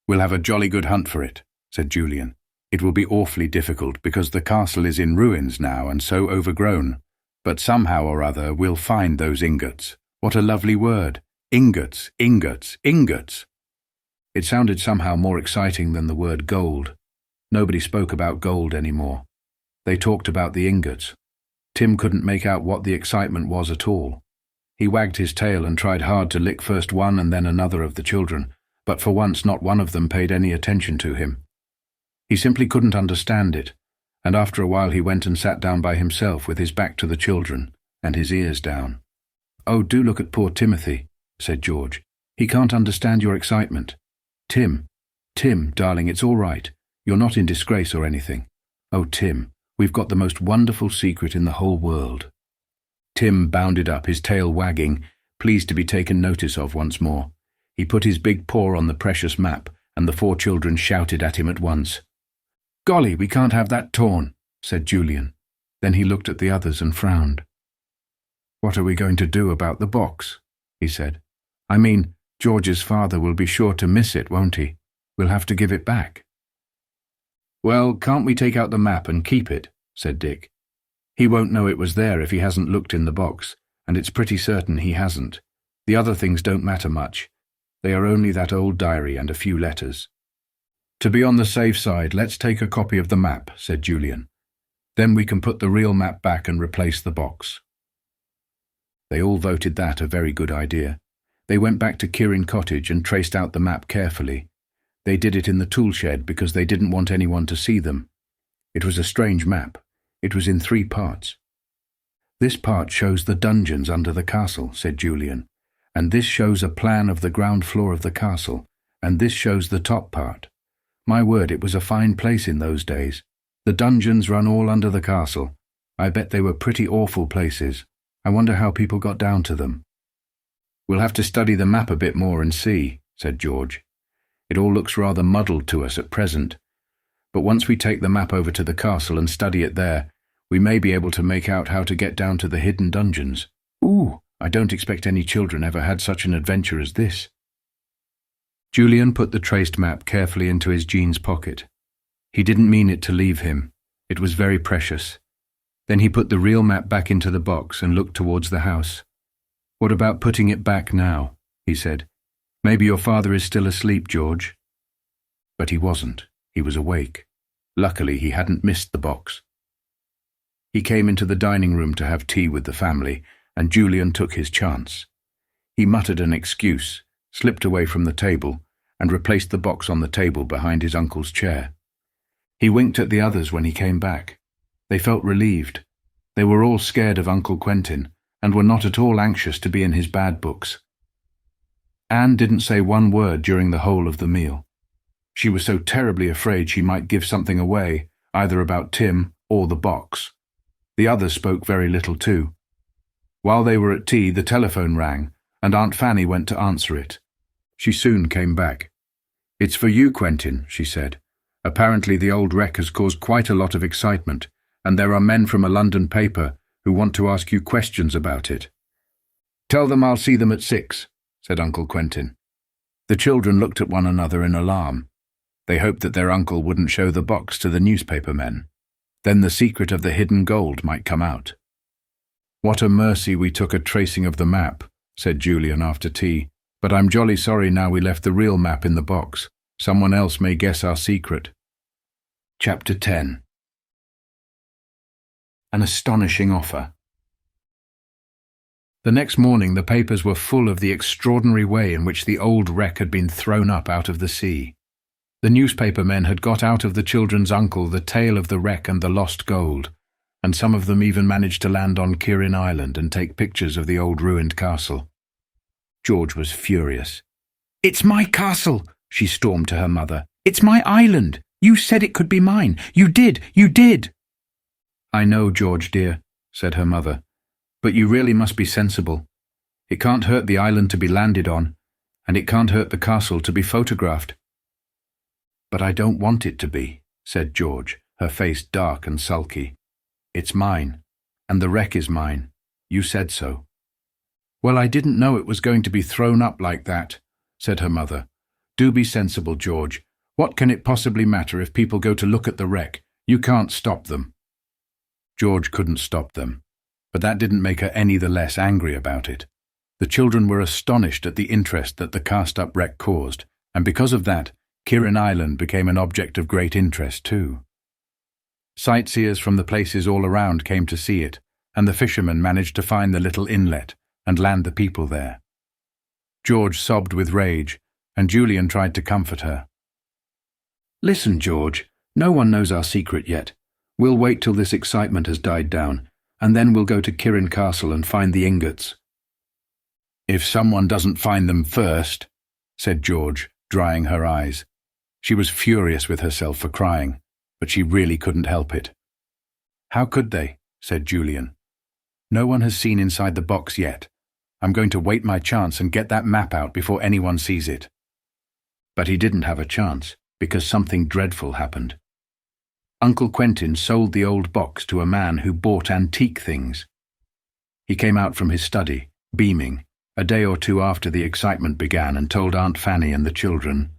[SPEAKER 1] We'll have a jolly good hunt for it, said Julian. It will be awfully difficult because the castle is in ruins now and so overgrown. But somehow or other we'll find those ingots. What a lovely word. Ingots, ingots, ingots. It sounded somehow more exciting than the word gold. Nobody spoke about gold anymore. They talked about the ingots. Tim couldn't make out what the excitement was at all. He wagged his tail and tried hard to lick first one and then another of the children, but for once not one of them paid any attention to him. He simply couldn't understand it, and after a while he went and sat down by himself with his back to the children and his ears down. "Oh, do look at poor Timothy," said George. "He can't understand your excitement. Tim, darling, it's all right. You're not in disgrace or anything. Oh, Tim, we've got the most wonderful secret in the whole world." Tim bounded up, his tail wagging, pleased to be taken notice of once more. He put his big paw on the precious map, and the 4 children shouted at him at once. "Golly, we can't have that torn," said Julian. Then he looked at the others and frowned. "What are we going to do about the box?" he said. "I mean, George's father will be sure to miss it, won't he? We'll have to give it back." "Well, can't we take out the map and keep it?" said Dick. "He won't know it was there if he hasn't looked in the box, and it's pretty certain he hasn't. The other things don't matter much. They are only that old diary and a few letters." "To be on the safe side, let's take a copy of the map," said Julian. "Then we can put the real map back and replace the box." They all voted that a very good idea. They went back to Kirrin Cottage and traced out the map carefully. They did it in the tool shed because they didn't want anyone to see them. It was a strange map. It was in 3 parts. "This part shows the dungeons under the castle," said Julian, "and this shows a plan of the ground floor of the castle, and this shows the top part. My word, it was a fine place in those days. The dungeons run all under the castle. I bet they were pretty awful places. I wonder how people got down to them." "We'll have to study the map a bit more and see," said George. "It all looks rather muddled to us at present. But once we take the map over to the castle and study it there, we may be able to make out how to get down to the hidden dungeons. Ooh, I don't expect any children ever had such an adventure as this." Julian put the traced map carefully into his jeans pocket. He didn't mean it to leave him. It was very precious. Then he put the real map back into the box and looked towards the house. "What about putting it back now?" he said. "Maybe your father is still asleep, George." But he wasn't. He was awake. Luckily, he hadn't missed the box. He came into the dining room to have tea with the family, and Julian took his chance. He muttered an excuse, slipped away from the table, and replaced the box on the table behind his uncle's chair. He winked at the others when he came back. They felt relieved. They were all scared of Uncle Quentin, and were not at all anxious to be in his bad books. Anne didn't say one word during the whole of the meal. She was so terribly afraid she might give something away, either about Tim or the box. The others spoke very little too. While they were at tea, the telephone rang, and Aunt Fanny went to answer it. She soon came back. "It's for you, Quentin," she said. "Apparently the old wreck has caused quite a lot of excitement, and there are men from a London paper who want to ask you questions about it." "Tell them I'll see them at 6, said Uncle Quentin. The children looked at one another in alarm. They hoped that their uncle wouldn't show the box to the newspaper men. Then the secret of the hidden gold might come out. "What a mercy we took a tracing of the map," said Julian after tea. "But I'm jolly sorry now we left the real map in the box. Someone else may guess our secret." Chapter 10. An astonishing offer. The next morning the papers were full of the extraordinary way in which the old wreck had been thrown up out of the sea. The newspaper men had got out of the children's uncle the tale of the wreck and the lost gold, and some of them even managed to land on Kirrin Island and take pictures of the old ruined castle. George was furious. "It's my castle," she stormed to her mother. "It's my island. You said it could be mine. You did. You did." "I know, George dear," said her mother, "but you really must be sensible. It can't hurt the island to be landed on, and it can't hurt the castle to be photographed." "But I don't want it to be," said George, her face dark and sulky. "It's mine, and the wreck is mine. You said so." "Well, I didn't know it was going to be thrown up like that," said her mother. Do be sensible, George. What can it possibly matter if people go to look at the wreck? You can't stop them. George couldn't stop them, but that didn't make her any the less angry about it. The children were astonished at the interest that the cast-up wreck caused, and because of that, Kirrin Island became an object of great interest too. Sightseers from the places all around came to see it, and the fishermen managed to find the little inlet and land the people there. George sobbed with rage, and Julian tried to comfort her. "Listen, George, no one knows our secret yet. We'll wait till this excitement has died down, and then we'll go to Kirrin Castle and find the ingots." "If someone doesn't find them first," said George, drying her eyes. She was furious with herself for crying, but she really couldn't help it. "How could they?" said Julian. "No one has seen inside the box yet. I'm going to wait my chance and get that map out before anyone sees it." But he didn't have a chance, because something dreadful happened. Uncle Quentin sold the old box to a man who bought antique things. He came out from his study, beaming, a day or two after the excitement began, and told Aunt Fanny and the children.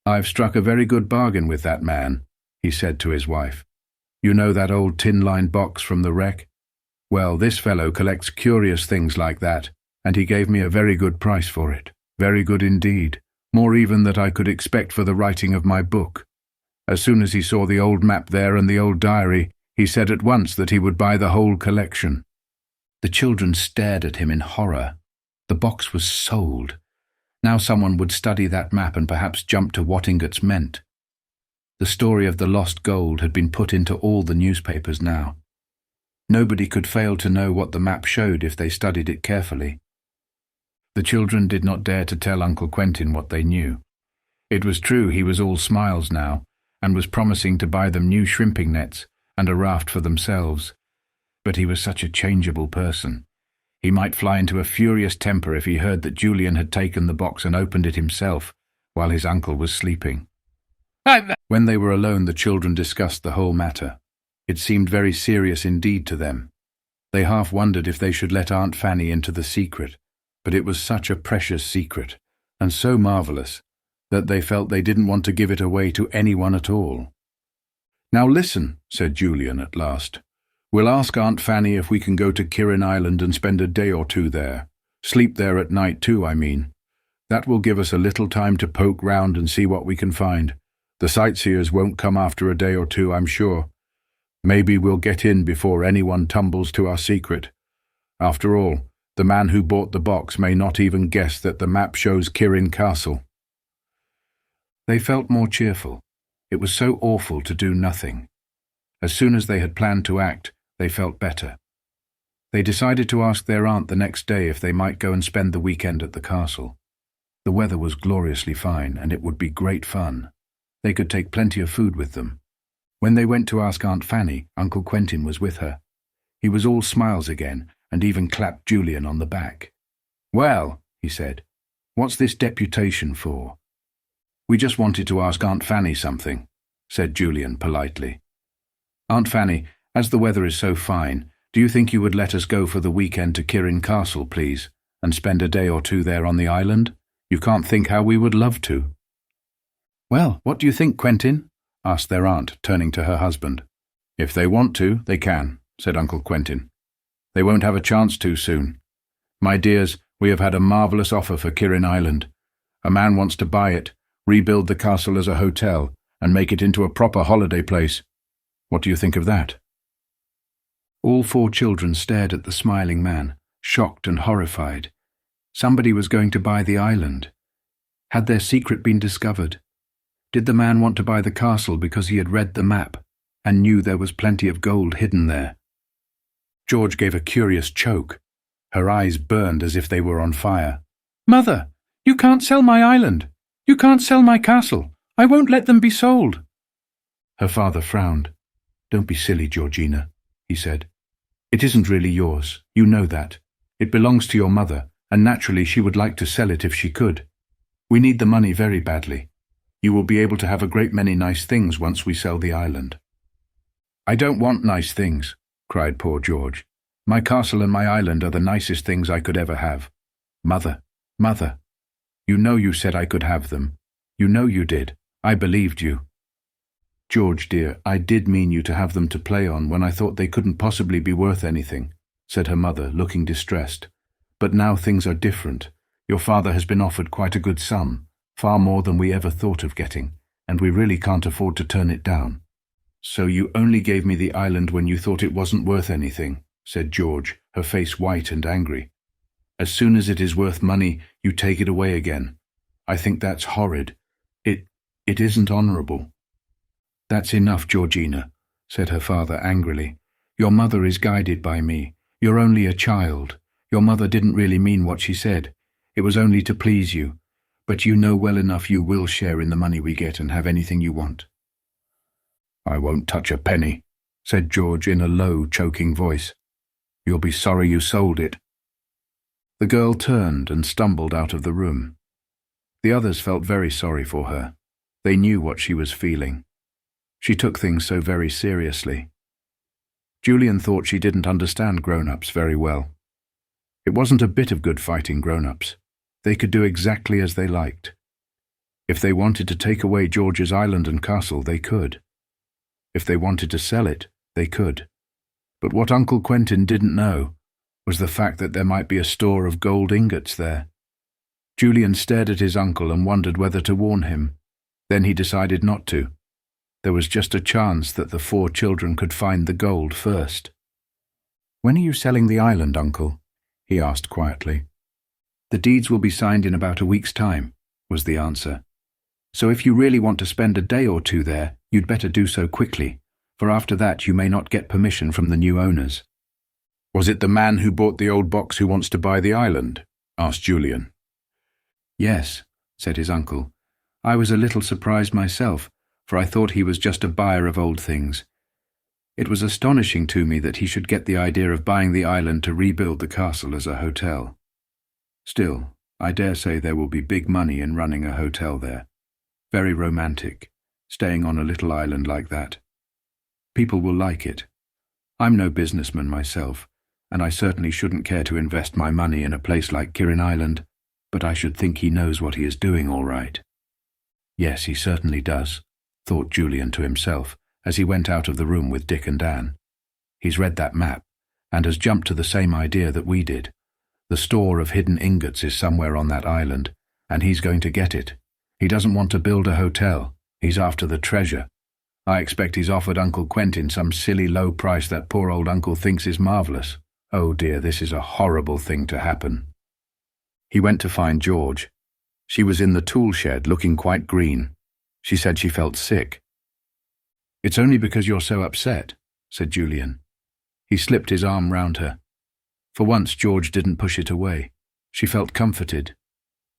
[SPEAKER 1] "I've struck a very good bargain with that man," he said to his wife. "You know that old tin-lined box from the wreck? Well, this fellow collects curious things like that, and he gave me a very good price for it. Very good indeed, more even than I could expect for the writing of my book. As soon as he saw the old map there and the old diary, he said at once that he would buy the whole collection." The children stared at him in horror. The box was sold. Now someone would study that map and perhaps jump to what ingots meant. The story of the lost gold had been put into all the newspapers now. Nobody could fail to know what the map showed if they studied it carefully. The children did not dare to tell Uncle Quentin what they knew. It was true he was all smiles now, and was promising to buy them new shrimping nets and a raft for themselves. But he was such a changeable person. He might fly into a furious temper if he heard that Julian had taken the box and opened it himself, while his uncle was sleeping. When they were alone, the children discussed the whole matter. It seemed very serious indeed to them. They half wondered if they should let Aunt Fanny into the secret, but it was such a precious secret, and so marvellous, that they felt they didn't want to give it away to anyone at all. "Now listen," said Julian at last. "We'll ask Aunt Fanny if we can go to Kirrin Island and spend a day or two there. Sleep there at night too, I mean. That will give us a little time to poke round and see what we can find. The sightseers won't come after a day or two, I'm sure. Maybe we'll get in before anyone tumbles to our secret. After all, the man who bought the box may not even guess that the map shows Kirrin Castle." They felt more cheerful. It was so awful to do nothing. As soon as they had planned to act, they felt better. They decided to ask their aunt the next day if they might go and spend the weekend at the castle. The weather was gloriously fine, and it would be great fun. They could take plenty of food with them. When they went to ask Aunt Fanny, Uncle Quentin was with her. He was all smiles again, and even clapped Julian on the back. "Well," he said, "what's this deputation for?" "We just wanted to ask Aunt Fanny something," said Julian politely. "Aunt Fanny, as the weather is so fine, do you think you would let us go for the weekend to Kirrin Castle, please, and spend a day or two there on the island? You can't think how we would love to." "Well, what do you think, Quentin?" asked their aunt, turning to her husband. "If they want to, they can," said Uncle Quentin. "They won't have a chance to soon. My dears, we have had a marvellous offer for Kirrin Island. A man wants to buy it, rebuild the castle as a hotel, and make it into a proper holiday place. What do you think of that?" All four children stared at the smiling man, shocked and horrified. Somebody was going to buy the island. Had their secret been discovered? Did the man want to buy the castle because he had read the map and knew there was plenty of gold hidden there? George gave a curious choke. Her eyes burned as if they were on fire. "Mother, you can't sell my island. You can't sell my castle. I won't let them be sold." Her father frowned. "Don't be silly, Georgina," he said. "It isn't really yours. You know that. It belongs to your mother, and naturally she would like to sell it if she could. We need the money very badly. You will be able to have a great many nice things once we sell the island." "I don't want nice things," cried poor George. "My castle and my island are the nicest things I could ever have. Mother, Mother, you know you said I could have them. You know you did. I believed you." "George, dear, I did mean you to have them to play on when I thought they couldn't possibly be worth anything," said her mother, looking distressed. "But now things are different. Your father has been offered quite a good sum, far more than we ever thought of getting, and we really can't afford to turn it down." "So you only gave me the island when you thought it wasn't worth anything," said George, her face white and angry. "As soon as it is worth money, you take it away again. I think that's horrid. It isn't honourable." "That's enough, Georgina," said her father angrily. "Your mother is guided by me. You're only a child. Your mother didn't really mean what she said. It was only to please you. But you know well enough you will share in the money we get and have anything you want." "I won't touch a penny," said George in a low, choking voice. "You'll be sorry you sold it." The girl turned and stumbled out of the room. The others felt very sorry for her. They knew what she was feeling. She took things so very seriously. Julian thought she didn't understand grown-ups very well. It wasn't a bit of good fighting grown-ups. They could do exactly as they liked. If they wanted to take away George's island and castle, they could. If they wanted to sell it, they could. But what Uncle Quentin didn't know was the fact that there might be a store of gold ingots there. Julian stared at his uncle and wondered whether to warn him. Then he decided not to. There was just a chance that the 4 children could find the gold first. "When are you selling the island, Uncle?" he asked quietly. "The deeds will be signed in about a week's time," was the answer. "So if you really want to spend a day or 2 there, you'd better do so quickly, for after that you may not get permission from the new owners." "Was it the man who bought the old box who wants to buy the island?" asked Julian. "Yes," said his uncle. "I was a little surprised myself, for I thought he was just a buyer of old things. It was astonishing to me that he should get the idea of buying the island to rebuild the castle as a hotel. Still, I dare say there will be big money in running a hotel there. Very romantic, staying on a little island like that. People will like it. I'm no businessman myself, and I certainly shouldn't care to invest my money in a place like Kirrin Island, but I should think he knows what he is doing all right." "Yes, he certainly does," thought Julian to himself as he went out of the room with Dick and Dan. "He's read that map, and has jumped to the same idea that we did. The store of hidden ingots is somewhere on that island, and he's going to get it. He doesn't want to build a hotel. He's after the treasure. I expect he's offered Uncle Quentin some silly low price that poor old uncle thinks is marvellous. Oh dear, this is a horrible thing to happen." He went to find George. She was in the tool shed, looking quite green. She said she felt sick. "It's only because you're so upset," said Julian. He slipped his arm round her. For once George didn't push it away. She felt comforted.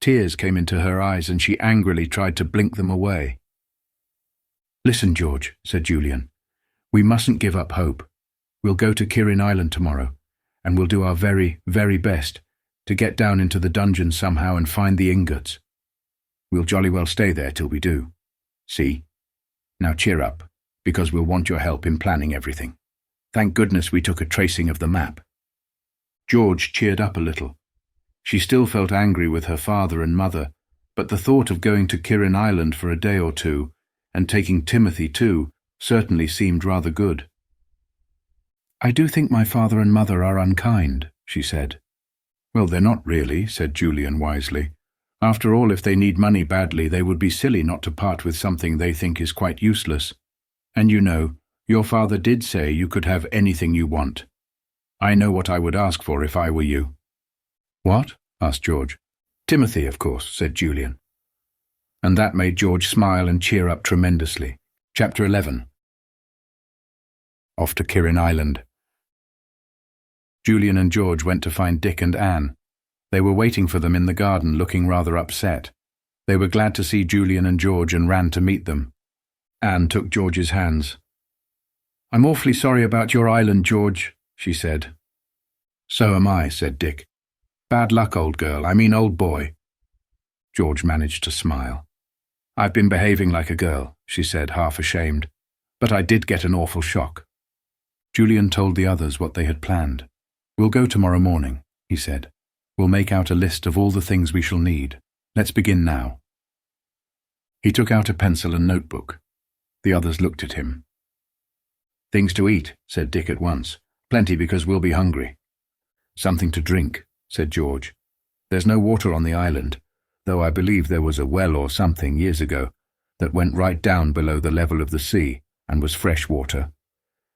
[SPEAKER 1] Tears came into her eyes and she angrily tried to blink them away. "Listen, George," said Julian. "We mustn't give up hope. We'll go to Kirrin Island tomorrow, and we'll do our very, very best to get down into the dungeon somehow and find the ingots. We'll jolly well stay there till we do. See? Now cheer up, because we'll want your help in planning everything. Thank goodness we took a tracing of the map." George cheered up a little. She still felt angry with her father and mother, but the thought of going to Kirrin Island for a day or 2, and taking Timothy too, certainly seemed rather good. "I do think my father and mother are unkind," she said. "Well, they're not really," said Julian wisely. "After all, if they need money badly, they would be silly not to part with something they think is quite useless. And you know, your father did say you could have anything you want. I know what I would ask for if I were you." "What?" asked George. "Timothy, of course," said Julian. And that made George smile and cheer up tremendously. Chapter 11. Off to Kirrin Island. Julian and George went to find Dick and Anne. They were waiting for them in the garden, looking rather upset. They were glad to see Julian and George and ran to meet them. Anne took George's hands. "I'm awfully sorry about your island, George," she said. "So am I," said Dick. "Bad luck, old girl. I mean old boy." George managed to smile. "I've been behaving like a girl," she said, half ashamed. "But I did get an awful shock." Julian told the others what they had planned. "We'll go tomorrow morning," he said. "We'll make out a list of all the things we shall need. Let's begin now." He took out a pencil and notebook. The others looked at him. "Things to eat," said Dick at once. "Plenty because we'll be hungry." "Something to drink," said George. "There's no water on the island, though I believe there was a well or something years ago that went right down below the level of the sea and was fresh water.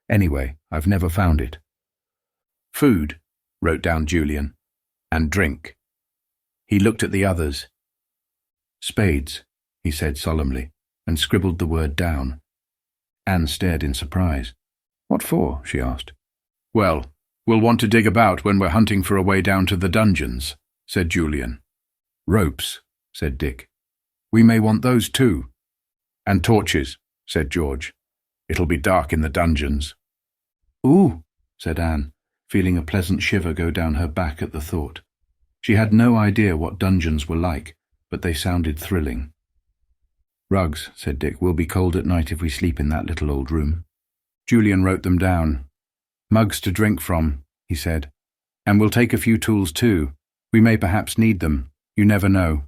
[SPEAKER 1] Anyway, I've never found it." "Food," wrote down Julian, "and drink." He looked at the others. "Spades," he said solemnly, and scribbled the word down. Anne stared in surprise. "What for?" she asked. "Well, we'll want to dig about when we're hunting for a way down to the dungeons," said Julian. "Ropes," said Dick. "We may want those too." "And torches," said George. "It'll be dark in the dungeons." "Ooh," said Anne, feeling a pleasant shiver go down her back at the thought. She had no idea what dungeons were like, but they sounded thrilling. "Rugs," said Dick. "We'll be cold at night if we sleep in that little old room." Julian wrote them down. "Mugs to drink from," he said. "And we'll take a few tools too. We may perhaps need them. You never know."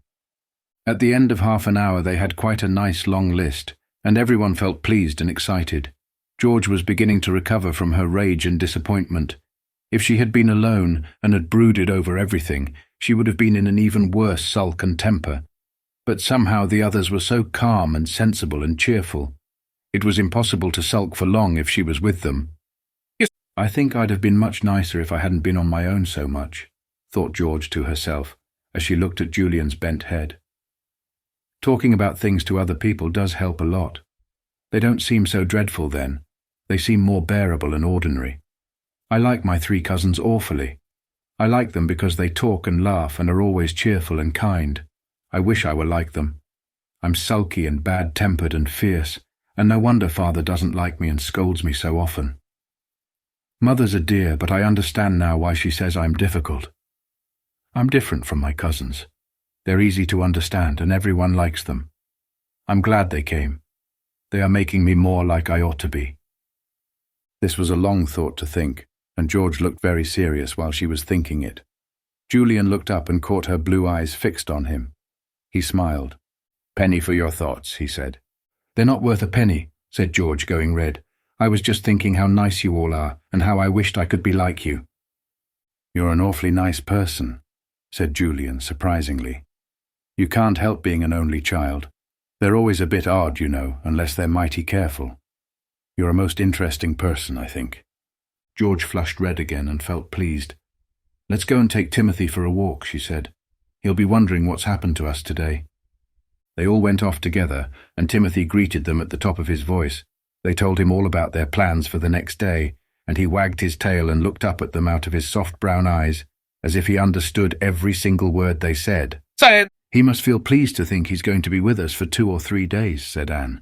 [SPEAKER 1] At the end of half an hour they had quite a nice long list, and everyone felt pleased and excited. George was beginning to recover from her rage and disappointment. If she had been alone and had brooded over everything, she would have been in an even worse sulk and temper. But somehow the others were so calm and sensible and cheerful. It was impossible to sulk for long if she was with them. "I think I'd have been much nicer if I hadn't been on my own so much," thought George to herself, as she looked at Julian's bent head. Talking about things to other people does help a lot. They don't seem so dreadful then. They seem more bearable and ordinary. I like my 3 cousins awfully. I like them because they talk and laugh and are always cheerful and kind. I wish I were like them. I'm sulky and bad-tempered and fierce, and no wonder Father doesn't like me and scolds me so often. Mother's a dear, but I understand now why she says I'm difficult. I'm different from my cousins. They're easy to understand and everyone likes them. I'm glad they came. They are making me more like I ought to be." This was a long thought to think, and George looked very serious while she was thinking it. Julian looked up and caught her blue eyes fixed on him. He smiled. "Penny for your thoughts," he said. "They're not worth a penny," said George, going red. "I was just thinking how nice you all are and how I wished I could be like you." "You're an awfully nice person," said Julian, surprisingly. "You can't help being an only child. They're always a bit odd, you know, unless they're mighty careful. You're a most interesting person, I think." George flushed red again and felt pleased. "Let's go and take Timothy for a walk," she said. "He'll be wondering what's happened to us today." They all went off together, and Timothy greeted them at the top of his voice. They told him all about their plans for the next day, and he wagged his tail and looked up at them out of his soft brown eyes, as if he understood every single word they said. "Say it!" "He must feel pleased to think he's going to be with us for 2 or 3 days, said Anne.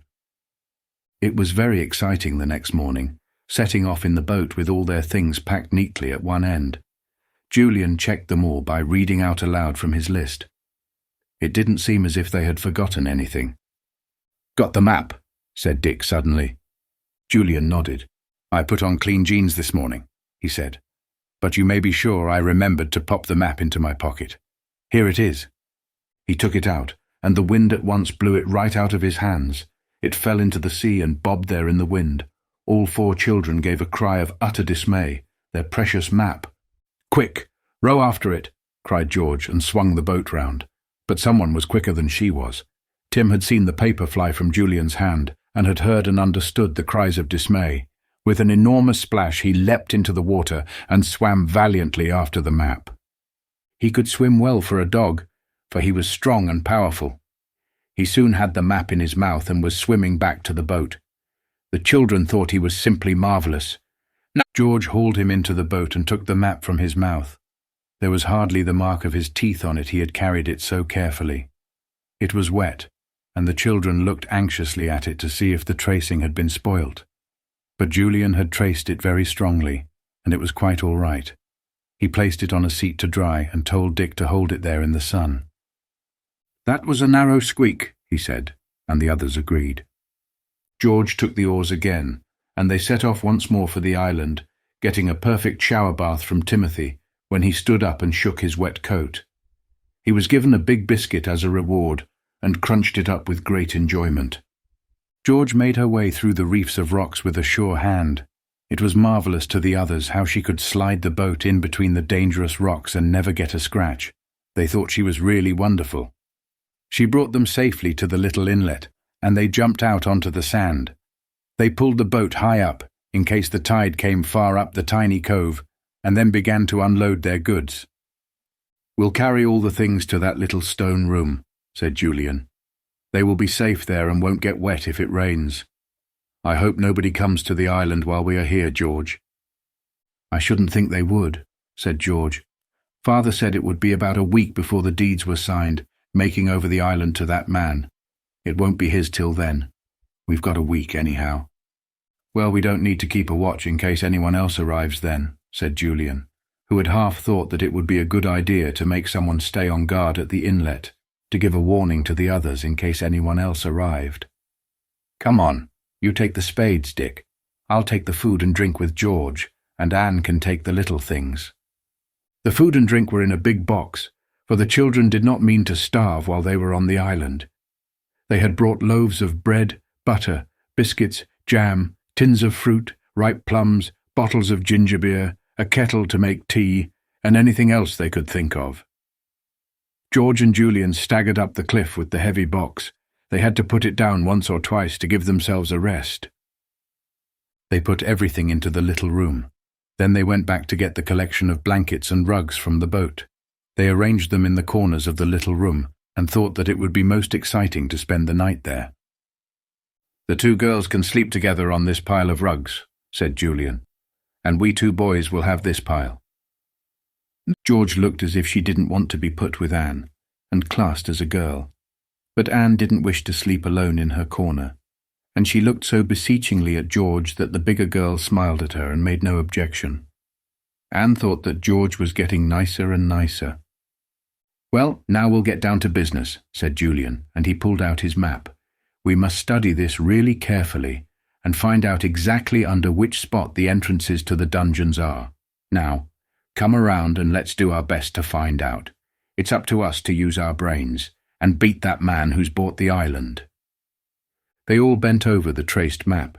[SPEAKER 1] It was very exciting the next morning, setting off in the boat with all their things packed neatly at one end. Julian checked them all by reading out aloud from his list. It didn't seem as if they had forgotten anything. "Got the map," said Dick suddenly. Julian nodded. "I put on clean jeans this morning," he said. "But you may be sure I remembered to pop the map into my pocket. Here it is." He took it out, and the wind at once blew it right out of his hands. It fell into the sea and bobbed there in the wind. All 4 children gave a cry of utter dismay. Their precious map. "Quick, row after it," cried George, and swung the boat round. But someone was quicker than she was. Tim had seen the paper fly from Julian's hand, and had heard and understood the cries of dismay. With an enormous splash he leapt into the water and swam valiantly after the map. He could swim well for a dog, for he was strong and powerful. He soon had the map in his mouth and was swimming back to the boat. The children thought he was simply marvellous. George hauled him into the boat and took the map from his mouth. There was hardly the mark of his teeth on it, he had carried it so carefully. It was wet, and the children looked anxiously at it to see if the tracing had been spoilt. But Julian had traced it very strongly, and it was quite all right. He placed it on a seat to dry and told Dick to hold it there in the sun. "That was a narrow squeak," he said, and the others agreed. George took the oars again, and they set off once more for the island, getting a perfect shower bath from Timothy when he stood up and shook his wet coat. He was given a big biscuit as a reward, and crunched it up with great enjoyment. George made her way through the reefs of rocks with a sure hand. It was marvellous to the others how she could slide the boat in between the dangerous rocks and never get a scratch. They thought she was really wonderful. She brought them safely to the little inlet, and they jumped out onto the sand. They pulled the boat high up, in case the tide came far up the tiny cove, and then began to unload their goods. "We'll carry all the things to that little stone room," said Julian. "They will be safe there and won't get wet if it rains. I hope nobody comes to the island while we are here, George." "I shouldn't think they would," said George. "Father said it would be about a week before the deeds were signed, making over the island to that man. It won't be his till then. We've got a week anyhow." "Well, we don't need to keep a watch in case anyone else arrives then," said Julian, who had half thought that it would be a good idea to make someone stay on guard at the inlet, to give a warning to the others in case anyone else arrived. "Come on, you take the spades, Dick. I'll take the food and drink with George, and Anne can take the little things." The food and drink were in a big box, for the children did not mean to starve while they were on the island. They had brought loaves of bread, butter, biscuits, jam, tins of fruit, ripe plums, bottles of ginger beer, a kettle to make tea, and anything else they could think of. George and Julian staggered up the cliff with the heavy box. They had to put it down once or twice to give themselves a rest. They put everything into the little room. Then they went back to get the collection of blankets and rugs from the boat. They arranged them in the corners of the little room and thought that it would be most exciting to spend the night there. "The two girls can sleep together on this pile of rugs," said Julian, "and we two boys will have this pile." George looked as if she didn't want to be put with Anne, and classed as a girl. But Anne didn't wish to sleep alone in her corner, and she looked so beseechingly at George that the bigger girl smiled at her and made no objection. Anne thought that George was getting nicer and nicer. "Well, now we'll get down to business," said Julian, and he pulled out his map. "We must study this really carefully and find out exactly under which spot the entrances to the dungeons are. Now, come around and let's do our best to find out. It's up to us to use our brains and beat that man who's bought the island." They all bent over the traced map.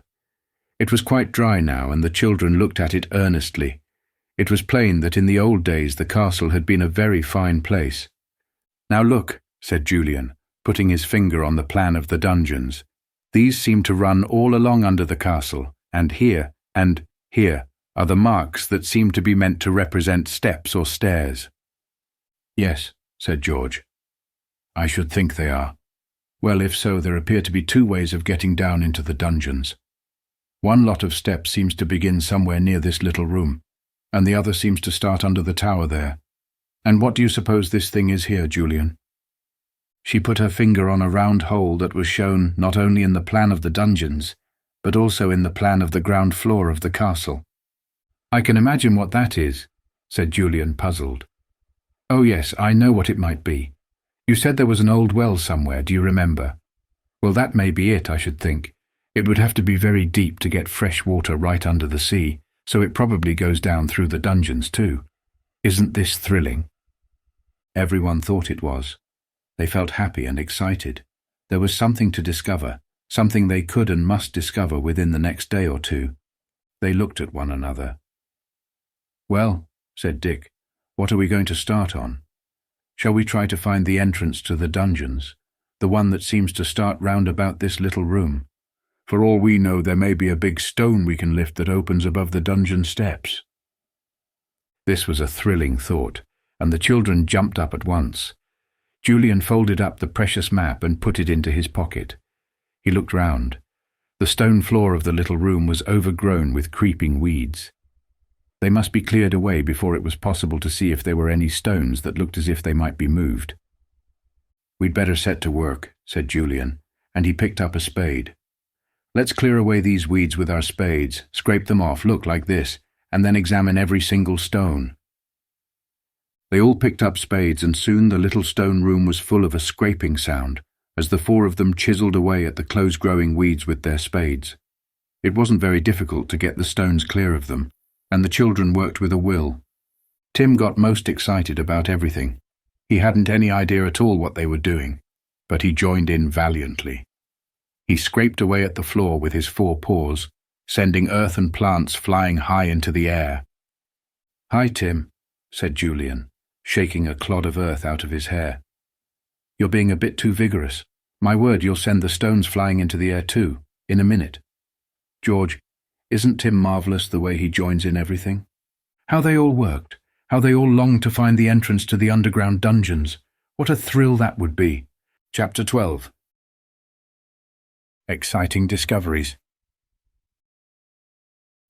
[SPEAKER 1] It was quite dry now, and the children looked at it earnestly. It was plain that in the old days the castle had been a very fine place. "Now look," said Julian, putting his finger on the plan of the dungeons. "These seem to run all along under the castle, and here are the marks that seem to be meant to represent steps or stairs." "Yes," said George. "I should think they are. Well, if so, there appear to be two ways of getting down into the dungeons. One lot of steps seems to begin somewhere near this little room, and the other seems to start under the tower there. And what do you suppose this thing is here, Julian?" She put her finger on a round hole that was shown not only in the plan of the dungeons, but also in the plan of the ground floor of the castle. "I can imagine what that is," said Julian, puzzled. "Oh yes, I know what it might be. You said there was an old well somewhere, do you remember? Well, that may be it, I should think. It would have to be very deep to get fresh water right under the sea, so it probably goes down through the dungeons too. Isn't this thrilling?" Everyone thought it was. They felt happy and excited. There was something to discover, something they could and must discover within the next day or two. They looked at one another. "Well," said Dick, "what are we going to start on? Shall we try to find the entrance to the dungeons, the one that seems to start round about this little room? For all we know, there may be a big stone we can lift that opens above the dungeon steps." This was a thrilling thought, and the children jumped up at once. Julian folded up the precious map and put it into his pocket. He looked round. The stone floor of the little room was overgrown with creeping weeds. They must be cleared away before it was possible to see if there were any stones that looked as if they might be moved. "We'd better set to work," said Julian, and he picked up a spade. "Let's clear away these weeds with our spades, scrape them off, look like this, and then examine every single stone." They all picked up spades, and soon the little stone room was full of a scraping sound, as the four of them chiselled away at the close-growing weeds with their spades. It wasn't very difficult to get the stones clear of them, and the children worked with a will. Tim got most excited about everything. He hadn't any idea at all what they were doing. but he joined in valiantly. He scraped away at the floor with his 4 paws, sending earth and plants flying high into the air. "Hi, Tim," said Julian, shaking a clod of earth out of his hair. "You're being a bit too vigorous. My word, you'll send the stones flying into the air too, in a minute. George, isn't Tim marvellous the way he joins in everything? How they all worked, how they all longed to find the entrance to the underground dungeons. What a thrill that would be." Chapter 12. Exciting discoveries.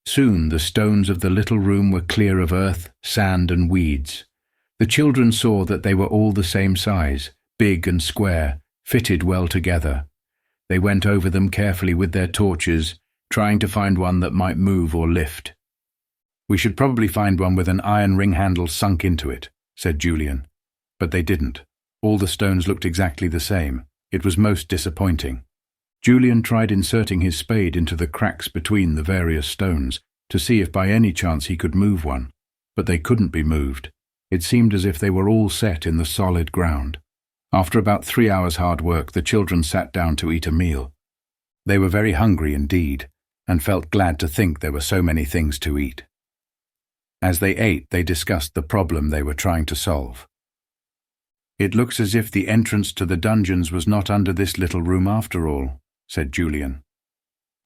[SPEAKER 1] Soon the stones of the little room were clear of earth, sand and weeds. The children saw that they were all the same size, big and square, fitted well together. They went over them carefully with their torches, trying to find one that might move or lift. "We should probably find one with an iron ring handle sunk into it," said Julian. But they didn't. All the stones looked exactly the same. It was most disappointing. Julian tried inserting his spade into the cracks between the various stones to see if by any chance he could move one, but they couldn't be moved. It seemed as if they were all set in the solid ground. After about 3 hours' hard work, the children sat down to eat a meal. They were very hungry indeed, and felt glad to think there were so many things to eat. As they ate, they discussed the problem they were trying to solve. "It looks as if the entrance to the dungeons was not under this little room after all," said Julian.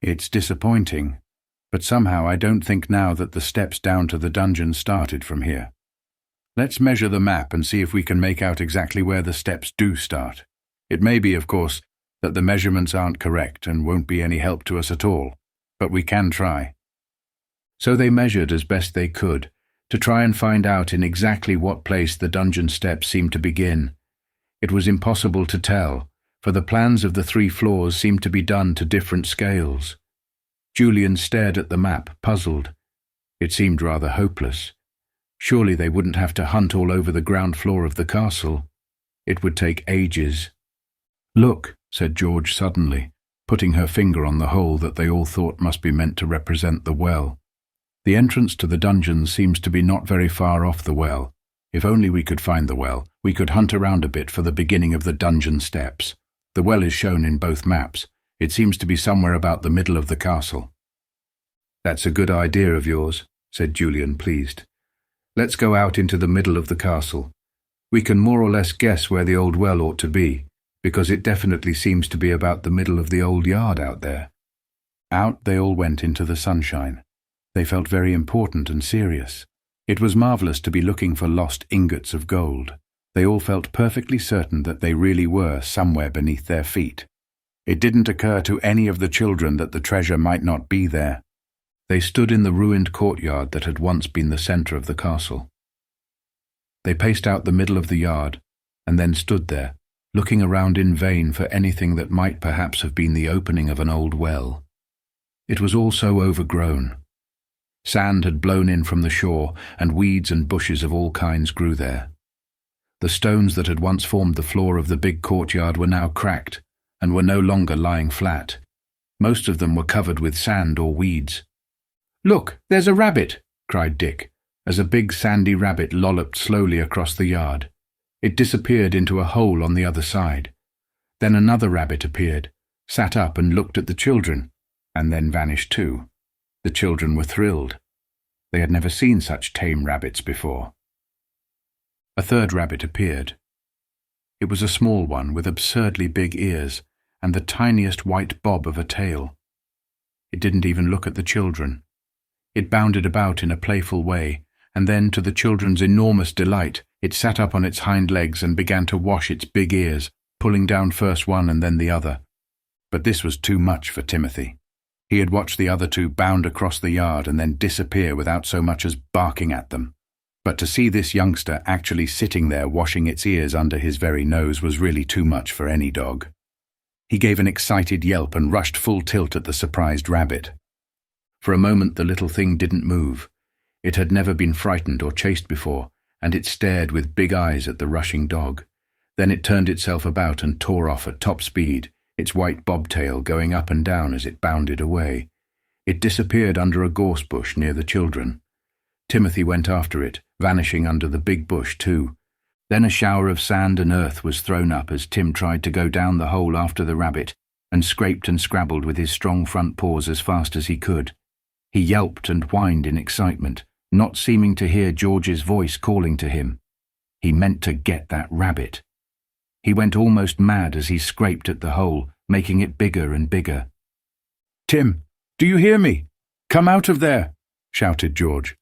[SPEAKER 1] "It's disappointing, but somehow I don't think now that the steps down to the dungeon started from here. Let's measure the map and see if we can make out exactly where the steps do start. It may be, of course, that the measurements aren't correct and won't be any help to us at all, but we can try." So they measured as best they could to try and find out in exactly what place the dungeon steps seemed to begin. It was impossible to tell, for the plans of the 3 floors seemed to be done to different scales. Julian stared at the map, puzzled. It seemed rather hopeless. Surely they wouldn't have to hunt all over the ground floor of the castle. It would take ages. "Look," said George suddenly, putting her finger on the hole that they all thought must be meant to represent the well. "The entrance to the dungeon seems to be not very far off the well. If only we could find the well, we could hunt around a bit for the beginning of the dungeon steps. The well is shown in both maps. It seems to be somewhere about the middle of the castle." "That's a good idea of yours," said Julian, pleased. "Let's go out into the middle of the castle. We can more or less guess where the old well ought to be, because it definitely seems to be about the middle of the old yard out there." Out they all went into the sunshine. They felt very important and serious. It was marvellous to be looking for lost ingots of gold. They all felt perfectly certain that they really were somewhere beneath their feet. It didn't occur to any of the children that the treasure might not be there. They stood in the ruined courtyard that had once been the centre of the castle. They paced out the middle of the yard, and then stood there, looking around in vain for anything that might perhaps have been the opening of an old well. It was all so overgrown. Sand had blown in from the shore, and weeds and bushes of all kinds grew there. The stones that had once formed the floor of the big courtyard were now cracked, and were no longer lying flat. Most of them were covered with sand or weeds. "Look, there's a rabbit!" cried Dick, as a big sandy rabbit lolloped slowly across the yard. It disappeared into a hole on the other side. Then another rabbit appeared, sat up and looked at the children, and then vanished too. The children were thrilled. They had never seen such tame rabbits before. A third rabbit appeared. It was a small one with absurdly big ears and the tiniest white bob of a tail. It didn't even look at the children. It bounded about in a playful way, and then, to the children's enormous delight, it sat up on its hind legs and began to wash its big ears, pulling down first one and then the other. But this was too much for Timothy. He had watched the other 2 bound across the yard and then disappear without so much as barking at them. But to see this youngster actually sitting there washing its ears under his very nose was really too much for any dog. He gave an excited yelp and rushed full tilt at the surprised rabbit. For a moment the little thing didn't move. It had never been frightened or chased before, and it stared with big eyes at the rushing dog. Then it turned itself about and tore off at top speed, its white bobtail going up and down as it bounded away. It disappeared under a gorse bush near the children. Timothy went after it, vanishing under the big bush too. Then a shower of sand and earth was thrown up as Tim tried to go down the hole after the rabbit and scraped and scrabbled with his strong front paws as fast as he could. He yelped and whined in excitement, not seeming to hear George's voice calling to him. He meant to get that rabbit. He went almost mad as he scraped at the hole, making it bigger and bigger. "Tim, do you hear me? Come out of there!" shouted George.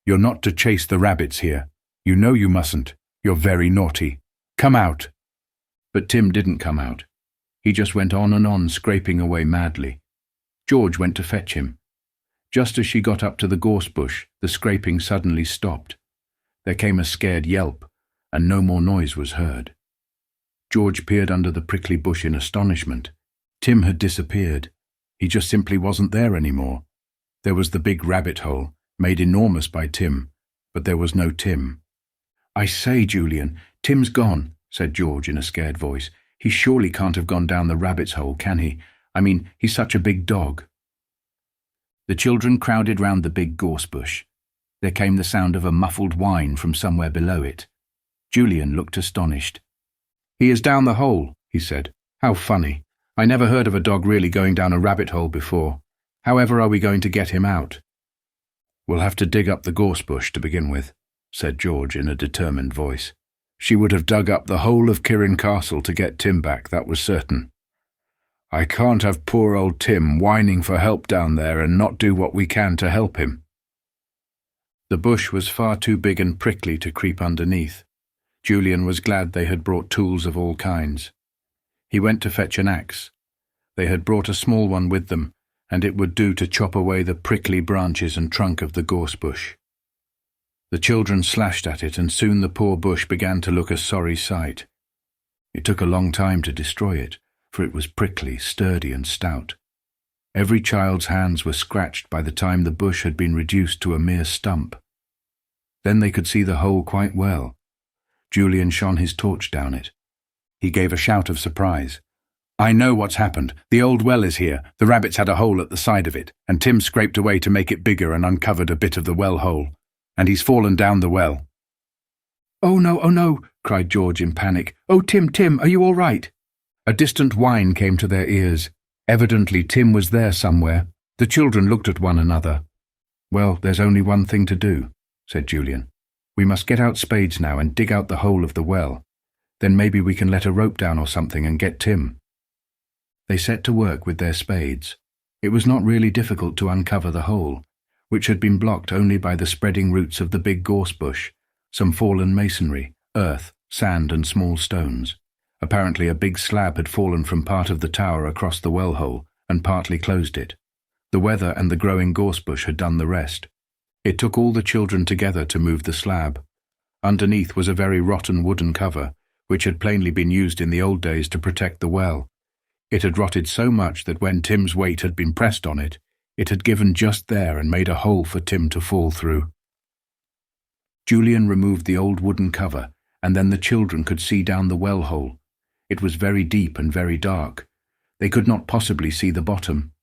[SPEAKER 1] "You're not to chase the rabbits here. You know you mustn't. You're very naughty. Come out." But Tim didn't come out. He just went on and on, scraping away madly. George went to fetch him. Just as she got up to the gorse bush, the scraping suddenly stopped. There came a scared yelp, and no more noise was heard. George peered under the prickly bush in astonishment. Tim had disappeared. He just simply wasn't there anymore. There was the big rabbit hole, made enormous by Tim, but there was no Tim. "I say, Julian, Tim's gone," said George in a scared voice. "He surely can't have gone down the rabbit's hole, can he? I mean, he's such a big dog." The children crowded round the big gorse bush. There came the sound of a muffled whine from somewhere below it. Julian looked astonished. "He is down the hole," he said. "How funny. I never heard of a dog really going down a rabbit hole before. However are we going to get him out?" "We'll have to dig up the gorse bush to begin with," said George in a determined voice. "She would have dug up the whole of Kirrin Castle to get Tim back, that was certain. I can't have poor old Tim whining for help down there and not do what we can to help him." The bush was far too big and prickly to creep underneath. Julian was glad they had brought tools of all kinds. He went to fetch an axe. They had brought a small one with them, and it would do to chop away the prickly branches and trunk of the gorse bush. The children slashed at it, and soon the poor bush began to look a sorry sight. It took a long time to destroy it, for it was prickly, sturdy, and stout. Every child's hands were scratched by the time the bush had been reduced to a mere stump. Then they could see the hole quite well. Julian shone his torch down it. He gave a shout of surprise. "I know what's happened. The old well is here. The rabbits had a hole at the side of it, and Tim scraped away to make it bigger and uncovered a bit of the well hole. And he's fallen down the well." "Oh no," cried George in panic. "Oh, Tim, are you all right?" A distant whine came to their ears. Evidently Tim was there somewhere. The children looked at one another. "Well, there's only one thing to do," said Julian. "We must get out spades now and dig out the hole of the well. Then maybe we can let a rope down or something and get Tim." They set to work with their spades. It was not really difficult to uncover the hole, which had been blocked only by the spreading roots of the big gorse bush, some fallen masonry, earth, sand and small stones. Apparently a big slab had fallen from part of the tower across the well hole and partly closed it. The weather and the growing gorse bush had done the rest. It took all the children together to move the slab. Underneath was a very rotten wooden cover, which had plainly been used in the old days to protect the well. It had rotted so much that when Tim's weight had been pressed on it, it had given just there and made a hole for Tim to fall through. Julian removed the old wooden cover, and then the children could see down the well hole. It was very deep and very dark. They could not possibly see the bottom.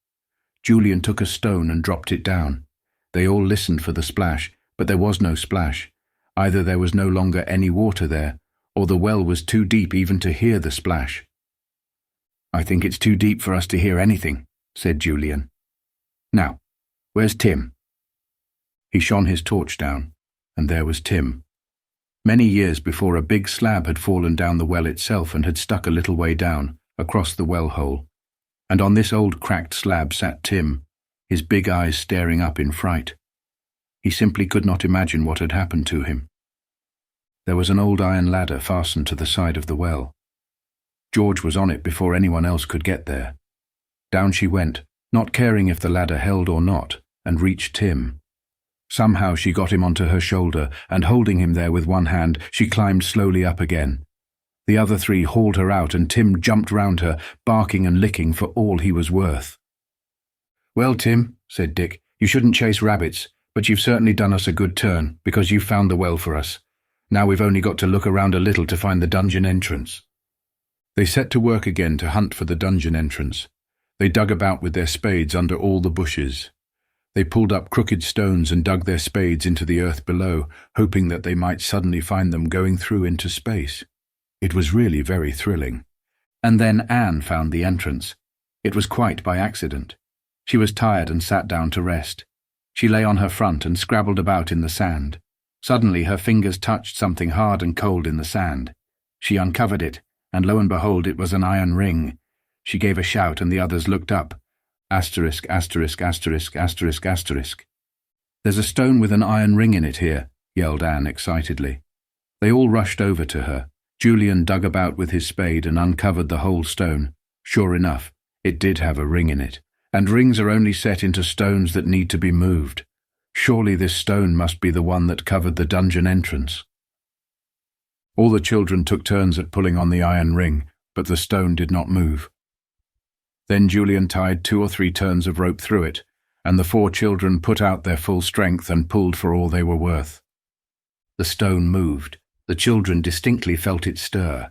[SPEAKER 1] Julian took a stone and dropped it down. They all listened for the splash, but there was no splash. Either there was no longer any water there, or the well was too deep even to hear the splash. "I think it's too deep for us to hear anything," said Julian. "Now, where's Tim?" He shone his torch down, and there was Tim. Many years before, a big slab had fallen down the well itself and had stuck a little way down, across the well hole. And on this old cracked slab sat Tim, his big eyes staring up in fright. He simply could not imagine what had happened to him. There was an old iron ladder fastened to the side of the well. George was on it before anyone else could get there. Down she went, not caring if the ladder held or not, and reached Tim. Somehow she got him onto her shoulder, and holding him there with one hand, she climbed slowly up again. The other three hauled her out, and Tim jumped round her, barking and licking for all he was worth. "Well, Tim," said Dick, "you shouldn't chase rabbits, but you've certainly done us a good turn, because you've found the well for us. Now we've only got to look around a little to find the dungeon entrance." They set to work again to hunt for the dungeon entrance. They dug about with their spades under all the bushes. They pulled up crooked stones and dug their spades into the earth below, hoping that they might suddenly find them going through into space. It was really very thrilling. And then Anne found the entrance. It was quite by accident. She was tired and sat down to rest. She lay on her front and scrabbled about in the sand. Suddenly her fingers touched something hard and cold in the sand. She uncovered it, and lo and behold, it was an iron ring. She gave a shout and the others looked up. Asterisk, asterisk, asterisk, asterisk, asterisk. "There's a stone with an iron ring in it here," yelled Anne excitedly. They all rushed over to her. Julian dug about with his spade and uncovered the whole stone. Sure enough, it did have a ring in it, and rings are only set into stones that need to be moved. Surely this stone must be the one that covered the dungeon entrance. All the children took turns at pulling on the iron ring, but the stone did not move. Then Julian tied 2 or 3 turns of rope through it, and the 4 children put out their full strength and pulled for all they were worth. The stone moved. The children distinctly felt it stir.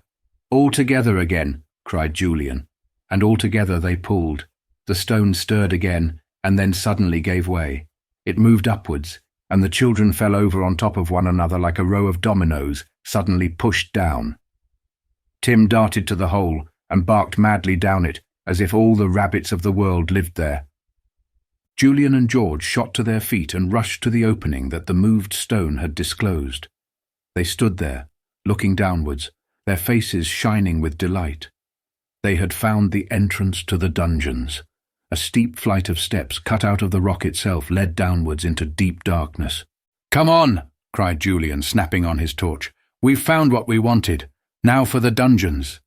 [SPEAKER 1] "All together again," cried Julian, and all together they pulled. The stone stirred again, and then suddenly gave way. It moved upwards, and the children fell over on top of one another like a row of dominoes, suddenly pushed down. Tim darted to the hole and barked madly down it, as if all the rabbits of the world lived there. Julian and George shot to their feet and rushed to the opening that the moved stone had disclosed. They stood there, looking downwards, their faces shining with delight. They had found the entrance to the dungeons. A steep flight of steps cut out of the rock itself led downwards into deep darkness. "Come on!" cried Julian, snapping on his torch. "We've found what we wanted. Now for the dungeons."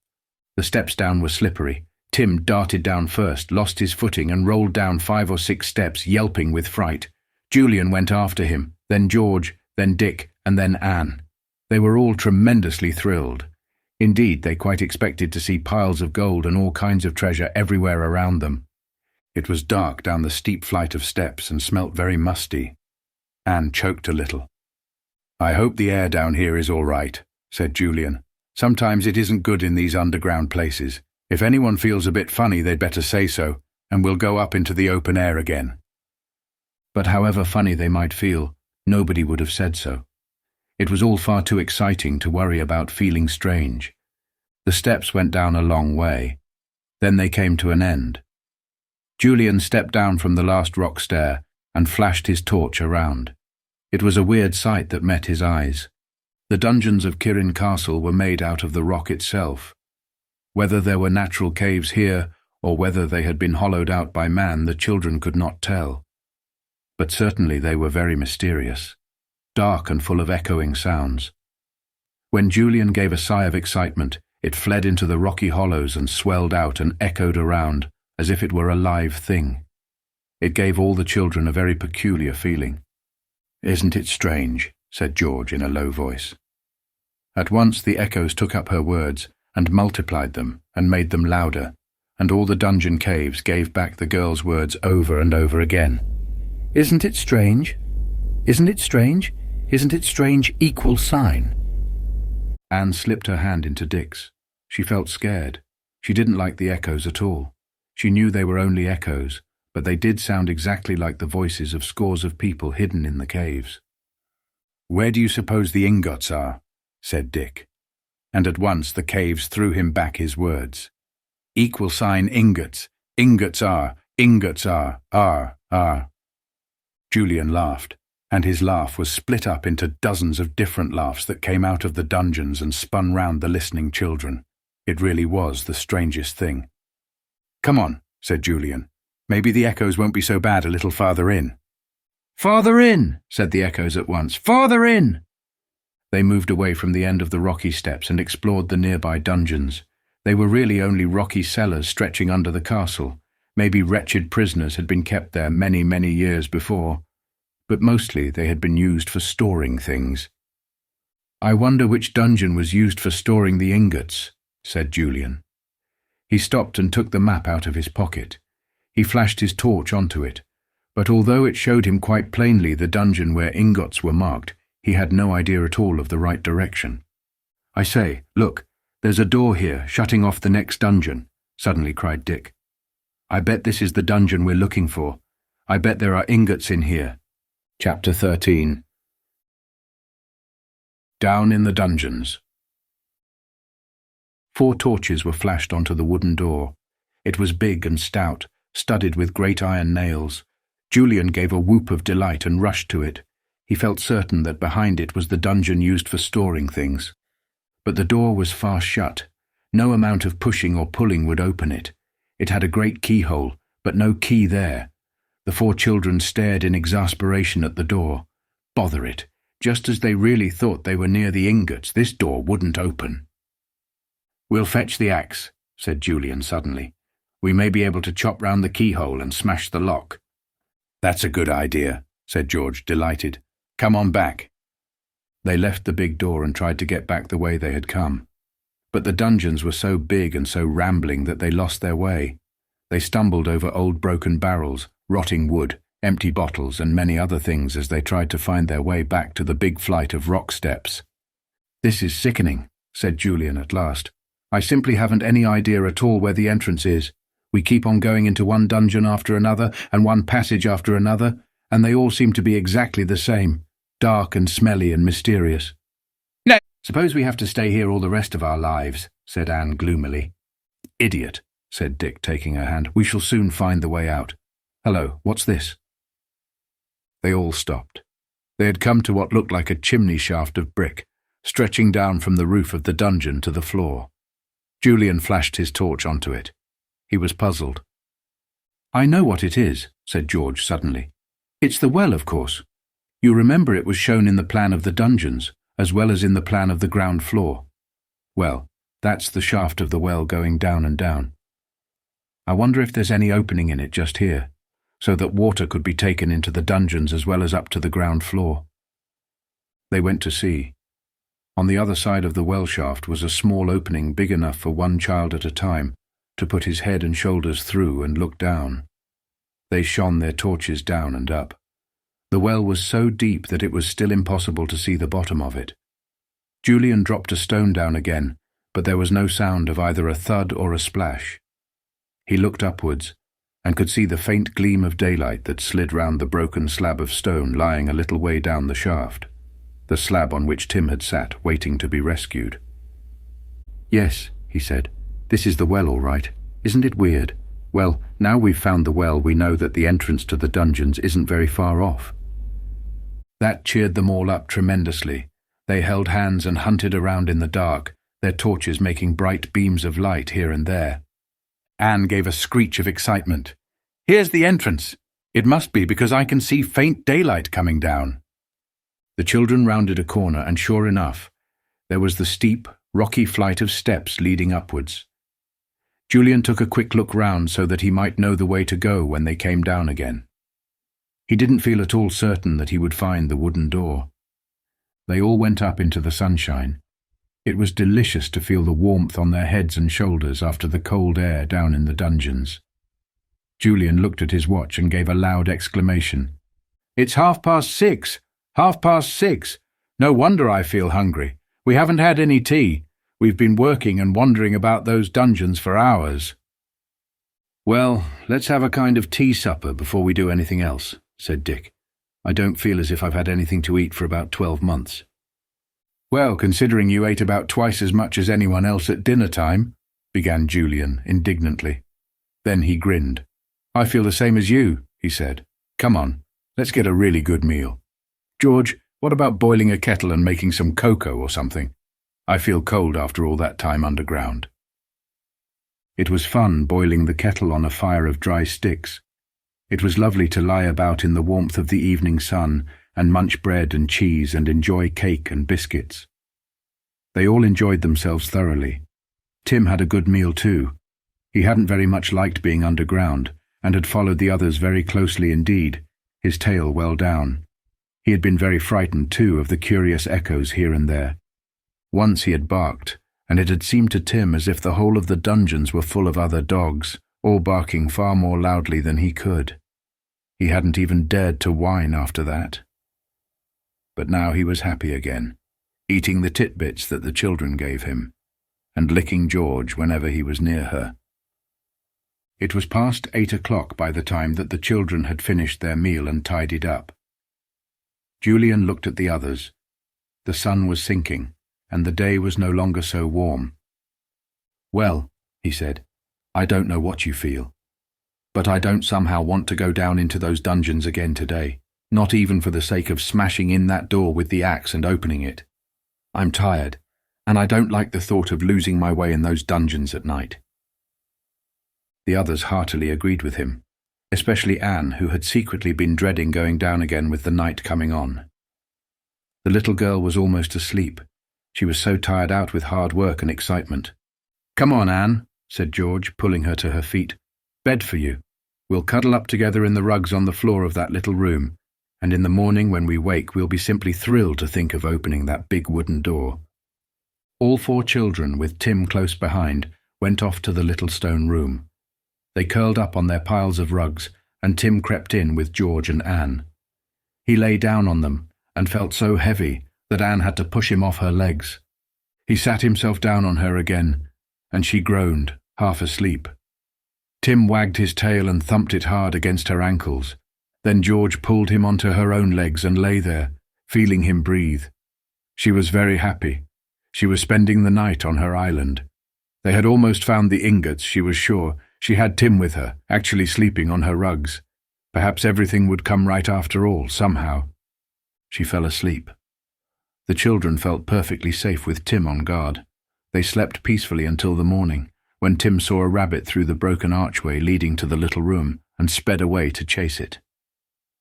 [SPEAKER 1] The steps down were slippery. Tim darted down first, lost his footing and rolled down 5 or 6 steps, yelping with fright. Julian went after him, then George, then Dick, and then Anne. They were all tremendously thrilled. Indeed, they quite expected to see piles of gold and all kinds of treasure everywhere around them. It was dark down the steep flight of steps and smelt very musty. Anne choked a little. "I hope the air down here is all right," said Julian. "Sometimes it isn't good in these underground places. If anyone feels a bit funny, they'd better say so, and we'll go up into the open air again." But however funny they might feel, nobody would have said so. It was all far too exciting to worry about feeling strange. The steps went down a long way. Then they came to an end. Julian stepped down from the last rock stair and flashed his torch around. It was a weird sight that met his eyes. The dungeons of Kirrin Castle were made out of the rock itself. Whether there were natural caves here, or whether they had been hollowed out by man, the children could not tell. But certainly they were very mysterious, dark and full of echoing sounds. When Julian gave a sigh of excitement, it fled into the rocky hollows and swelled out and echoed around, as if it were a live thing. It gave all the children a very peculiar feeling. "Isn't it strange?" said George in a low voice. At once the echoes took up her words and multiplied them and made them louder, and all the dungeon caves gave back the girl's words over and over again. "Isn't it strange? Isn't it strange? Isn't it strange? Equal sign." Anne slipped her hand into Dick's. She felt scared. She didn't like the echoes at all. She knew they were only echoes, but they did sound exactly like the voices of scores of people hidden in the caves. "Where do you suppose the ingots are?" said Dick. And at once the caves threw him back his words. "Equal sign ingots. Ingots are. Ingots are. Julian laughed, and his laugh was split up into dozens of different laughs that came out of the dungeons and spun round the listening children. It really was the strangest thing. "Come on," said Julian. "Maybe the echoes won't be so bad a little farther in." "Farther in," said the echoes at once. "Farther in." They moved away from the end of the rocky steps and explored the nearby dungeons. They were really only rocky cellars stretching under the castle. Maybe wretched prisoners had been kept there many, many years before. But mostly they had been used for storing things. "I wonder which dungeon was used for storing the ingots," said Julian. He stopped and took the map out of his pocket. He flashed his torch onto it, but although it showed him quite plainly the dungeon where ingots were marked, he had no idea at all of the right direction. "I say, look, there's a door here shutting off the next dungeon," suddenly cried Dick. "I bet this is the dungeon we're looking for. I bet there are ingots in here. Chapter 13. Down in the dungeons. 4 torches were flashed onto the wooden door. It was big and stout, studded with great iron nails. Julian gave a whoop of delight and rushed to it. He felt certain that behind it was the dungeon used for storing things. But the door was fast shut. No amount of pushing or pulling would open it. It had a great keyhole, but no key there. The 4 children stared in exasperation at the door. Bother it! Just as they really thought they were near the ingots, this door wouldn't open. "We'll fetch the axe," said Julian suddenly. "We may be able to chop round the keyhole and smash the lock." "That's a good idea," said George, delighted. "Come on back." They left the big door and tried to get back the way they had come. But the dungeons were so big and so rambling that they lost their way. They stumbled over old broken barrels, rotting wood, empty bottles, and many other things as they tried to find their way back to the big flight of rock steps. "This is sickening," said Julian at last. "I simply haven't any idea at all where the entrance is. We keep on going into one dungeon after another, and one passage after another, and they all seem to be exactly the same, dark and smelly and mysterious." "No. Suppose we have to stay here all the rest of our lives," said Anne gloomily. "Idiot," said Dick, taking her hand. "We shall soon find the way out. Hello, what's this?" They all stopped. They had come to what looked like a chimney shaft of brick, stretching down from the roof of the dungeon to the floor. Julian flashed his torch onto it. He was puzzled. "I know what it is," said George suddenly. "It's the well, of course. You remember it was shown in the plan of the dungeons, as well as in the plan of the ground floor. Well, that's the shaft of the well going down and down. I wonder if there's any opening in it just here, so that water could be taken into the dungeons as well as up to the ground floor." They went to see. On the other side of the well shaft was a small opening big enough for one child at a time to put his head and shoulders through and look down. They shone their torches down and up. The well was so deep that it was still impossible to see the bottom of it. Julian dropped a stone down again, but there was no sound of either a thud or a splash. He looked upwards and could see the faint gleam of daylight that slid round the broken slab of stone lying a little way down the shaft, the slab on which Tim had sat, waiting to be rescued. "Yes," he said, "this is the well all right. Isn't it weird? Well, now we've found the well, we know that the entrance to the dungeons isn't very far off." That cheered them all up tremendously. They held hands and hunted around in the dark, their torches making bright beams of light here and there. Anne gave a screech of excitement. "Here's the entrance. It must be because I can see faint daylight coming down." The children rounded a corner, and sure enough, there was the steep, rocky flight of steps leading upwards. Julian took a quick look round so that he might know the way to go when they came down again. He didn't feel at all certain that he would find the wooden door. They all went up into the sunshine. It was delicious to feel the warmth on their heads and shoulders after the cold air down in the dungeons. Julian looked at his watch and gave a loud exclamation. "It's 6:30! 6:30! No wonder I feel hungry. We haven't had any tea. We've been working and wandering about those dungeons for hours." "Well, let's have a kind of tea supper before we do anything else," said Dick. "I don't feel as if I've had anything to eat for about 12 months. "Well, considering you ate about twice as much as anyone else at dinner time," began Julian indignantly. Then he grinned. "I feel the same as you," he said. "Come on, let's get a really good meal. George, what about boiling a kettle and making some cocoa or something? I feel cold after all that time underground." It was fun boiling the kettle on a fire of dry sticks. It was lovely to lie about in the warmth of the evening sun and munch bread and cheese and enjoy cake and biscuits. They all enjoyed themselves thoroughly. Tim had a good meal too. He hadn't very much liked being underground and had followed the others very closely indeed, his tail well down. He had been very frightened too of the curious echoes here and there. Once he had barked, and it had seemed to Tim as if the whole of the dungeons were full of other dogs, all barking far more loudly than he could. He hadn't even dared to whine after that. But now he was happy again, eating the titbits that the children gave him, and licking George whenever he was near her. It was past 8 o'clock by the time that the children had finished their meal and tidied up. Julian looked at the others. The sun was sinking, and the day was no longer so warm. "Well," he said, "I don't know what you feel, but I don't somehow want to go down into those dungeons again today, not even for the sake of smashing in that door with the axe and opening it. I'm tired, and I don't like the thought of losing my way in those dungeons at night." The others heartily agreed with him, especially Anne, who had secretly been dreading going down again with the night coming on. The little girl was almost asleep. She was so tired out with hard work and excitement. "Come on, Anne," said George, pulling her to her feet. "Bed for you. We'll cuddle up together in the rugs on the floor of that little room, and in the morning when we wake we'll be simply thrilled to think of opening that big wooden door." All 4 children, with Tim close behind, went off to the little stone room. They curled up on their piles of rugs, and Tim crept in with George and Anne. He lay down on them, and felt so heavy that Anne had to push him off her legs. He sat himself down on her again, and she groaned, half asleep. Tim wagged his tail and thumped it hard against her ankles. Then George pulled him onto her own legs and lay there, feeling him breathe. She was very happy. She was spending the night on her island. They had almost found the ingots, she was sure. She had Tim with her, actually sleeping on her rugs. Perhaps everything would come right after all, somehow. She fell asleep. The children felt perfectly safe with Tim on guard. They slept peacefully until the morning, when Tim saw a rabbit through the broken archway leading to the little room and sped away to chase it.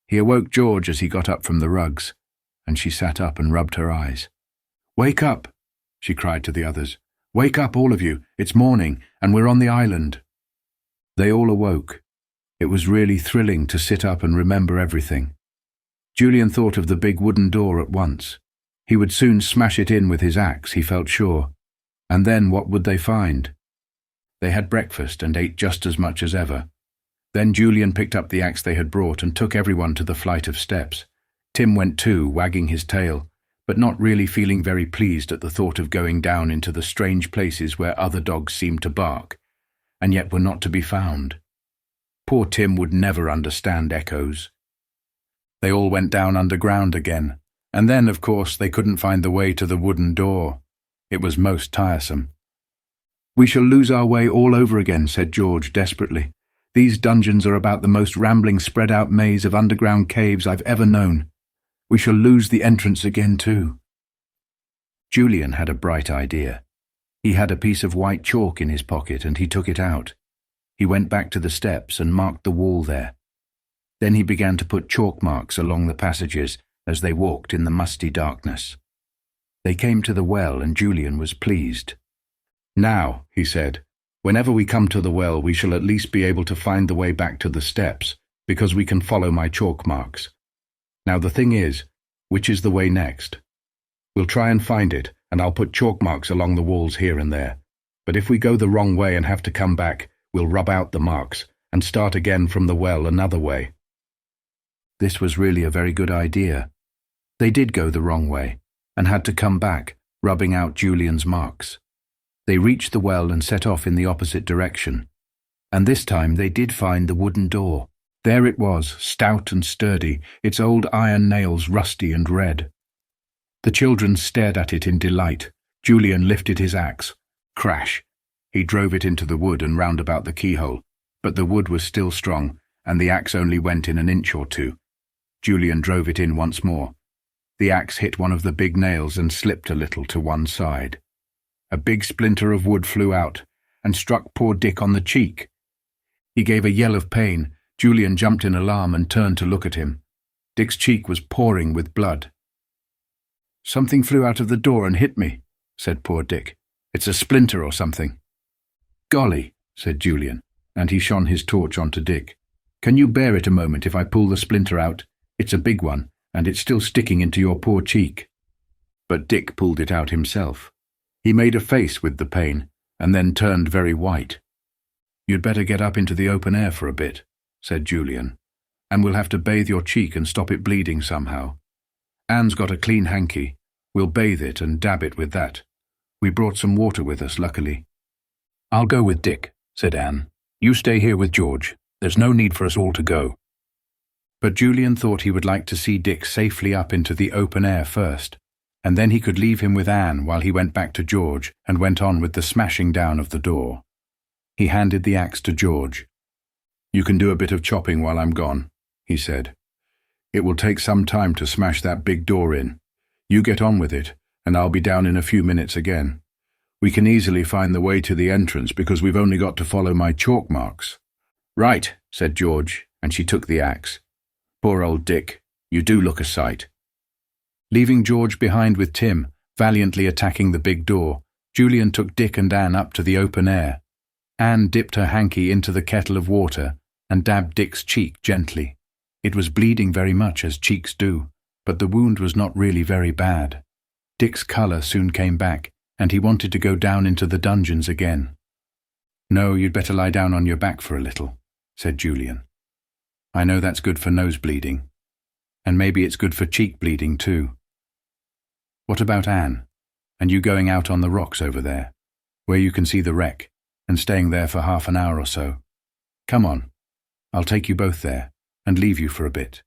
[SPEAKER 1] He awoke George as he got up from the rugs, and she sat up and rubbed her eyes. "Wake up!" she cried to the others. "Wake up, all of you! It's morning, and we're on the island." They all awoke. It was really thrilling to sit up and remember everything. Julian thought of the big wooden door at once. He would soon smash it in with his axe, he felt sure. And then what would they find? They had breakfast and ate just as much as ever. Then Julian picked up the axe they had brought and took everyone to the flight of steps. Tim went too, wagging his tail, but not really feeling very pleased at the thought of going down into the strange places where other dogs seemed to bark, and yet were not to be found. Poor Tim would never understand echoes. They all went down underground again, and then, of course, they couldn't find the way to the wooden door. It was most tiresome. "We shall lose our way all over again," said George desperately. "These dungeons are about the most rambling, spread-out maze of underground caves I've ever known. We shall lose the entrance again too." Julian had a bright idea. He had a piece of white chalk in his pocket and he took it out. He went back to the steps and marked the wall there. Then he began to put chalk marks along the passages as they walked in the musty darkness. They came to the well and Julian was pleased. "Now," he said, "whenever we come to the well we shall at least be able to find the way back to the steps, because we can follow my chalk marks. Now the thing is, which is the way next? We'll try and find it, and I'll put chalk marks along the walls here and there. But if we go the wrong way and have to come back, we'll rub out the marks and start again from the well another way." This was really a very good idea. They did go the wrong way, and had to come back, rubbing out Julian's marks. They reached the well and set off in the opposite direction. And this time they did find the wooden door. There it was, stout and sturdy, its old iron nails rusty and red. The children stared at it in delight. Julian lifted his axe. Crash! He drove it into the wood and round about the keyhole, but the wood was still strong, and the axe only went in an inch or two. Julian drove it in once more. The axe hit one of the big nails and slipped a little to one side. A big splinter of wood flew out and struck poor Dick on the cheek. He gave a yell of pain. Julian jumped in alarm and turned to look at him. Dick's cheek was pouring with blood. "Something flew out of the door and hit me," said poor Dick. "It's a splinter or something." "Golly," said Julian, and he shone his torch onto Dick. "Can you bear it a moment if I pull the splinter out? It's a big one, and it's still sticking into your poor cheek." But Dick pulled it out himself. He made a face with the pain, and then turned very white. "You'd better get up into the open air for a bit," said Julian, "and we'll have to bathe your cheek and stop it bleeding somehow. Anne's got a clean hanky. We'll bathe it and dab it with that. We brought some water with us, luckily." "I'll go with Dick," said Anne. You stay here with George. There's no need for us all to go. But Julian thought he would like to see Dick safely up into the open air first, and then he could leave him with Anne while he went back to George and went on with the smashing down of the door. He handed the axe to George. You can do a bit of chopping while I'm gone, he said. It will take some time to smash that big door in. You get on with it, and I'll be down in a few minutes again. We can easily find the way to the entrance because we've only got to follow my chalk marks. Right, said George, and she took the axe. Poor old Dick, you do look a sight. Leaving George behind with Tim, valiantly attacking the big door, Julian took Dick and Anne up to the open air. Anne dipped her hanky into the kettle of water and dabbed Dick's cheek gently. It was bleeding very much, as cheeks do, but the wound was not really very bad. Dick's colour soon came back, and he wanted to go down into the dungeons again. No, you'd better lie down on your back for a little, said Julian. I know that's good for nose bleeding, and maybe it's good for cheek bleeding too. What about Anne, and you going out on the rocks over there, where you can see the wreck, and staying there for half an hour or so? Come on, I'll take you both there, and leave you for a bit.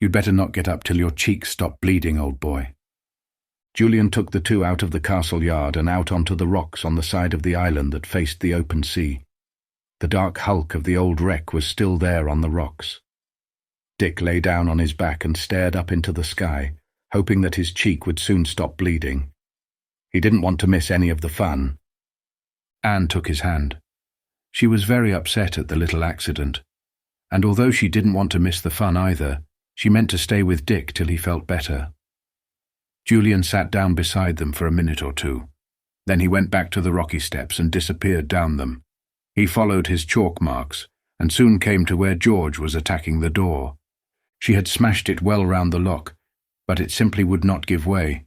[SPEAKER 1] You'd better not get up till your cheeks stop bleeding, old boy. Julian took the two out of the castle yard and out onto the rocks on the side of the island that faced the open sea. The dark hulk of the old wreck was still there on the rocks. Dick lay down on his back and stared up into the sky, hoping that his cheek would soon stop bleeding. He didn't want to miss any of the fun. Anne took his hand. She was very upset at the little accident, and although she didn't want to miss the fun either, she meant to stay with Dick till he felt better. Julian sat down beside them for a minute or two. Then he went back to the rocky steps and disappeared down them. He followed his chalk marks, and soon came to where George was attacking the door. She had smashed it well round the lock, but it simply would not give way.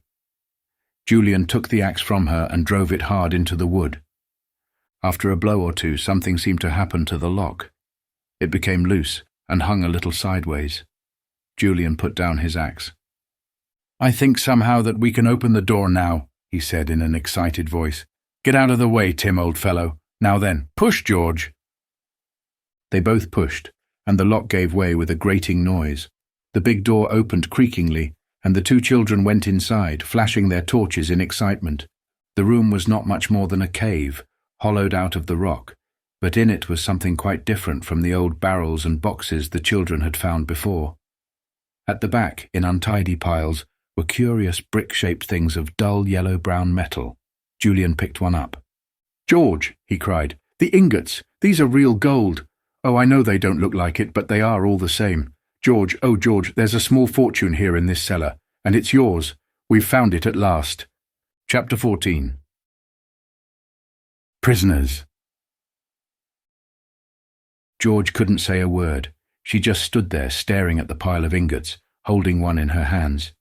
[SPEAKER 1] Julian took the axe from her and drove it hard into the wood. After a blow or two, something seemed to happen to the lock. It became loose and hung a little sideways. Julian put down his axe. I think somehow that we can open the door now, he said in an excited voice. Get out of the way, Tim, old fellow. Now then, push, George. They both pushed, and the lock gave way with a grating noise. The big door opened creakingly, and the two children went inside, flashing their torches in excitement. The room was not much more than a cave, hollowed out of the rock, but in it was something quite different from the old barrels and boxes the children had found before. At the back, in untidy piles, were curious brick-shaped things of dull yellow-brown metal. Julian picked one up. George, he cried, the ingots! These are real gold! Oh, I know they don't look like it, but they are all the same. George, oh George, there's a small fortune here in this cellar, and it's yours. We've found it at last. Chapter 14. Prisoners. George couldn't say a word. She just stood there staring at the pile of ingots, holding one in her hands.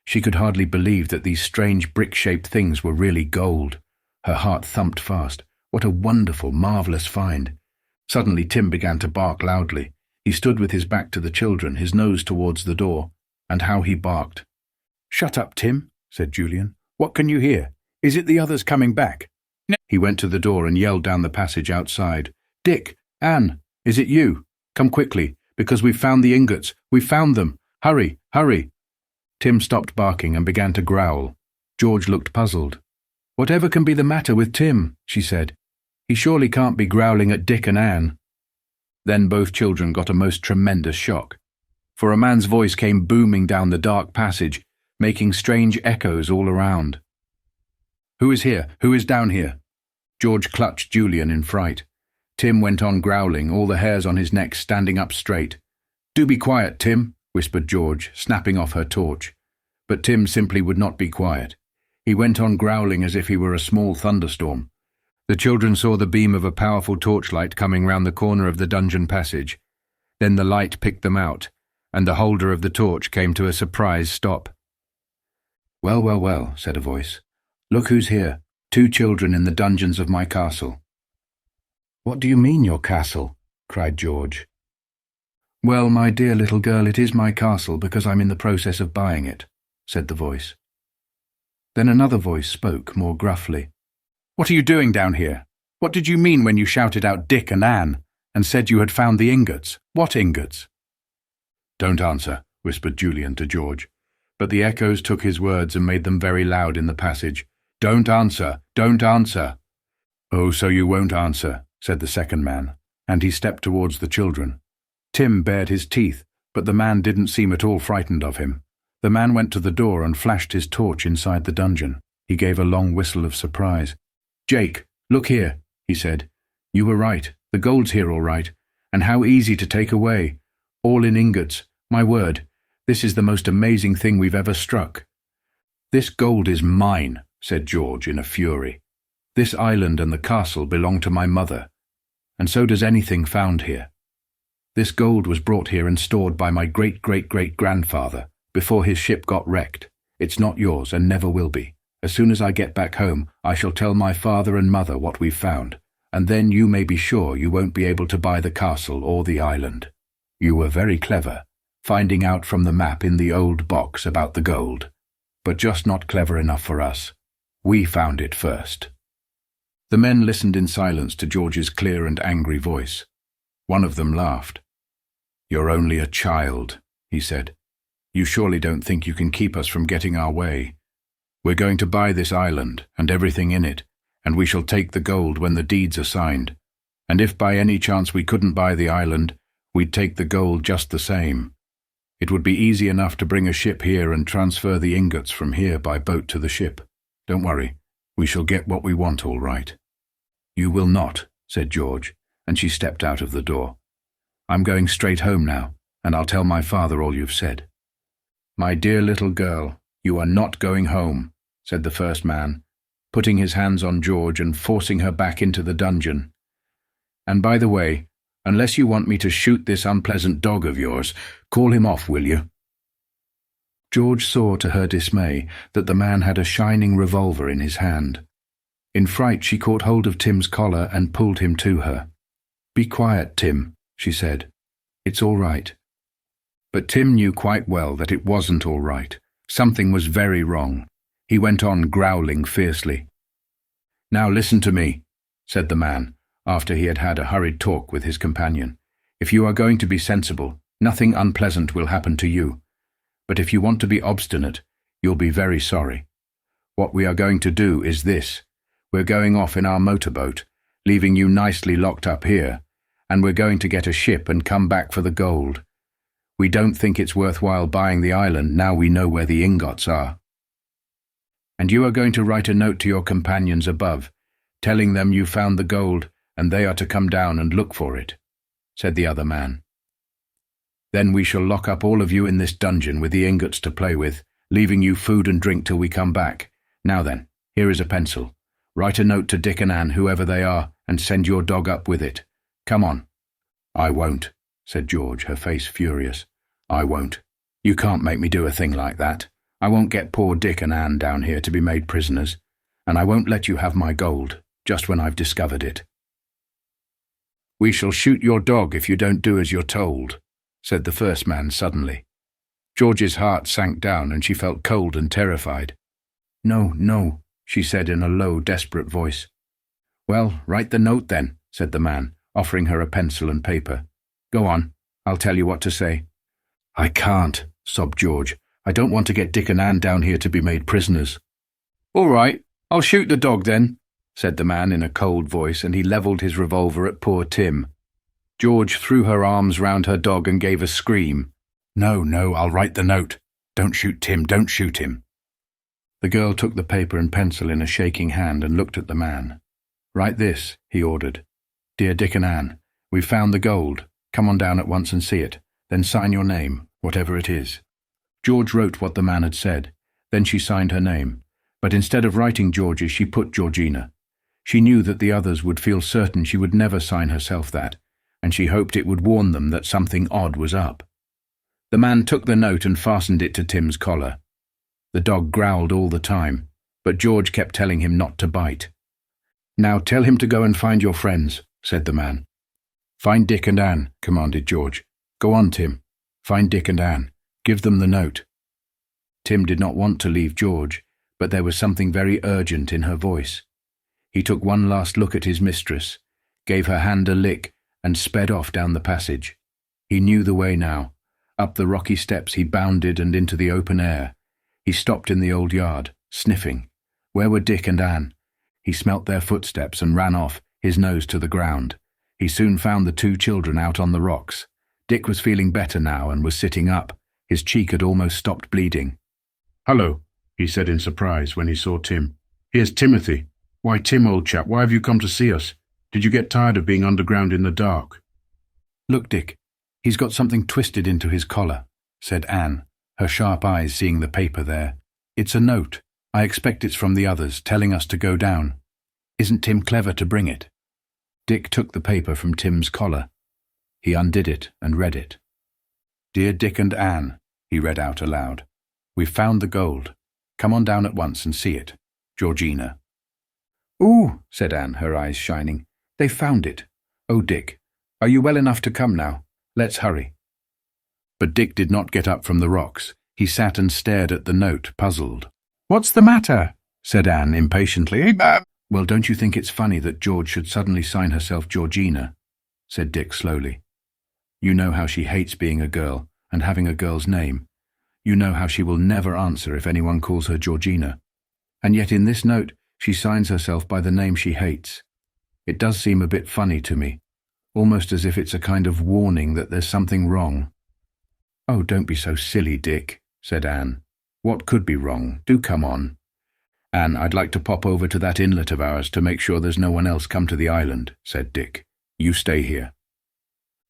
[SPEAKER 1] She could hardly believe that these strange brick-shaped things were really gold. Her heart thumped fast. What a wonderful, marvellous find. Suddenly Tim began to bark loudly. He stood with his back to the children, his nose towards the door, and how he barked. Shut up, Tim, said Julian. What can you hear? Is it the others coming back? No. He went to the door and yelled down the passage outside. Dick, Anne, is it you? Come quickly, because we've found the ingots. We've found them. Hurry, hurry. Tim stopped barking and began to growl. George looked puzzled. Whatever can be the matter with Tim? She said. He surely can't be growling at Dick and Anne. Then both children got a most tremendous shock, for a man's voice came booming down the dark passage, making strange echoes all around. Who is here? Who is down here? George clutched Julian in fright. Tim went on growling, all the hairs on his neck standing up straight. Do be quiet, Tim, whispered George, snapping off her torch. But Tim simply would not be quiet. He went on growling as if he were a small thunderstorm. The children saw the beam of a powerful torchlight coming round the corner of the dungeon passage. Then the light picked them out, and the holder of the torch came to a surprise stop. Well, well, well, said a voice. Look who's here. 2 children in the dungeons of my castle. What do you mean, your castle? Cried George. Well, my dear little girl, it is my castle because I'm in the process of buying it, said the voice. Then another voice spoke more gruffly. What are you doing down here? What did you mean when you shouted out Dick and Anne? and said you had found the ingots. What ingots?" "Don't answer," whispered Julian to George, but the echoes took his words and made them very loud in the passage. "Don't answer! Don't answer!" "Oh, so you won't answer," said the second man, and he stepped towards the children. Tim bared his teeth, but the man didn't seem at all frightened of him. The man went to the door and flashed his torch inside the dungeon. He gave a long whistle of surprise. "Jake, look here," he said. "You were right. The gold's here all right. And how easy to take away. All in ingots. My word, this is the most amazing thing we've ever struck." "This gold is mine," said George in a fury. "This island and the castle belong to my mother, and so does anything found here. This gold was brought here and stored by my great-great-great-grandfather before his ship got wrecked. It's not yours and never will be. As soon as I get back home, I shall tell my father and mother what we've found, and then you may be sure you won't be able to buy the castle or the island. You were very clever, finding out from the map in the old box about the gold, but just not clever enough for us. We found it first." The men listened in silence to George's clear and angry voice. One of them laughed. "You're only a child," he said. "You surely don't think you can keep us from getting our way. We're going to buy this island and everything in it, and we shall take the gold when the deeds are signed. And if by any chance we couldn't buy the island, we'd take the gold just the same. It would be easy enough to bring a ship here and transfer the ingots from here by boat to the ship. Don't worry, we shall get what we want all right." "You will not," said George, and she stepped out of the door. "I'm going straight home now, and I'll tell my father all you've said." "My dear little girl, you are not going home," said the first man, putting his hands on George and forcing her back into the dungeon. "And by the way, unless you want me to shoot this unpleasant dog of yours, call him off, will you?" George saw to her dismay that the man had a shining revolver in his hand. In fright she caught hold of Tim's collar and pulled him to her. "Be quiet, Tim," she said. "It's all right." But Tim knew quite well that it wasn't all right. Something was very wrong. He went on growling fiercely. "Now listen to me," said the man, after he had had a hurried talk with his companion. "If you are going to be sensible, nothing unpleasant will happen to you. But if you want to be obstinate, you'll be very sorry. What we are going to do is this. We're going off in our motorboat, leaving you nicely locked up here, and we're going to get a ship and come back for the gold. We don't think it's worthwhile buying the island now we know where the ingots are. And you are going to write a note to your companions above, telling them you found the gold and they are to come down and look for it," said the other man. "Then we shall lock up all of you in this dungeon with the ingots to play with, leaving you food and drink till we come back. Now then, here is a pencil. Write a note to Dick and Anne, whoever they are, and send your dog up with it. Come on." "I won't," said George, her face furious. "I won't. You can't make me do a thing like that. I won't get poor Dick and Anne down here to be made prisoners, and I won't let you have my gold, just when I've discovered it." "We shall shoot your dog if you don't do as you're told," said the first man suddenly. George's heart sank down and she felt cold and terrified. "No, no," she said in a low, desperate voice. "Well, write the note then," said the man, offering her a pencil and paper. "Go on, I'll tell you what to say." "I can't," sobbed George. "I don't want to get Dick and Anne down here to be made prisoners." "All right, I'll shoot the dog then," said the man in a cold voice, and he levelled his revolver at poor Tim. George threw her arms round her dog and gave a scream. "No, no, I'll write the note. Don't shoot Tim, don't shoot him." The girl took the paper and pencil in a shaking hand and looked at the man. "Write this," he ordered. "Dear Dick and Anne, we've found the gold. Come on down at once and see it. Then sign your name, whatever it is." George wrote what the man had said. Then she signed her name. But instead of writing George's, she put Georgina. She knew that the others would feel certain she would never sign herself that, and she hoped it would warn them that something odd was up. The man took the note and fastened it to Tim's collar. The dog growled all the time, but George kept telling him not to bite. "Now tell him to go and find your friends," said the man. "Find Dick and Anne," commanded George. "Go on, Tim. Find Dick and Anne. Give them the note." Tim did not want to leave George, but there was something very urgent in her voice. He took one last look at his mistress, gave her hand a lick, and sped off down the passage. He knew the way now. Up the rocky steps he bounded and into the open air. He stopped in the old yard, sniffing. Where were Dick and Anne? He smelt their footsteps and ran off, his nose to the ground. He soon found the two children out on the rocks. Dick was feeling better now and was sitting up. His cheek had almost stopped bleeding.
[SPEAKER 2] "Hello," he said in surprise when he saw Tim. "Here's Timothy. Why, Tim, old chap, why have you come to see us? Did you get tired of being underground in the dark?"
[SPEAKER 1] "Look, Dick, he's got something twisted into his collar," said Anne, her sharp eyes seeing the paper there. "It's a note. I expect it's from the others, telling us to go down. Isn't Tim clever to bring it?" Dick took the paper from Tim's collar. He undid it and read it. "Dear Dick and Anne," he read out aloud. "We've found the gold. Come on down at once and see it. Georgina." "Ooh," said Anne, her eyes shining. "They've found it. Oh, Dick, are you well enough to come now? Let's hurry." But Dick did not get up from the rocks. He sat and stared at the note, puzzled. "What's the matter?" said Anne impatiently. "Well, don't you think it's funny that George should suddenly sign herself Georgina?" said Dick slowly. "You know how she hates being a girl and having a girl's name. You know how she will never answer if anyone calls her Georgina. And yet in this note she signs herself by the name she hates. It does seem a bit funny to me, almost as if it's a kind of warning that there's something wrong." "Oh, don't be so silly, Dick," said Anne. "What could be wrong? Do come on." "Anne, I'd like to pop over to that inlet of ours to make sure there's no one else come to the island," said Dick. "You stay here."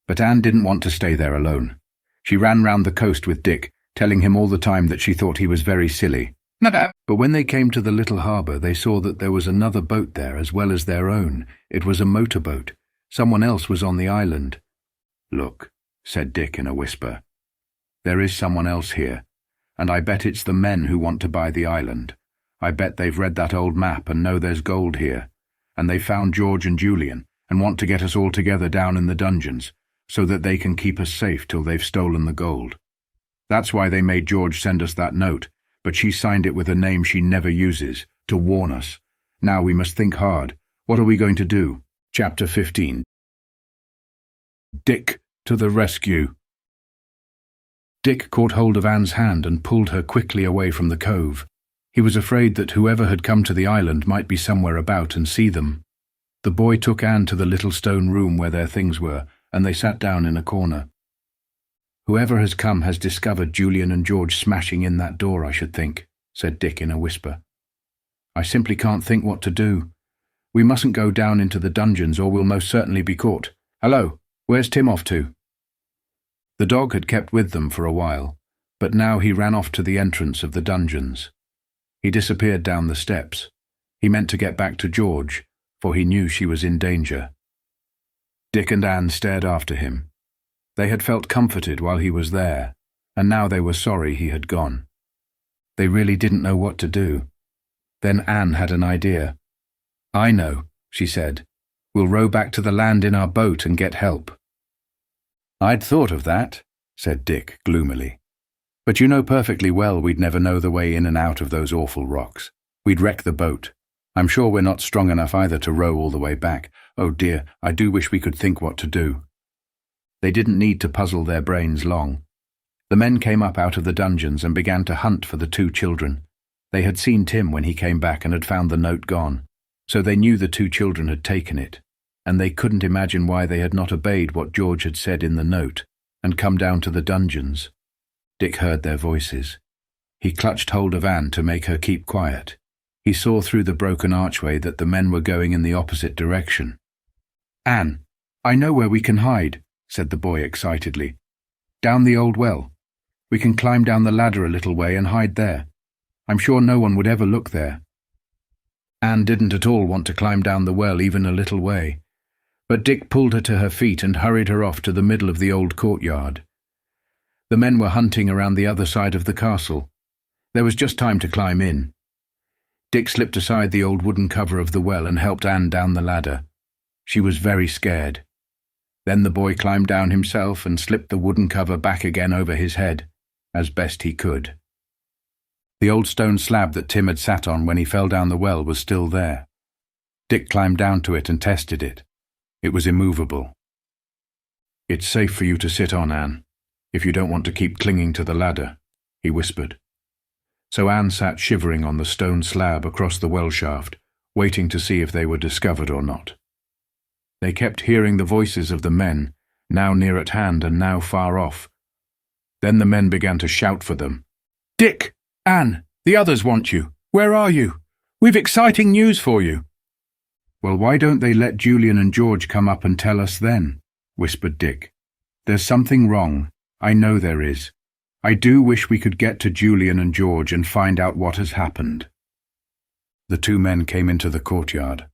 [SPEAKER 1] But Anne didn't want to stay there alone. She ran round the coast with Dick, telling him all the time that she thought he was very silly. But when they came to the little harbour, they saw that there was another boat there as well as their own. It was a motorboat. Someone else was on the island. "Look," said Dick in a whisper. "There is someone else here, and I bet it's the men who want to buy the island. I bet they've read that old map and know there's gold here, and they found George and Julian and want to get us all together down in the dungeons, so that they can keep us safe till they've stolen the gold. That's why they made George send us that note, but she signed it with a name she never uses, to warn us. Now we must think hard. What are we going to do?" Chapter 15. Dick to the rescue. Dick caught hold of Anne's hand and pulled her quickly away from the cove. He was afraid that whoever had come to the island might be somewhere about and see them. The boy took Anne to the little stone room where their things were, and they sat down in a corner. "Whoever has come has discovered Julian and George smashing in that door, I should think," said Dick in a whisper. "I simply can't think what to do. We mustn't go down into the dungeons or we'll most certainly be caught. Hello, where's Tim off to?" The dog had kept with them for a while, but now he ran off to the entrance of the dungeons. He disappeared down the steps. He meant to get back to George, for he knew she was in danger. Dick and Anne stared after him. They had felt comforted while he was there, and now they were sorry he had gone. They really didn't know what to do. Then Anne had an idea. "I know," she said. "We'll row back to the land in our boat and get help." "I'd thought of that," said Dick gloomily. "But you know perfectly well we'd never know the way in and out of those awful rocks. We'd wreck the boat. I'm sure we're not strong enough either to row all the way back. Oh dear, I do wish we could think what to do." They didn't need to puzzle their brains long. The men came up out of the dungeons and began to hunt for the two children. They had seen Tim when he came back and had found the note gone, so they knew the two children had taken it, and they couldn't imagine why they had not obeyed what George had said in the note and come down to the dungeons. Dick heard their voices. He clutched hold of Anne to make her keep quiet. He saw through the broken archway that the men were going in the opposite direction. "Anne, I know where we can hide," said the boy excitedly. "Down the old well. We can climb down the ladder a little way and hide there. I'm sure no one would ever look there." Anne didn't at all want to climb down the well even a little way, but Dick pulled her to her feet and hurried her off to the middle of the old courtyard. The men were hunting around the other side of the castle. There was just time to climb in. Dick slipped aside the old wooden cover of the well and helped Anne down the ladder. She was very scared. Then the boy climbed down himself and slipped the wooden cover back again over his head, as best he could. The old stone slab that Tim had sat on when he fell down the well was still there. Dick climbed down to it and tested it. It was immovable. It's safe for you to sit on, Anne, if you don't want to keep clinging to the ladder, he whispered. So Anne sat shivering on the stone slab across the well shaft, waiting to see if they were discovered or not. They kept hearing the voices of the men, now near at hand and now far off. Then the men began to shout for them. "Dick! Anne! The others want you! Where are you? We've exciting news for you!" "Well, why don't they let Julian and George come up and tell us then?" whispered Dick. "There's something wrong. I know there is. I do wish we could get to Julian and George and find out what has happened." The two men came into the courtyard.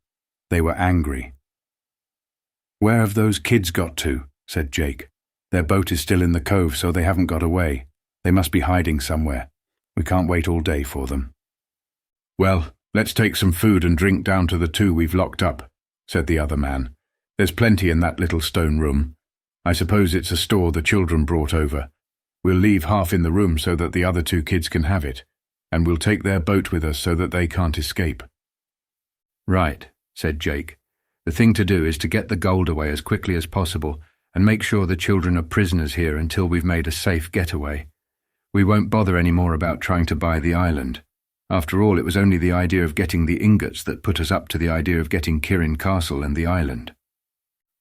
[SPEAKER 1] They were angry. "Where have those kids got to?" said Jake. "Their boat is still in the cove, so they haven't got away. They must be hiding somewhere. We can't wait all day for them." "Well, let's take some food and drink down to the two we've locked up," said the other man. "There's plenty in that little stone room. I suppose it's a store the children brought over. We'll leave half in the room so that the other two kids can have it, and we'll take their boat with us so that they can't escape." "Right," said Jake. "The thing to do is to get the gold away as quickly as possible and make sure the children are prisoners here until we've made a safe getaway. We won't bother any more about trying to buy the island. After all, it was only the idea of getting the ingots that put us up to the idea of getting Kirrin Castle and the island."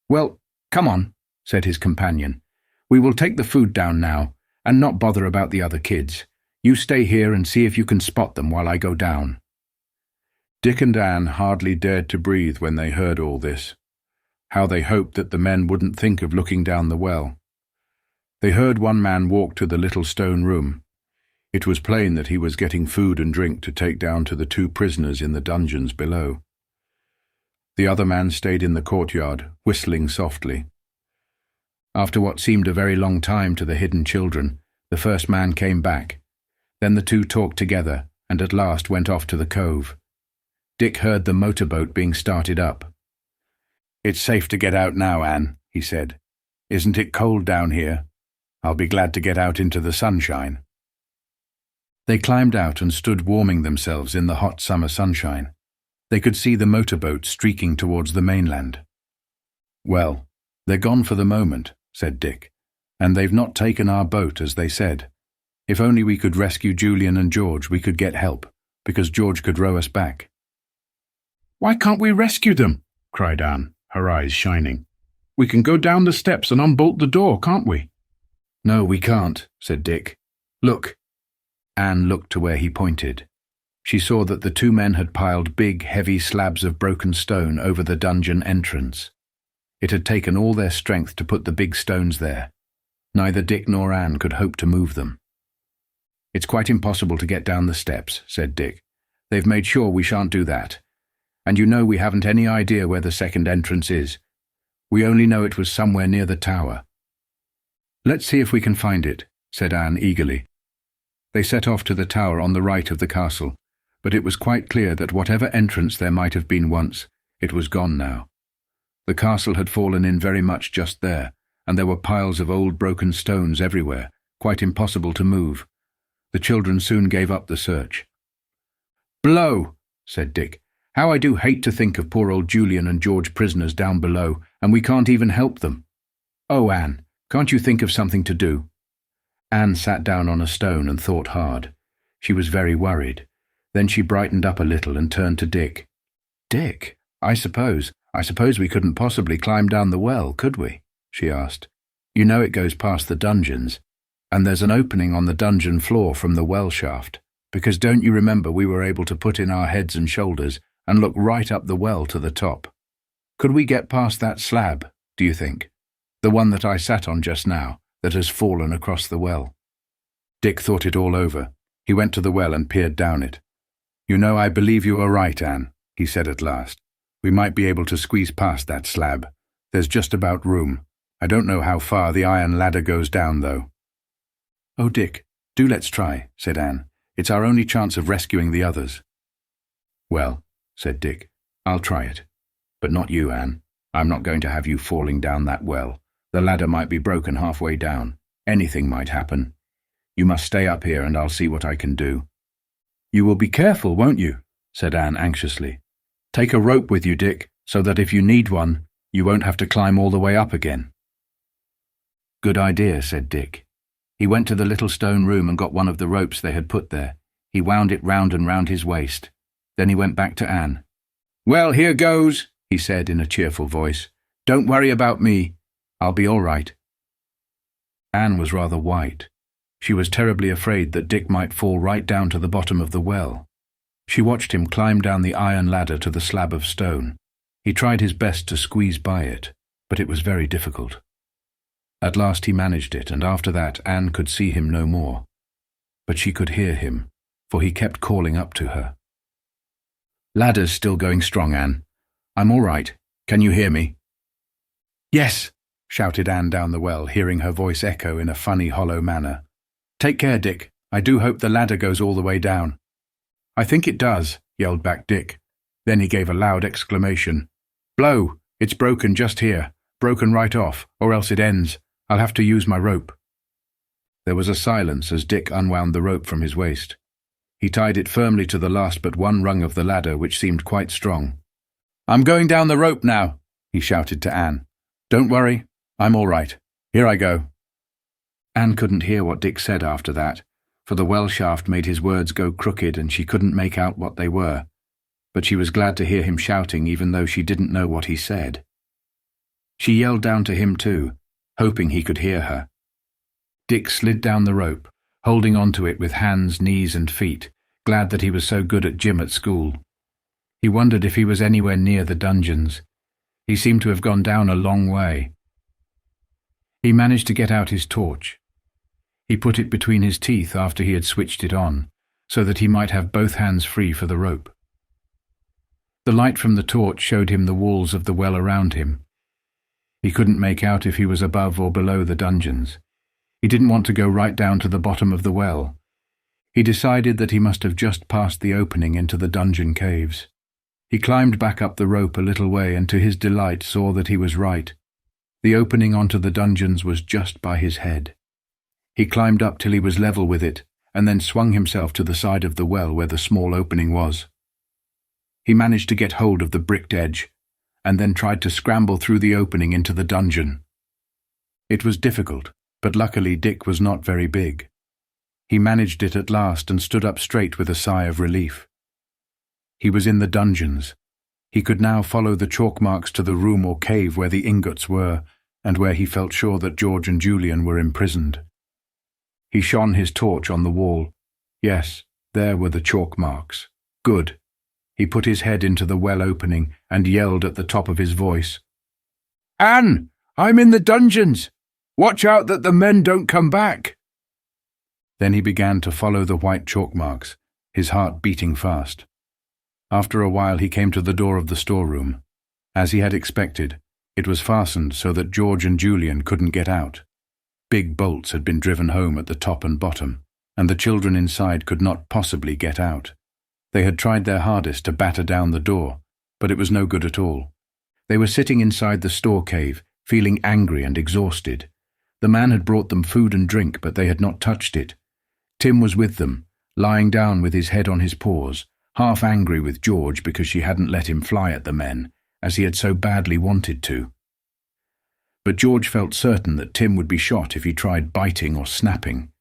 [SPEAKER 1] "Well, come on," said his companion. "We will take the food down now and not bother about the other kids. You stay here and see if you can spot them while I go down." Dick and Anne hardly dared to breathe when they heard all this. How they hoped that the men wouldn't think of looking down the well. They heard one man walk to the little stone room. It was plain that he was getting food and drink to take down to the two prisoners in the dungeons below. The other man stayed in the courtyard, whistling softly. After what seemed a very long time to the hidden children, the first man came back. Then the two talked together and at last went off to the cove. Dick heard the motorboat being started up. "It's safe to get out now, Anne," he said. "Isn't it cold down here? I'll be glad to get out into the sunshine." They climbed out and stood warming themselves in the hot summer sunshine. They could see the motorboat streaking towards the mainland. "Well, they're gone for the moment," said Dick, "and they've not taken our boat, as they said. If only we could rescue Julian and George, we could get help, because George could row us back." "Why can't we rescue them?" cried Anne, her eyes shining. "We can go down the steps and unbolt the door, can't we?" "No, we can't," said Dick. "Look." Anne looked to where he pointed. She saw that the two men had piled big, heavy slabs of broken stone over the dungeon entrance. It had taken all their strength to put the big stones there. Neither Dick nor Anne could hope to move them. "It's quite impossible to get down the steps," said Dick. "They've made sure we shan't do that. And you know we haven't any idea where the second entrance is. We only know it was somewhere near the tower." "Let's see if we can find it," said Anne eagerly. They set off to the tower on the right of the castle, but it was quite clear that whatever entrance there might have been once, it was gone now. The castle had fallen in very much just there, and there were piles of old broken stones everywhere, quite impossible to move. The children soon gave up the search. "Blow!" said Dick. "How I do hate to think of poor old Julian and George prisoners down below, and we can't even help them. Oh, Anne, can't you think of something to do?" Anne sat down on a stone and thought hard. She was very worried. Then she brightened up a little and turned to Dick. "Dick, I suppose we couldn't possibly climb down the well, could we?" she asked. "You know it goes past the dungeons, and there's an opening on the dungeon floor from the well shaft, because don't you remember we were able to put in our heads and shoulders and look right up the well to the top? Could we get past that slab, do you think? The one that I sat on just now, that has fallen across the well?" Dick thought it all over. He went to the well and peered down it. "You know, I believe you are right, Anne," he said at last. "We might be able to squeeze past that slab. There's just about room. I don't know how far the iron ladder goes down, though." "Oh, Dick, do let's try," said Anne. "It's our only chance of rescuing the others." "Well," said Dick, "I'll try it. But not you, Anne. I'm not going to have you falling down that well. The ladder might be broken halfway down. Anything might happen. You must stay up here and I'll see what I can do." "You will be careful, won't you?" said Anne anxiously. "Take a rope with you, Dick, so that if you need one, you won't have to climb all the way up again." Good idea, said Dick. He went to the little stone room and got one of the ropes they had put there. He wound it round and round his waist. Then he went back to Anne. Well, here goes, he said in a cheerful voice. Don't worry about me. I'll be all right. Anne was rather white. She was terribly afraid that Dick might fall right down to the bottom of the well. She watched him climb down the iron ladder to the slab of stone. He tried his best to squeeze by it, but it was very difficult. At last he managed it, and after that Anne could see him no more. But she could hear him, for he kept calling up to her. Ladder's still going strong, Anne. I'm all right. Can you hear me? Yes, shouted Anne down the well, hearing her voice echo in a funny, hollow manner. Take care, Dick. I do hope the ladder goes all the way down. I think it does, yelled back Dick. Then he gave a loud exclamation. Blow! It's broken just here. Broken right off, or else it ends. I'll have to use my rope. There was a silence as Dick unwound the rope from his waist. He tied it firmly to the last but one rung of the ladder, which seemed quite strong. I'm going down the rope now, he shouted to Anne. Don't worry, I'm all right. Here I go. Anne couldn't hear what Dick said after that, for the well shaft made his words go crooked and she couldn't make out what they were. But she was glad to hear him shouting even though she didn't know what he said. She yelled down to him too, hoping he could hear her. Dick slid down the rope, holding onto it with hands, knees and feet, glad that he was so good at gym at school. He wondered if he was anywhere near the dungeons. He seemed to have gone down a long way. He managed to get out his torch. He put it between his teeth after he had switched it on, so that he might have both hands free for the rope. The light from the torch showed him the walls of the well around him. He couldn't make out if he was above or below the dungeons. He didn't want to go right down to the bottom of the well. He decided that he must have just passed the opening into the dungeon caves. He climbed back up the rope a little way and to his delight saw that he was right. The opening onto the dungeons was just by his head. He climbed up till he was level with it and then swung himself to the side of the well where the small opening was. He managed to get hold of the bricked edge and then tried to scramble through the opening into the dungeon. It was difficult, but luckily Dick was not very big. He managed it at last and stood up straight with a sigh of relief. He was in the dungeons. He could now follow the chalk marks to the room or cave where the ingots were and where he felt sure that George and Julian were imprisoned. He shone his torch on the wall. Yes, there were the chalk marks. Good. He put his head into the well opening and yelled at the top of his voice. Anne, I'm in the dungeons. Watch out that the men don't come back. Then he began to follow the white chalk marks, his heart beating fast. After a while he came to the door of the storeroom. As he had expected, it was fastened so that George and Julian couldn't get out. Big bolts had been driven home at the top and bottom, and the children inside could not possibly get out. They had tried their hardest to batter down the door, but it was no good at all. They were sitting inside the store cave, feeling angry and exhausted. The man had brought them food and drink, but they had not touched it. Tim was with them, lying down with his head on his paws, half angry with George because she hadn't let him fly at the men, as he had so badly wanted to. But George felt certain that Tim would be shot if he tried biting or snapping.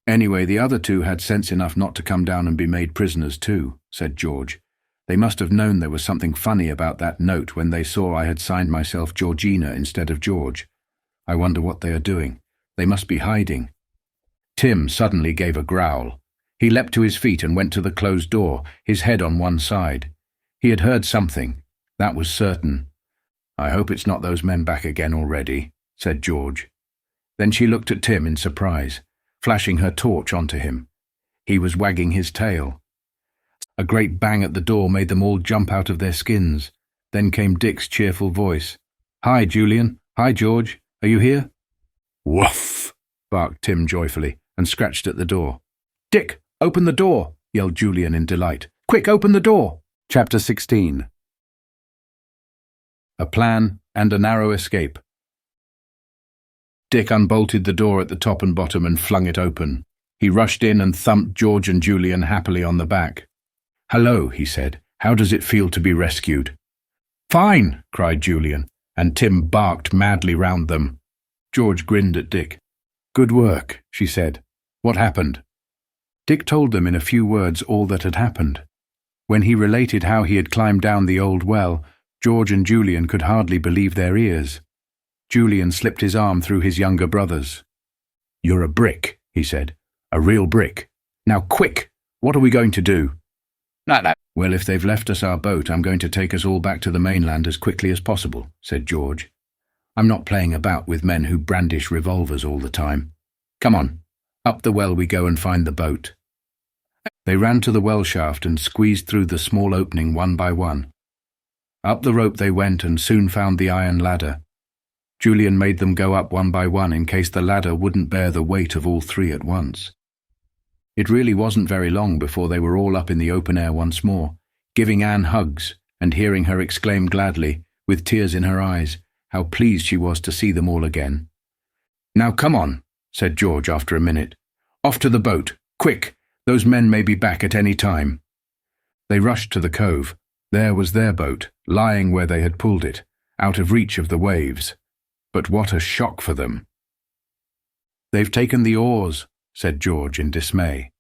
[SPEAKER 1] Anyway, the other two had sense enough not to come down and be made prisoners too, said George. They must have known there was something funny about that note when they saw I had signed myself Georgina instead of George. I wonder what they are doing. They must be hiding. Tim suddenly gave a growl. He leapt to his feet and went to the closed door, his head on one side. He had heard something, that was certain. I hope it's not those men back again already, said George. Then she looked at Tim in surprise, flashing her torch onto him. He was wagging his tail. A great bang at the door made them all jump out of their skins. Then came Dick's cheerful voice. Hi, Julian. Hi, George. Are you here? Woof, barked Tim joyfully and scratched at the door. Dick, open the door, yelled Julian in delight. Quick, open the door. Chapter 16. A plan and a narrow escape. Dick unbolted the door at the top and bottom and flung it open. He rushed in and thumped George and Julian happily on the back. Hello, he said. How does it feel to be rescued? Fine, cried Julian, and Tim barked madly round them. George grinned at Dick. "Good work," she said. "What happened?" Dick told them in a few words all that had happened. When he related how he had climbed down the old well, George and Julian could hardly believe their ears. Julian slipped his arm through his younger brother's. "You're a brick," he said. "A real brick. Now quick! What are we going to do?" "No. "Well, if they've left us our boat, I'm going to take us all back to the mainland as quickly as possible," said George. "I'm not playing about with men who brandish revolvers all the time. Come on, up the well we go and find the boat." They ran to the well shaft and squeezed through the small opening one by one. Up the rope they went and soon found the iron ladder. Julian made them go up one by one in case the ladder wouldn't bear the weight of all three at once. It really wasn't very long before they were all up in the open air once more, giving Anne hugs and hearing her exclaim gladly, with tears in her eyes, how pleased she was to see them all again. "Now come on," said George after a minute. "Off to the boat, quick! Those men may be back at any time." They rushed to the cove. There was their boat, lying where they had pulled it, out of reach of the waves. But what a shock for them! "They've taken the oars," said George in dismay.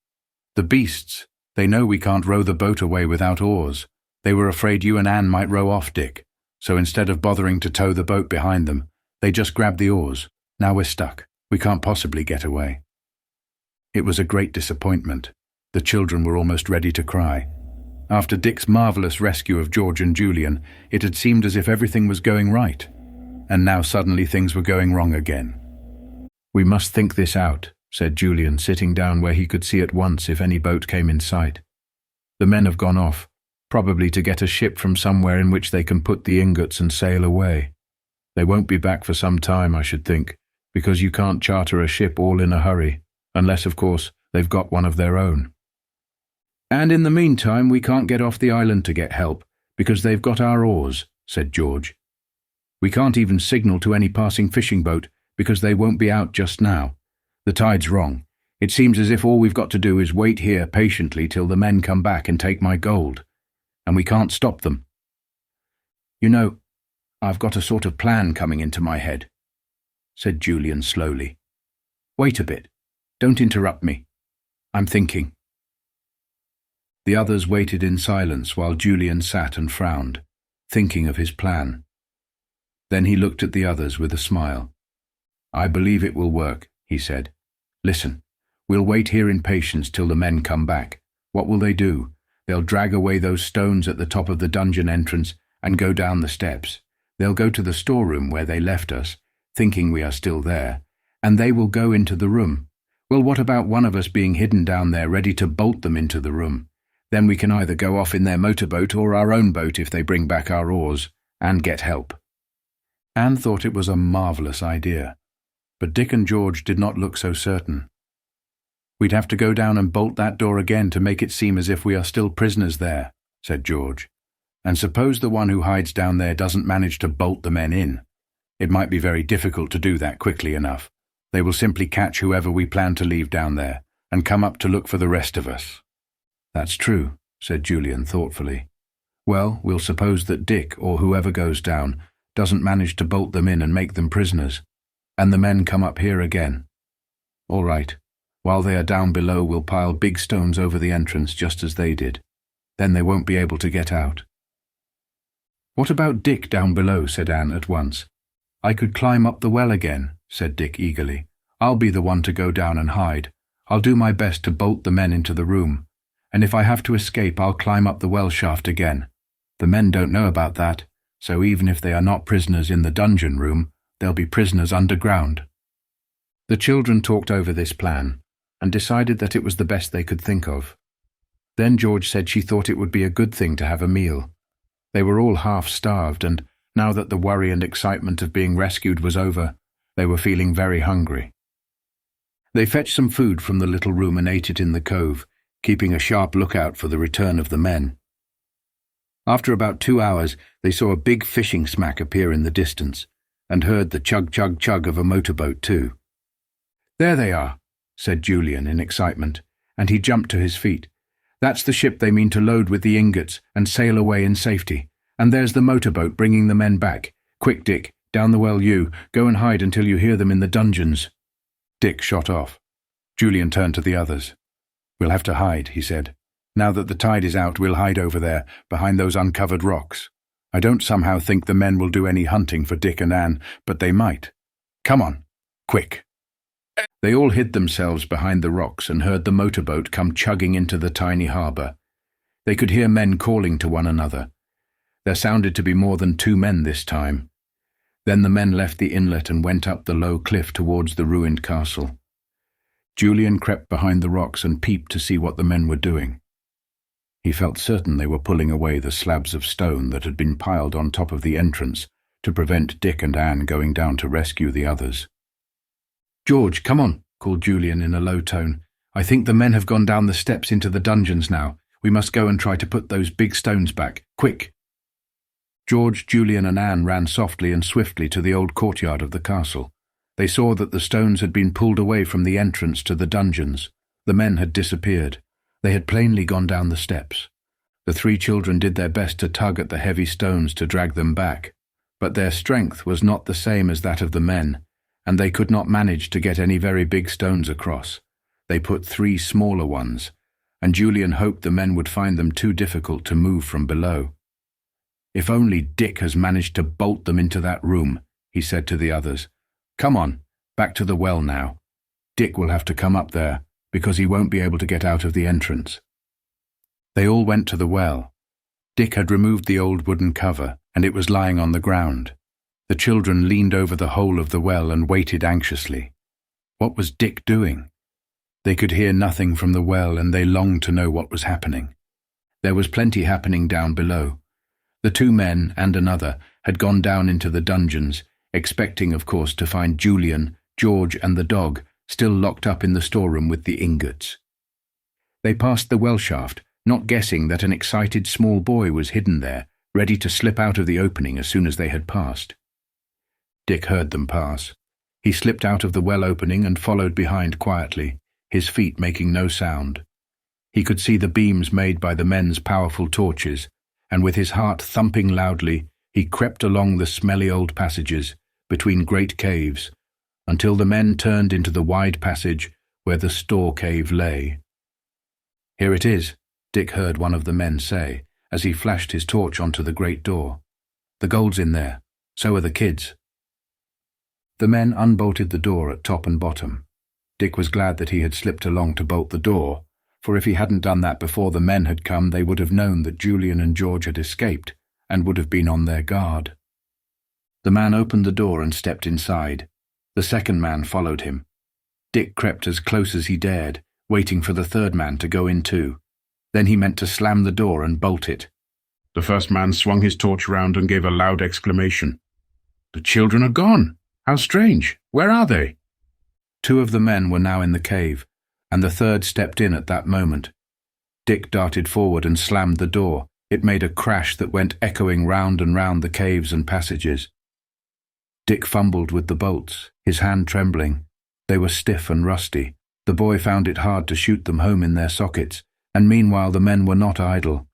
[SPEAKER 1] "The beasts! They know we can't row the boat away without oars. They were afraid you and Anne might row off, Dick, so instead of bothering to tow the boat behind them, they just grabbed the oars. Now we're stuck. We can't possibly get away." It was a great disappointment. The children were almost ready to cry. After Dick's marvelous rescue of George and Julian, it had seemed as if everything was going right. And now suddenly things were going wrong again. "We must think this out," said Julian, sitting down where he could see at once if any boat came in sight. "The men have gone off, probably to get a ship from somewhere in which they can put the ingots and sail away. They won't be back for some time, I should think, because you can't charter a ship all in a hurry, unless, of course, they've got one of their own. And in the meantime, we can't get off the island to get help, because they've got our oars," said George. "We can't even signal to any passing fishing boat, because they won't be out just now. The tide's wrong. It seems as if all we've got to do is wait here patiently till the men come back and take my gold. And we can't stop them. You know, I've got a sort of plan coming into my head," said Julian slowly. "Wait a bit. Don't interrupt me. I'm thinking." The others waited in silence while Julian sat and frowned, thinking of his plan. Then he looked at the others with a smile. "I believe it will work," he said. "Listen, we'll wait here in patience till the men come back. What will they do? They'll drag away those stones at the top of the dungeon entrance and go down the steps. They'll go to the storeroom where they left us, thinking we are still there, and they will go into the room. Well, what about one of us being hidden down there ready to bolt them into the room? Then we can either go off in their motorboat or our own boat if they bring back our oars, and get help." Anne thought it was a marvellous idea, but Dick and George did not look so certain. "We'd have to go down and bolt that door again to make it seem as if we are still prisoners there," said George. "And suppose the one who hides down there doesn't manage to bolt the men in. It might be very difficult to do that quickly enough. They will simply catch whoever we plan to leave down there, and come up to look for the rest of us." "That's true," said Julian thoughtfully. "Well, we'll suppose that Dick, or whoever goes down, doesn't manage to bolt them in and make them prisoners, and the men come up here again. All right. While they are down below, we'll pile big stones over the entrance just as they did. Then they won't be able to get out." "What about Dick down below?" said Anne at once. "I could climb up the well again," said Dick eagerly. "I'll be the one to go down and hide. I'll do my best to bolt the men into the room. And if I have to escape, I'll climb up the well shaft again. The men don't know about that, so even if they are not prisoners in the dungeon room, they'll be prisoners underground." The children talked over this plan, and decided that it was the best they could think of. Then George said she thought it would be a good thing to have a meal. They were all half-starved, and now that the worry and excitement of being rescued was over, they were feeling very hungry. They fetched some food from the little room and ate it in the cove, keeping a sharp lookout for the return of the men. After about 2 hours, they saw a big fishing smack appear in the distance, and heard the chug-chug-chug of a motorboat too. "There they are," said Julian in excitement, and he jumped to his feet. "That's the ship they mean to load with the ingots and sail away in safety. And there's the motorboat bringing the men back. Quick, Dick, Down the well you. Go and hide until you hear them in the dungeons." Dick shot off. Julian turned to the others. "We'll have to hide," he said. "Now that the tide is out, we'll hide over there, behind those uncovered rocks. I don't somehow think the men will do any hunting for Dick and Anne, but they might. Come on, quick." They all hid themselves behind the rocks and heard the motorboat come chugging into the tiny harbour. They could hear men calling to one another. There sounded to be more than 2 men this time. Then the men left the inlet and went up the low cliff towards the ruined castle. Julian crept behind the rocks and peeped to see what the men were doing. He felt certain they were pulling away the slabs of stone that had been piled on top of the entrance to prevent Dick and Anne going down to rescue the others. "George, come on," called Julian in a low tone. "I think the men have gone down the steps into the dungeons now. We must go and try to put those big stones back. Quick!" George, Julian and Anne ran softly and swiftly to the old courtyard of the castle. They saw that the stones had been pulled away from the entrance to the dungeons. The men had disappeared. They had plainly gone down the steps. The 3 children did their best to tug at the heavy stones to drag them back, but their strength was not the same as that of the men, and they could not manage to get any very big stones across. They put 3 smaller ones, and Julian hoped the men would find them too difficult to move from below. "If only Dick has managed to bolt them into that room," he said to the others. "Come on, back to the well now. Dick will have to come up there, because he won't be able to get out of the entrance." They all went to the well. Dick had removed the old wooden cover, and it was lying on the ground. The children leaned over the hole of the well and waited anxiously. What was Dick doing? They could hear nothing from the well, and they longed to know what was happening. There was plenty happening down below. The 2 men and another had gone down into the dungeons, expecting, of course, to find Julian, George and the dog still locked up in the storeroom with the ingots. They passed the well shaft, not guessing that an excited small boy was hidden there, ready to slip out of the opening as soon as they had passed. Dick heard them pass. He slipped out of the well opening and followed behind quietly, his feet making no sound. He could see the beams made by the men's powerful torches, and with his heart thumping loudly, he crept along the smelly old passages, between great caves, until the men turned into the wide passage where the store cave lay. "Here it is," Dick heard one of the men say, as he flashed his torch onto the great door. "The gold's in there. So are the kids." The men unbolted the door at top and bottom. Dick was glad that he had slipped along to bolt the door, for if he hadn't done that before the men had come, they would have known that Julian and George had escaped, and would have been on their guard. The man opened the door and stepped inside. The second man followed him. Dick crept as close as he dared, waiting for the third man to go in too. Then he meant to slam the door and bolt it.
[SPEAKER 2] The first man swung his torch round and gave a loud exclamation. "The children are gone! How strange! Where are they?"
[SPEAKER 1] 2 of the men were now in the cave, and the third stepped in at that moment. Dick darted forward and slammed the door. It made a crash that went echoing round and round the caves and passages. Dick fumbled with the bolts, his hand trembling. They were stiff and rusty. The boy found it hard to shoot them home in their sockets, and meanwhile the men were not idle.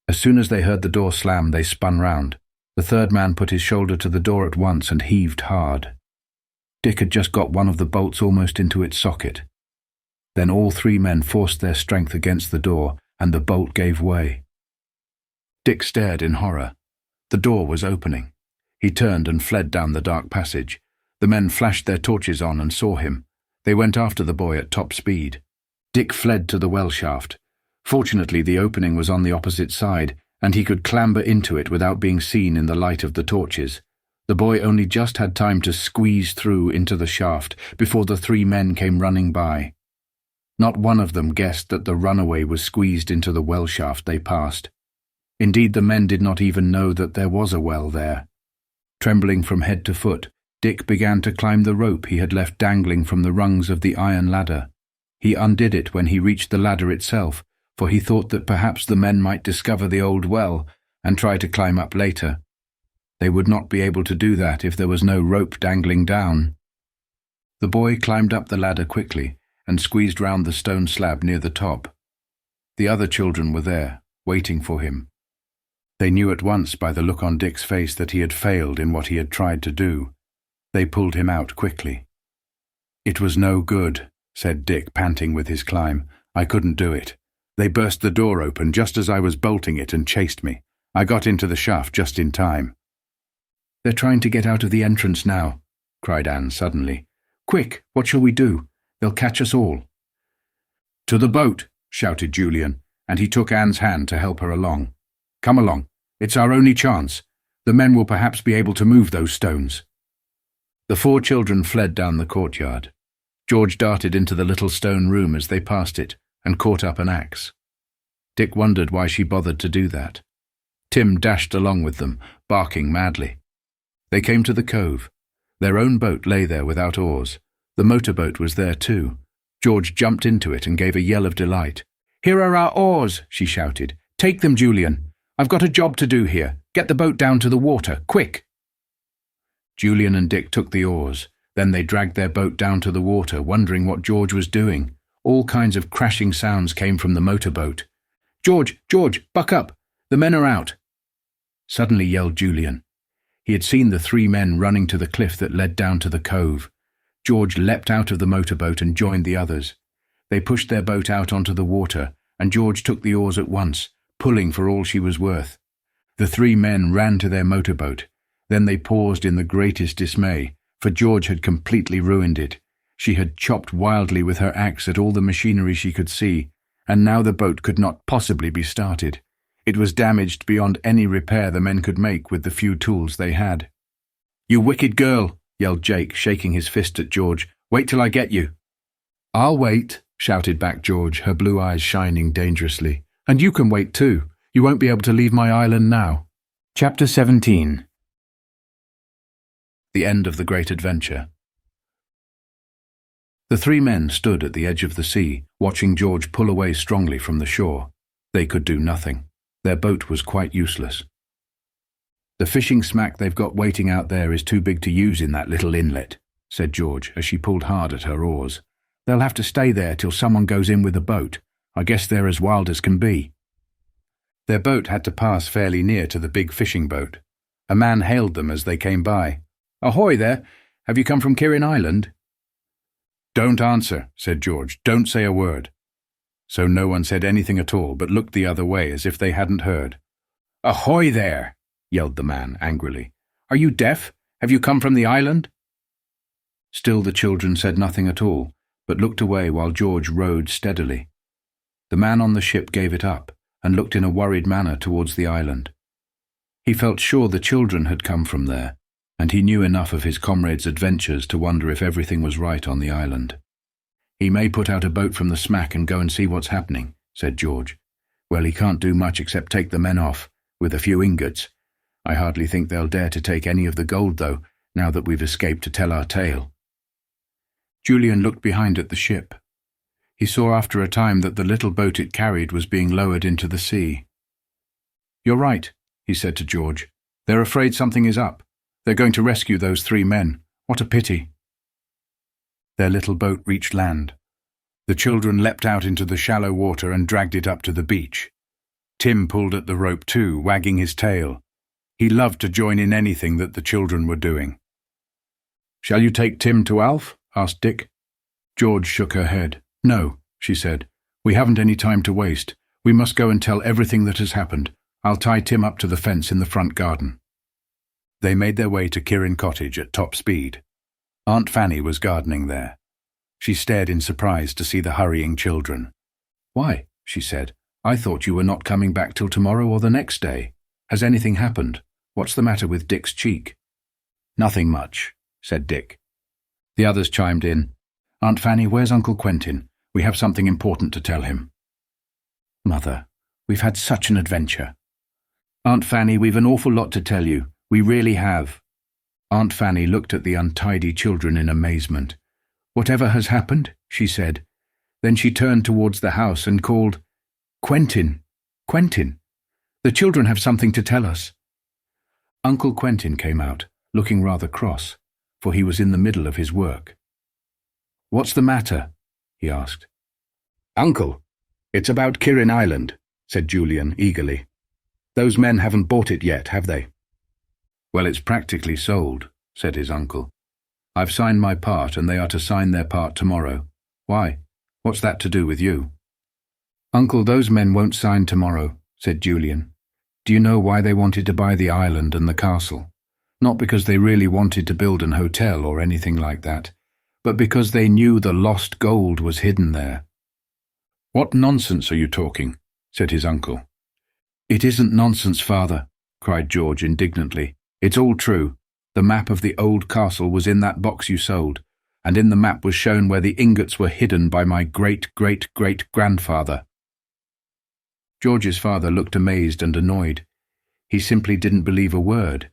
[SPEAKER 1] As soon as they heard the door slam, they spun round. The third man put his shoulder to the door at once and heaved hard. Dick had just got one of the bolts almost into its socket. Then all 3 men forced their strength against the door, and the bolt gave way. Dick stared in horror. The door was opening. He turned and fled down the dark passage. The men flashed their torches on and saw him. They went after the boy at top speed. Dick fled to the well shaft. Fortunately, the opening was on the opposite side, and he could clamber into it without being seen in the light of the torches. The boy only just had time to squeeze through into the shaft before the 3 men came running by. Not one of them guessed that the runaway was squeezed into the well shaft they passed. Indeed, the men did not even know that there was a well there. Trembling from head to foot, Dick began to climb the rope he had left dangling from the rungs of the iron ladder. He undid it when he reached the ladder itself, for he thought that perhaps the men might discover the old well and try to climb up later. They would not be able to do that if there was no rope dangling down. The boy climbed up the ladder quickly and squeezed round the stone slab near the top. The other children were there, waiting for him. They knew at once by the look on Dick's face that he had failed in what he had tried to do. They pulled him out quickly. "It was no good," said Dick, panting with his climb. "I couldn't do it. They burst the door open just as I was bolting it and chased me. I got into the shaft just in time." "They're trying to get out of the entrance now," cried Anne suddenly. "Quick, what shall we do? They'll catch us all." "To the boat," shouted Julian, and he took Anne's hand to help her along. "Come along. It's our only chance. The men will perhaps be able to move those stones." The 4 children fled down the courtyard. George darted into the little stone room as they passed it and caught up an axe. Dick wondered why she bothered to do that. Tim dashed along with them, barking madly. They came to the cove. Their own boat lay there without oars. The motorboat was there too. George jumped into it and gave a yell of delight. "Here are our oars," she shouted. "Take them, Julian. I've got a job to do here. Get the boat down to the water, quick." Julian and Dick took the oars. Then they dragged their boat down to the water, wondering what George was doing. All kinds of crashing sounds came from the motorboat. George, buck up! The men are out!" suddenly yelled Julian. He had seen the 3 men running to the cliff that led down to the cove. George leapt out of the motorboat and joined the others. They pushed their boat out onto the water, and George took the oars at once, pulling for all she was worth. The 3 men ran to their motorboat. Then they paused in the greatest dismay, for George had completely ruined it. She had chopped wildly with her axe at all the machinery she could see, and now the boat could not possibly be started. It was damaged beyond any repair the men could make with the few tools they had. "You wicked girl!" yelled Jake, shaking his fist at George. "Wait till I get you." "I'll wait," shouted back George, her blue eyes shining dangerously. "And you can wait too. You won't be able to leave my island now." Chapter 17. The end of the great adventure. The 3 men stood at the edge of the sea, watching George pull away strongly from the shore. They could do nothing. Their boat was quite useless. "The fishing smack they've got waiting out there is too big to use in that little inlet," said George as she pulled hard at her oars. "They'll have to stay there till someone goes in with a boat. I guess they're as wild as can be." Their boat had to pass fairly near to the big fishing boat. A man hailed them as they came by. "Ahoy there! Have you come from Kirrin Island?" "Don't answer," said George. "Don't say a word." So no one said anything at all, but looked the other way as if they hadn't heard. "Ahoy there!" yelled the man angrily. "Are you deaf? Have you come from the island?" Still the children said nothing at all, but looked away while George rowed steadily. The man on the ship gave it up and looked in a worried manner towards the island. He felt sure the children had come from there, and he knew enough of his comrades' adventures to wonder if everything was right on the island. "He may put out a boat from the smack and go and see what's happening," said George. "Well, he can't do much except take the men off, with a few ingots. I hardly think they'll dare to take any of the gold, though, now that we've escaped to tell our tale." Julian looked behind at the ship. He saw after a time that the little boat it carried was being lowered into the sea. "You're right," he said to George. "They're afraid something is up. They're going to rescue those 3 men. What a pity." Their little boat reached land. The children leapt out into the shallow water and dragged it up to the beach. Tim pulled at the rope too, wagging his tail. He loved to join in anything that the children were doing. "Shall you take Tim to Alf?" asked Dick. George shook her head. "No," she said. "We haven't any time to waste. We must go and tell everything that has happened. I'll tie Tim up to the fence in the front garden." They made their way to Kirrin Cottage at top speed. Aunt Fanny was gardening there. She stared in surprise to see the hurrying children. "Why?" she said. "I thought you were not coming back till tomorrow or the next day. Has anything happened? What's the matter with Dick's cheek?" "Nothing much," said Dick. The others chimed in. "Aunt Fanny, where's Uncle Quentin? We have something important to tell him." "Mother, we've had such an adventure." "Aunt Fanny, we've an awful lot to tell you. We really have." Aunt Fanny looked at the untidy children in amazement. "Whatever has happened?" she said. Then she turned towards the house and called, "Quentin! Quentin! The children have something to tell us." Uncle Quentin came out, looking rather cross, for he was in the middle of his work. "What's the matter?" he asked. "Uncle, it's about Kirrin Island," said Julian eagerly. Those men haven't bought it yet, have they? Well, it's practically sold, said his uncle. I've signed my part and they are to sign their part tomorrow. Why? What's that to do with you? Uncle, those men won't sign tomorrow, said Julian. Do you know why they wanted to buy the island and the castle? Not because they really wanted to build an hotel or anything like that, but because they knew the lost gold was hidden there. What nonsense are you talking? Said his uncle. It isn't nonsense, father, cried George indignantly. It's all true. The map of the old castle was in that box you sold, and in the map was shown where the ingots were hidden by my great-great-great-grandfather. George's father looked amazed and annoyed. He simply didn't believe a word.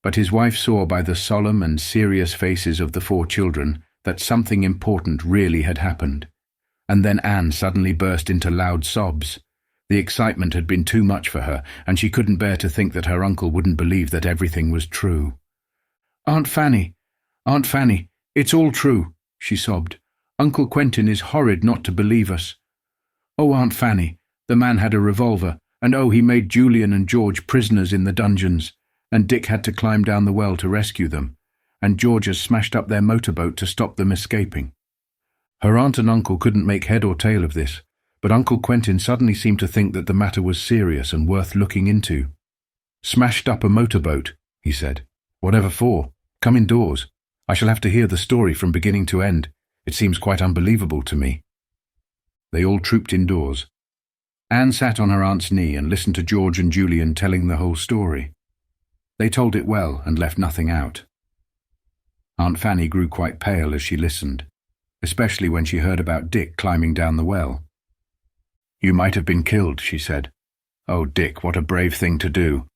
[SPEAKER 1] But his wife saw by the solemn and serious faces of the 4 children that something important really had happened. And then Anne suddenly burst into loud sobs. The excitement had been too much for her, and she couldn't bear to think that her uncle wouldn't believe that everything was true. Aunt Fanny, it's all true, she sobbed. Uncle Quentin is horrid not to believe us. Oh, Aunt Fanny, the man had a revolver, and oh, he made Julian and George prisoners in the dungeons, and Dick had to climb down the well to rescue them, and George has smashed up their motorboat to stop them escaping. Her aunt and uncle couldn't make head or tail of this, but Uncle Quentin suddenly seemed to think that the matter was serious and worth looking into. Smashed up a motorboat, he said. Whatever for? Come indoors. I shall have to hear the story from beginning to end. It seems quite unbelievable to me. They all trooped indoors. Anne sat on her aunt's knee and listened to George and Julian telling the whole story. They told it well and left nothing out. Aunt Fanny grew quite pale as she listened, especially when she heard about Dick climbing down the well. You might have been killed, she said. Oh, Dick, what a brave thing to do.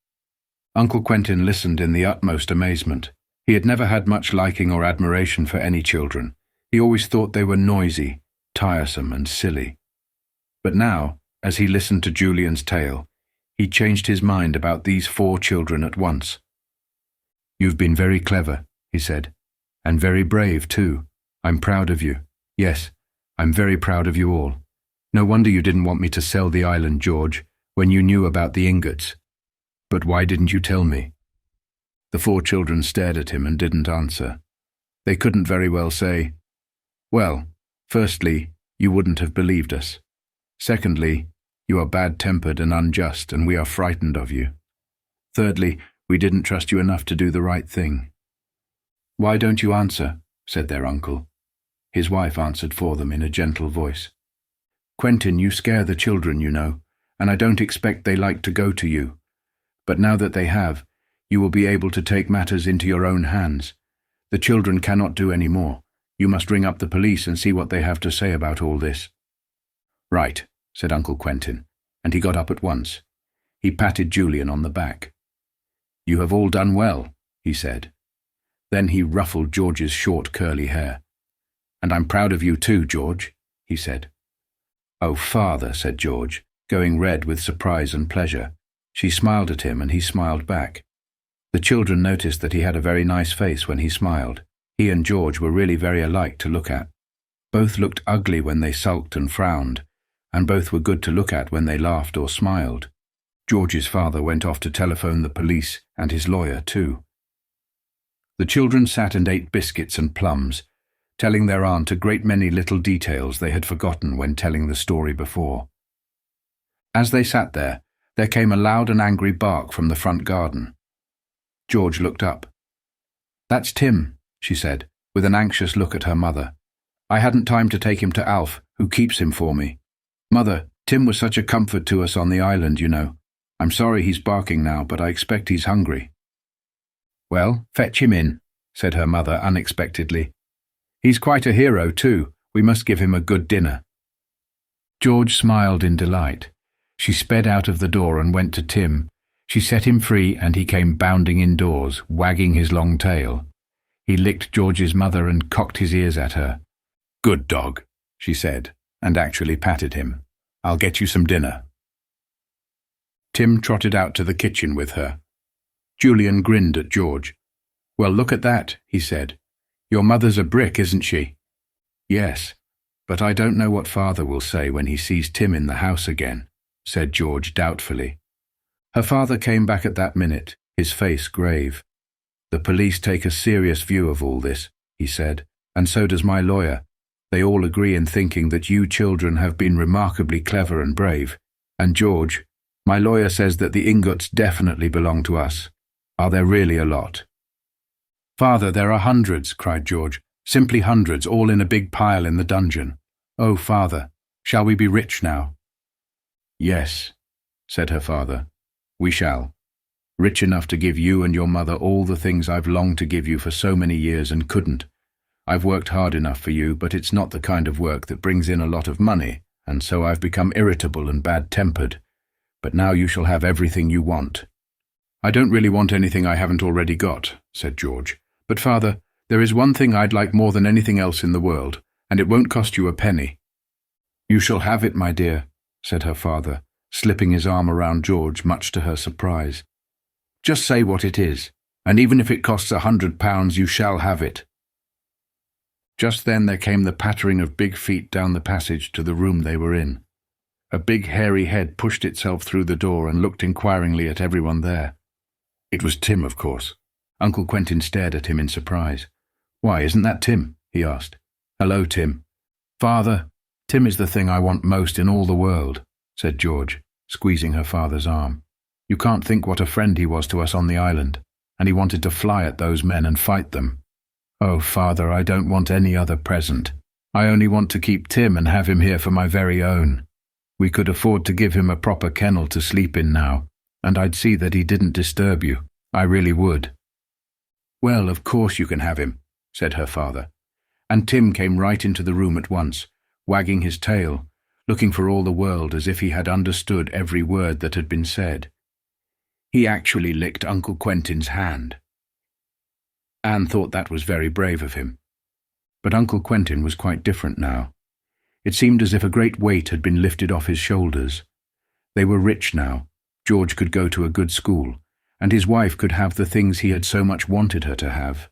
[SPEAKER 1] Uncle Quentin listened in the utmost amazement. He had never had much liking or admiration for any children. He always thought they were noisy, tiresome and silly. But now, as he listened to Julian's tale, he changed his mind about these 4 children at once. You've been very clever, he said, and very brave too. I'm proud of you. Yes, I'm very proud of you all. No wonder you didn't want me to sell the island, George, when you knew about the ingots. But why didn't you tell me? The 4 children stared at him and didn't answer. They couldn't very well say, well, firstly, you wouldn't have believed us. Secondly, you are bad-tempered and unjust, and we are frightened of you. Thirdly, we didn't trust you enough to do the right thing. Why don't you answer? Said their uncle. His wife answered for them in a gentle voice. Quentin, you scare the children, you know, and I don't expect they like to go to you. But now that they have, you will be able to take matters into your own hands. The children cannot do any more. You must ring up the police and see what they have to say about all this. Right, said Uncle Quentin, and he got up at once. He patted Julian on the back. You have all done well, he said. Then he ruffled George's short curly hair. And I'm proud of you too, George, he said. Oh, father, said George, going red with surprise and pleasure. She smiled at him and he smiled back. The children noticed that he had a very nice face when he smiled. He and George were really very alike to look at. Both looked ugly when they sulked and frowned, and both were good to look at when they laughed or smiled. George's father went off to telephone the police and his lawyer too. The children sat and ate biscuits and plums, telling their aunt a great many little details they had forgotten when telling the story before. As they sat there came a loud and angry bark from the front garden. George looked up. That's Tim, she said, with an anxious look at her mother. I hadn't time to take him to Alf, who keeps him for me. Mother, Tim was such a comfort to us on the island, you know. I'm sorry he's barking now, but I expect he's hungry. Well, fetch him in, said her mother unexpectedly. He's quite a hero too. We must give him a good dinner. George smiled in delight. She sped out of the door and went to Tim. She set him free and he came bounding indoors, wagging his long tail. He licked George's mother and cocked his ears at her. Good dog, she said, and actually patted him. I'll get you some dinner. Tim trotted out to the kitchen with her. Julian grinned at George. Well, look at that, he said. Your mother's a brick, isn't she? Yes, but I don't know what father will say when he sees Tim in the house again, said George doubtfully. Her father came back at that minute, his face grave. "The police take a serious view of all this," he said, "and so does my lawyer. They all agree in thinking that you children have been remarkably clever and brave. And George, my lawyer says that the ingots definitely belong to us. Are there really a lot?" "Father, there are hundreds," cried George. "Simply hundreds, all in a big pile in the dungeon. Oh, Father, shall we be rich now?" "Yes," said her father, "we shall. Rich enough to give you and your mother all the things I've longed to give you for so many years and couldn't. I've worked hard enough for you, but it's not the kind of work that brings in a lot of money, and so I've become irritable and bad-tempered. But now you shall have everything you want." "I don't really want anything I haven't already got," said George. "But, Father, there is one thing I'd like more than anything else in the world, and it won't cost you a penny." "You shall have it, my dear," said her father, slipping his arm around George, much to her surprise. "Just say what it is, and even if it costs £100, you shall have it." Just then there came the pattering of big feet down the passage to the room they were in. A big hairy head pushed itself through the door and looked inquiringly at everyone there. It was Tim, of course. Uncle Quentin stared at him in surprise. "Why, isn't that Tim?" he asked. "Hello, Tim." "Father, Tim is the thing I want most in all the world," said George, squeezing her father's arm. "You can't think what a friend he was to us on the island, and he wanted to fly at those men and fight them. Oh, Father, I don't want any other present. I only want to keep Tim and have him here for my very own. We could afford to give him a proper kennel to sleep in now, and I'd see that he didn't disturb you. I really would." "Well, of course you can have him," said her father. And Tim came right into the room at once, wagging his tail, looking for all the world as if he had understood every word that had been said. He actually licked Uncle Quentin's hand. Anne thought that was very brave of him. But Uncle Quentin was quite different now. It seemed as if a great weight had been lifted off his shoulders. They were rich now. George could go to a good school, and his wife could have the things he had so much wanted her to have.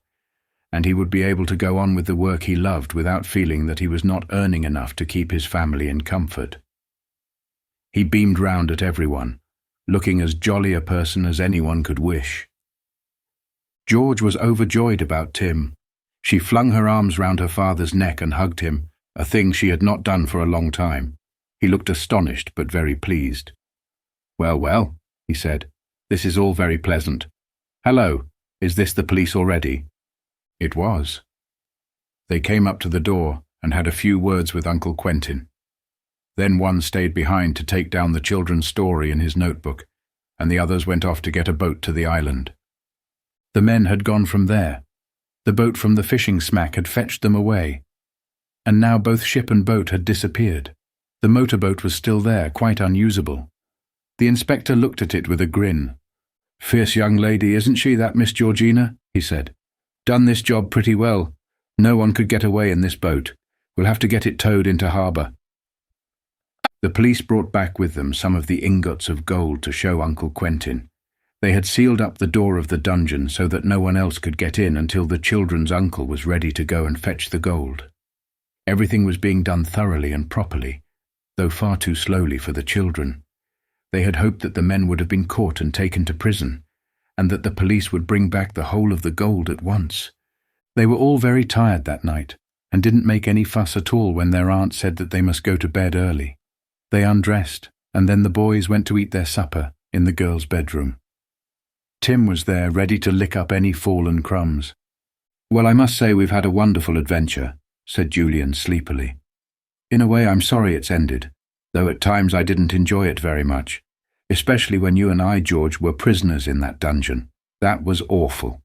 [SPEAKER 1] And he would be able to go on with the work he loved without feeling that he was not earning enough to keep his family in comfort. He beamed round at everyone, looking as jolly a person as anyone could wish. George was overjoyed about Tim. She flung her arms round her father's neck and hugged him, a thing she had not done for a long time. He looked astonished but very pleased. "Well, well," he said, "this is all very pleasant. Hello, is this the police already?" It was. They came up to the door and had a few words with Uncle Quentin. Then one stayed behind to take down the children's story in his notebook, and the others went off to get a boat to the island. The men had gone from there. The boat from the fishing smack had fetched them away. And now both ship and boat had disappeared. The motorboat was still there, quite unusable. The inspector looked at it with a grin. "Fierce young lady, isn't she, that Miss Georgina?" he said. "Done this job pretty well. No one could get away in this boat. We'll have to get it towed into harbour." The police brought back with them some of the ingots of gold to show Uncle Quentin. They had sealed up the door of the dungeon so that no one else could get in until the children's uncle was ready to go and fetch the gold. Everything was being done thoroughly and properly, though far too slowly for the children. They had hoped that the men would have been caught and taken to prison, and that the police would bring back the whole of the gold at once. They were all very tired that night, and didn't make any fuss at all when their aunt said that they must go to bed early. They undressed, and then the boys went to eat their supper in the girls' bedroom. Tim was there, ready to lick up any fallen crumbs. "Well, I must say we've had a wonderful adventure," said Julian sleepily. "In a way, I'm sorry it's ended, though at times I didn't enjoy it very much, especially when you and I, George, were prisoners in that dungeon. That was awful."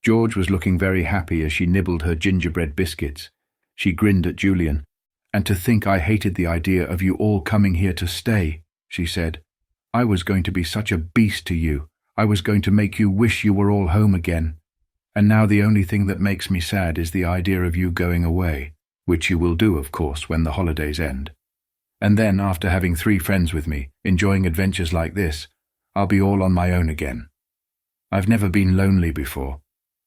[SPEAKER 1] George was looking very happy as she nibbled her gingerbread biscuits. She grinned at Julian. "And to think I hated the idea of you all coming here to stay," she said. "I was going to be such a beast to you. I was going to make you wish you were all home again. And now the only thing that makes me sad is the idea of you going away, which you will do, of course, when the holidays end. And then, after having 3 friends with me, enjoying adventures like this, I'll be all on my own again. I've never been lonely before,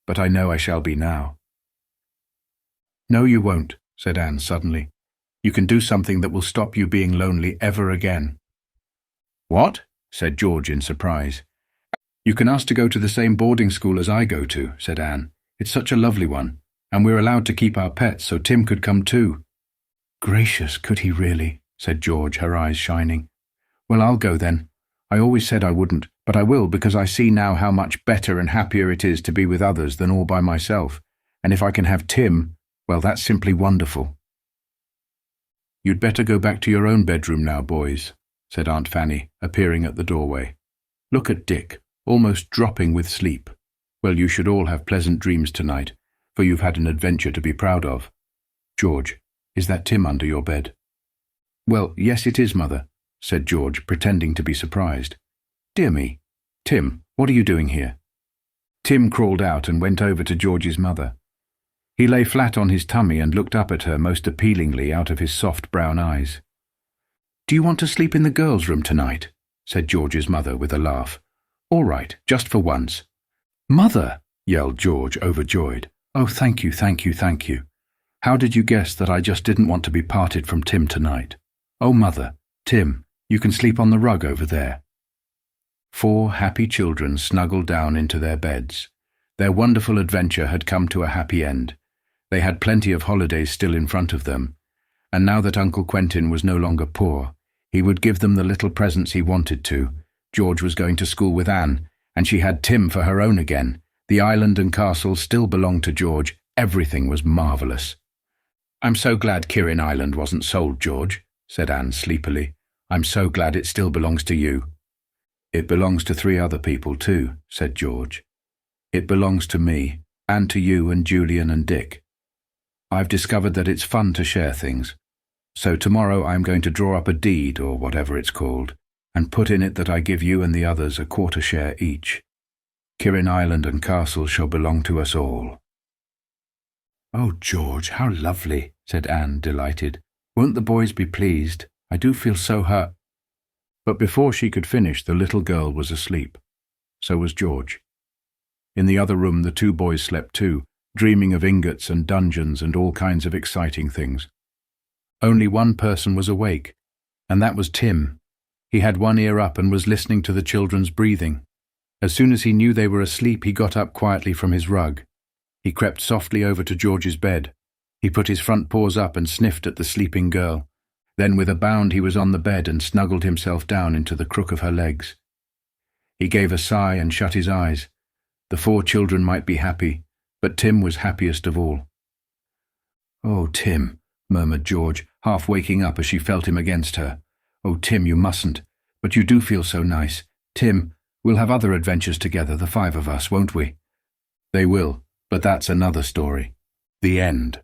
[SPEAKER 1] but I know I shall be now." "No, you won't," said Anne suddenly. "You can do something that will stop you being lonely ever again." "What?" said George in surprise. You can ask to go to the same boarding school as I go to, said Anne. It's such a lovely one, and we're allowed to keep our pets, so Tim could come too. Gracious, could he really? Said George, her eyes shining. Well, I'll go then. I always said I wouldn't, but I will because I see now how much better and happier it is to be with others than all by myself, and if I can have Tim, well, that's simply wonderful. You'd better go back to your own bedroom now, boys, said Aunt Fanny, appearing at the doorway. Look at Dick, almost dropping with sleep. Well, you should all have pleasant dreams tonight, for you've had an adventure to be proud of. George, is that Tim under your bed? Well, yes it is, Mother, said George, pretending to be surprised. Dear me, Tim, what are you doing here? Tim crawled out and went over to George's mother. He lay flat on his tummy and looked up at her most appealingly out of his soft brown eyes. Do you want to sleep in the girls' room tonight? Said George's mother with a laugh. All right, just for once. Mother, yelled George, overjoyed. Oh, thank you, thank you, thank you. How did you guess that I just didn't want to be parted from Tim tonight? Oh, Mother, Tim, you can sleep on the rug over there. 4 happy children snuggled down into their beds. Their wonderful adventure had come to a happy end. They had plenty of holidays still in front of them, and now that Uncle Quentin was no longer poor, he would give them the little presents he wanted to. George was going to school with Anne, and she had Tim for her own again. The island and castle still belonged to George. Everything was marvellous. I'm so glad Kirrin Island wasn't sold, George, said Anne sleepily. I'm so glad it still belongs to you. It belongs to 3 other people too, said George. It belongs to me, and to you and Julian and Dick. I've discovered that it's fun to share things. So tomorrow I'm going to draw up a deed, or whatever it's called, and put in it that I give you and the others a 1/4 share each. Kirrin Island and castle shall belong to us all. Oh, George, how lovely, said Anne, delighted. Won't the boys be pleased? I do feel so hurt. But before she could finish, the little girl was asleep. So was George. In the other room, the 2 boys slept too, dreaming of ingots and dungeons and all kinds of exciting things. Only one person was awake, and that was Tim. He had one ear up and was listening to the children's breathing. As soon as he knew they were asleep, he got up quietly from his rug. He crept softly over to George's bed. He put his front paws up and sniffed at the sleeping girl. Then with a bound he was on the bed and snuggled himself down into the crook of her legs. He gave a sigh and shut his eyes. The 4 children might be happy, but Tim was happiest of all. Oh, Tim, murmured George, half waking up as she felt him against her. Oh, Tim, you mustn't, but you do feel so nice. Tim, we'll have other adventures together, the 5 of us, won't we? They will, but that's another story. The end.